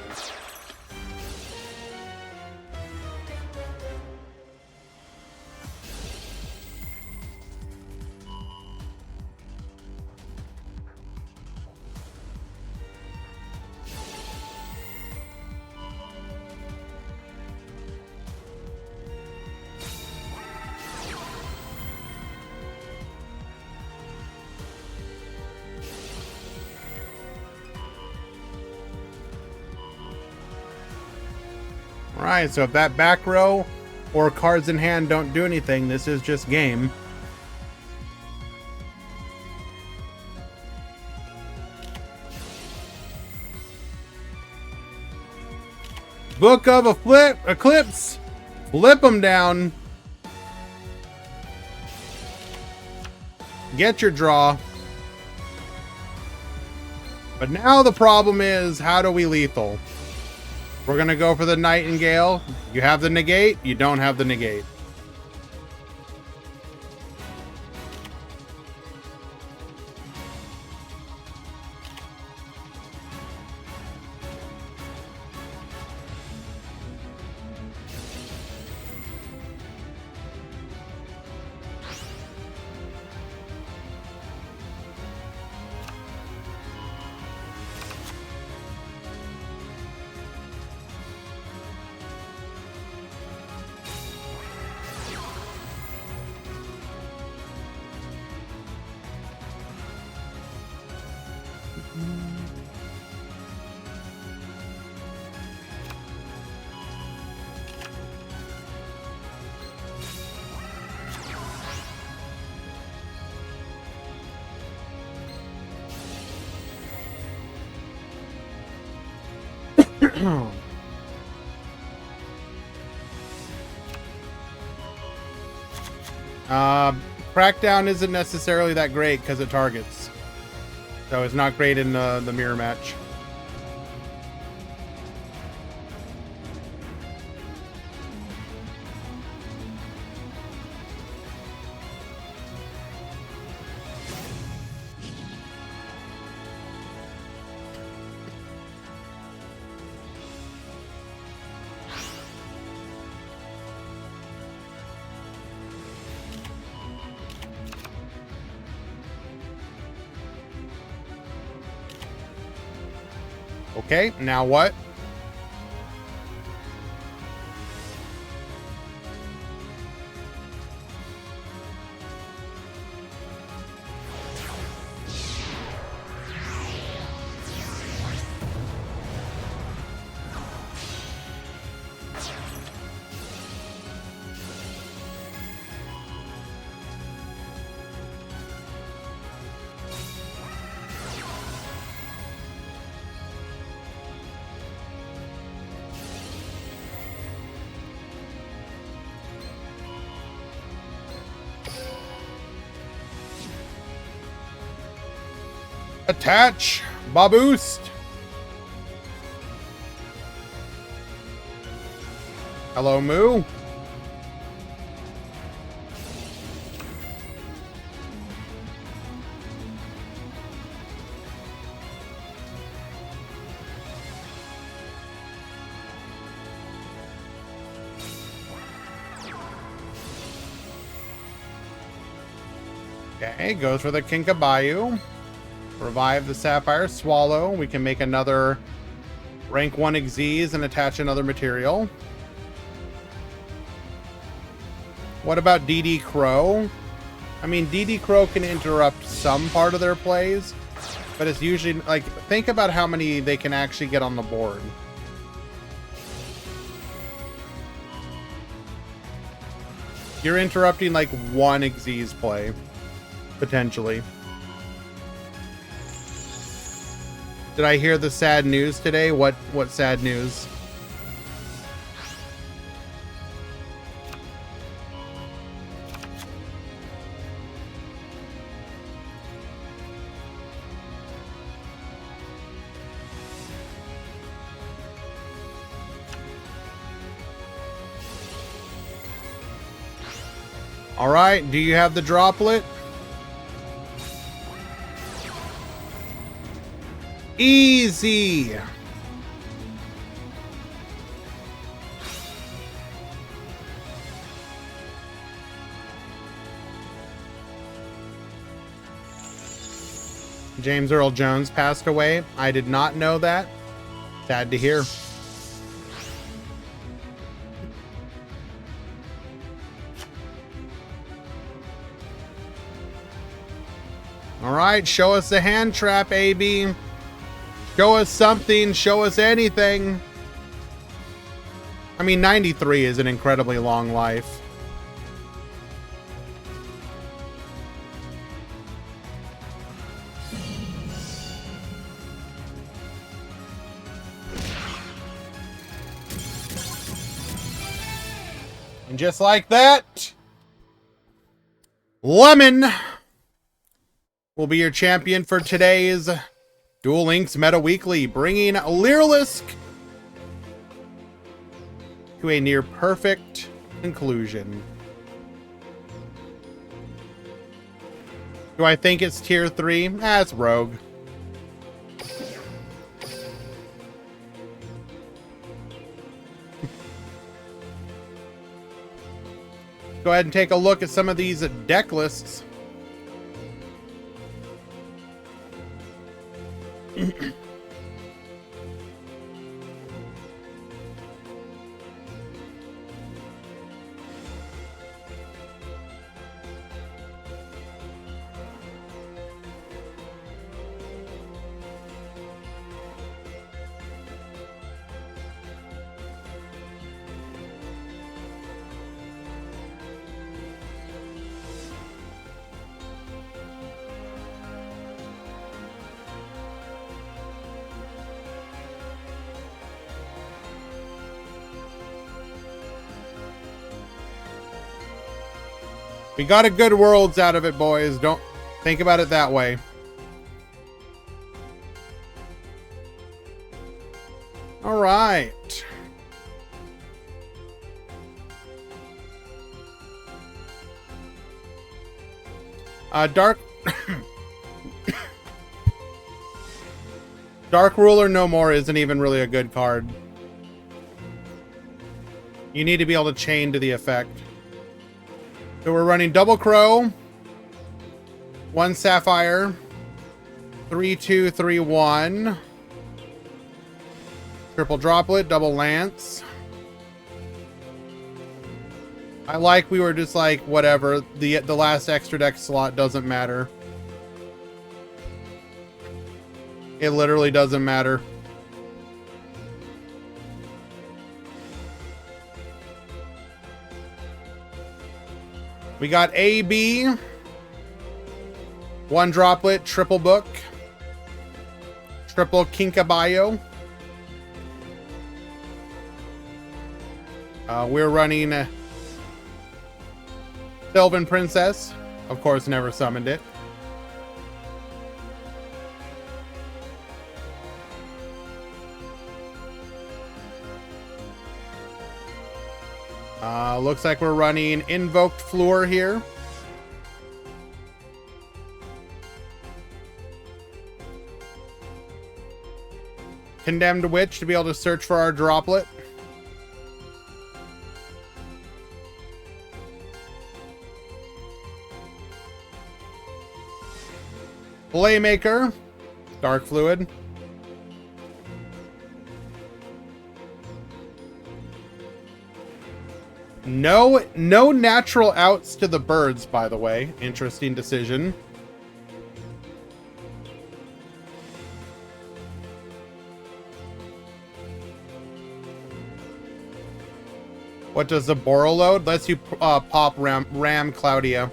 A: Alright, so if that back row or cards in hand don't do anything, this is just game. Book of Eclipse! Flip them down. Get your draw. But now the problem is, how do we lethal? We're gonna go for the Nightingale. You have the negate, you don't have the negate. Crackdown isn't necessarily that great because it targets. So it's not great in the mirror match. Okay, now what? Attach! Baboost! Hello, Moo. Okay, goes for the Kinkabayu. Revive the Sapphire Swallow. We can make another rank 1 Xyz and attach another material. What about DD Crow? I mean, DD Crow can interrupt some part of their plays, but it's usually, like, think about how many they can actually get on the board. You're interrupting, like, one Xyz play, potentially. Did I hear the sad news today? What sad news? All right, do you have the droplet? Easy. James Earl Jones passed away. I did not know that. Sad to hear. All right, show us the hand trap, AB. Show us something, show us anything. I mean, 93 is an incredibly long life. And just like that, Lemon will be your champion for today's Duel Links Meta Weekly, bringing Lyrilusk to a near perfect conclusion. Do I think it's tier 3? It's Rogue. Go ahead and take a look at some of these deck lists. We got a good worlds out of it, boys. Don't think about it that way. All right. Dark Dark Ruler No More isn't even really a good card. You need to be able to chain to the effect. So we're running Double Crow, 1 Sapphire, 3/2, 3/1, Triple Droplet, Double Lance. I like we were just like, whatever, the last extra deck slot doesn't matter. It literally doesn't matter. We got AB, 1 Droplet, Triple Book, Triple Kinkabayo. We're running Sylvan Princess. Of course, never summoned it. Looks like we're running Invoked Floor here. Condemned Witch to be able to search for our droplet. Playmaker, Dark Fluid. No natural outs to the birds, by the way. Interesting decision. What does the Boral load? Lets you pop Ram Claudia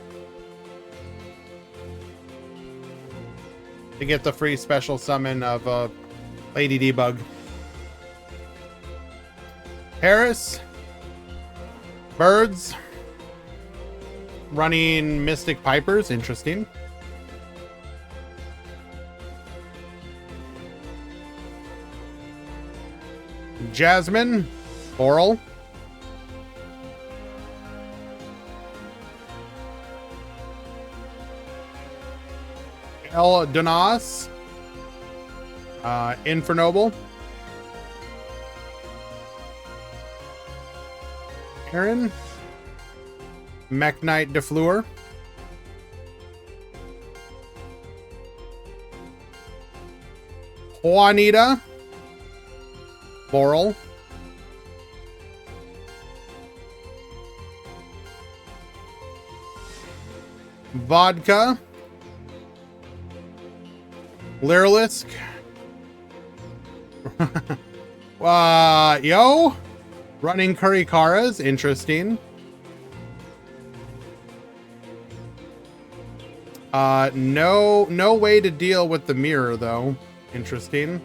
A: to get the free special summon of Lady Debug. Paris. Birds. Running Mystic Pipers. Interesting. Jasmine. Boral. El Donas. Infernoble. Aaron. Mech Knight Defleur. Juanita. Boral. Vodka. Lyrilisk. Yo. Running Kurikaras. Interesting. No way to deal with the mirror, though. Interesting.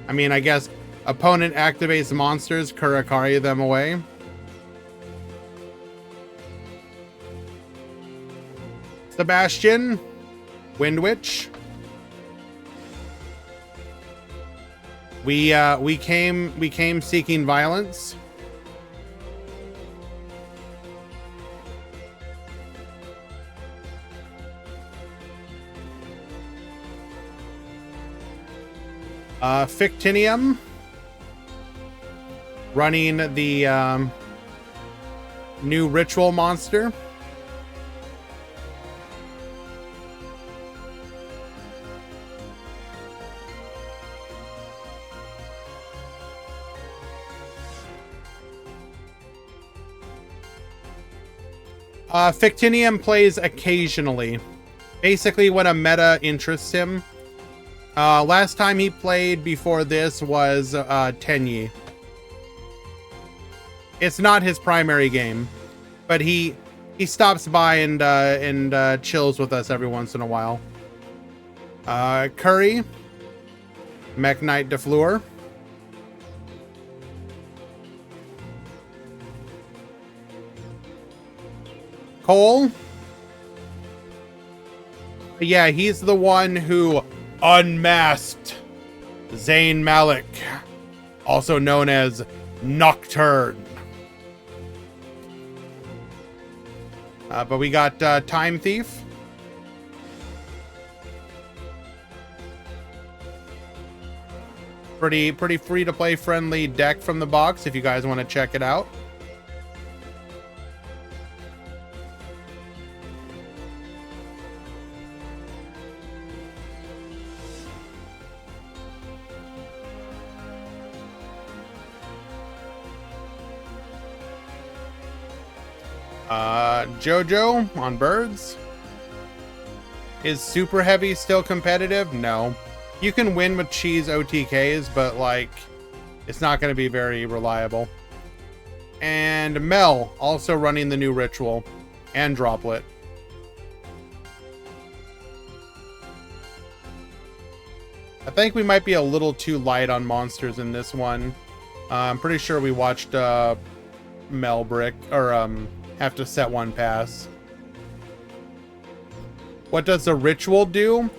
A: I mean, I guess opponent activates monsters, Kurikari them away. Sebastian. Wind Witch. We came seeking violence. Fictinium. Running the new ritual monster. Fictinium plays occasionally. Basically when a meta interests him. Last time he played before this was Tenyi. It's not his primary game, but he stops by and chills with us every once in a while. Curry. Mech Knight Defleur. Cole. Yeah, he's the one who unmasked Zayn Malik, also known as Nocturne. But we got Time Thief. Pretty free to play friendly deck from the box if you guys want to check it out. Jojo on birds. Is Super Heavy still competitive? No. You can win with cheese OTKs, but like, it's not going to be very reliable. And Mel, also running the new ritual and droplet. I think we might be a little too light on monsters in this one. I'm pretty sure we watched Mel Brick, or have to set one pass. What does the ritual do?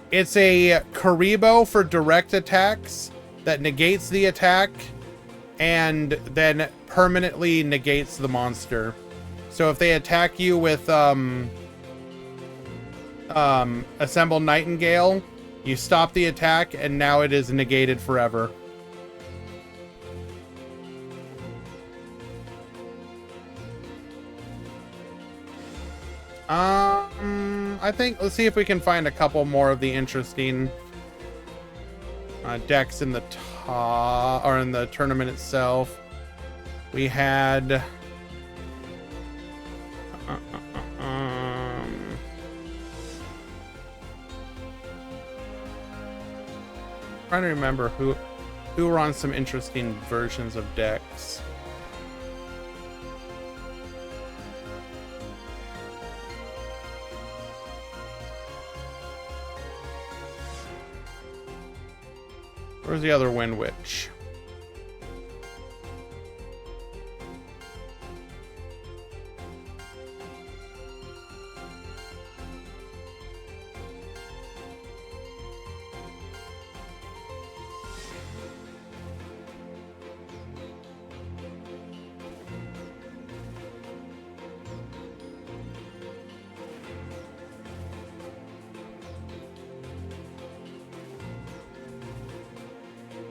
A: It's a Karibo for direct attacks that negates the attack and then permanently negates the monster. So if they attack you with Assemble Nightingale, you stop the attack and now it is negated forever. I think, let's see if we can find a couple more of the interesting decks in the top, or in the tournament itself. We had trying to remember who were on some interesting versions of decks. Where's the other Wind Witch?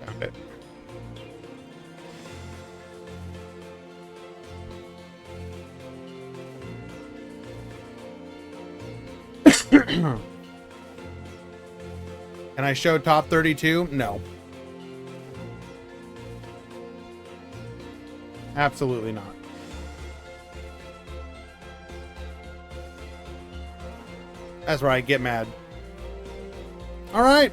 A: Found it. Can I show top 32? No. Absolutely not. That's right, get mad. All right.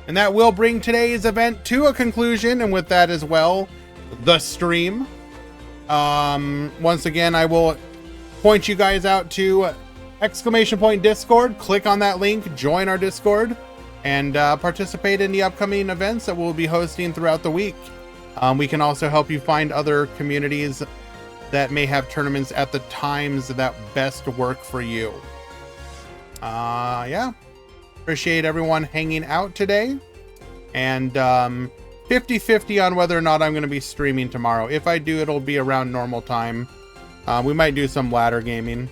A: And that will bring today's event to a conclusion, and with that as well, the stream. Once again, I will point you guys out to !Discord. Click on that link, join our Discord, and participate in the upcoming events that we'll be hosting throughout the week. We can also help you find other communities that may have tournaments at the times that best work for you. Yeah. Appreciate everyone hanging out today. And 50-50 on whether or not I'm going to be streaming tomorrow. If I do, it'll be around normal time. We might do some ladder gaming.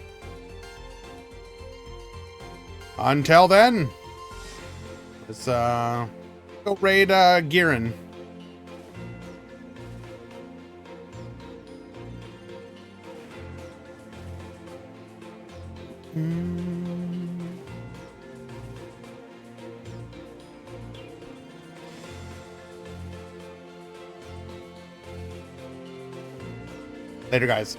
A: Until then, let's go raid Giran. Later, guys.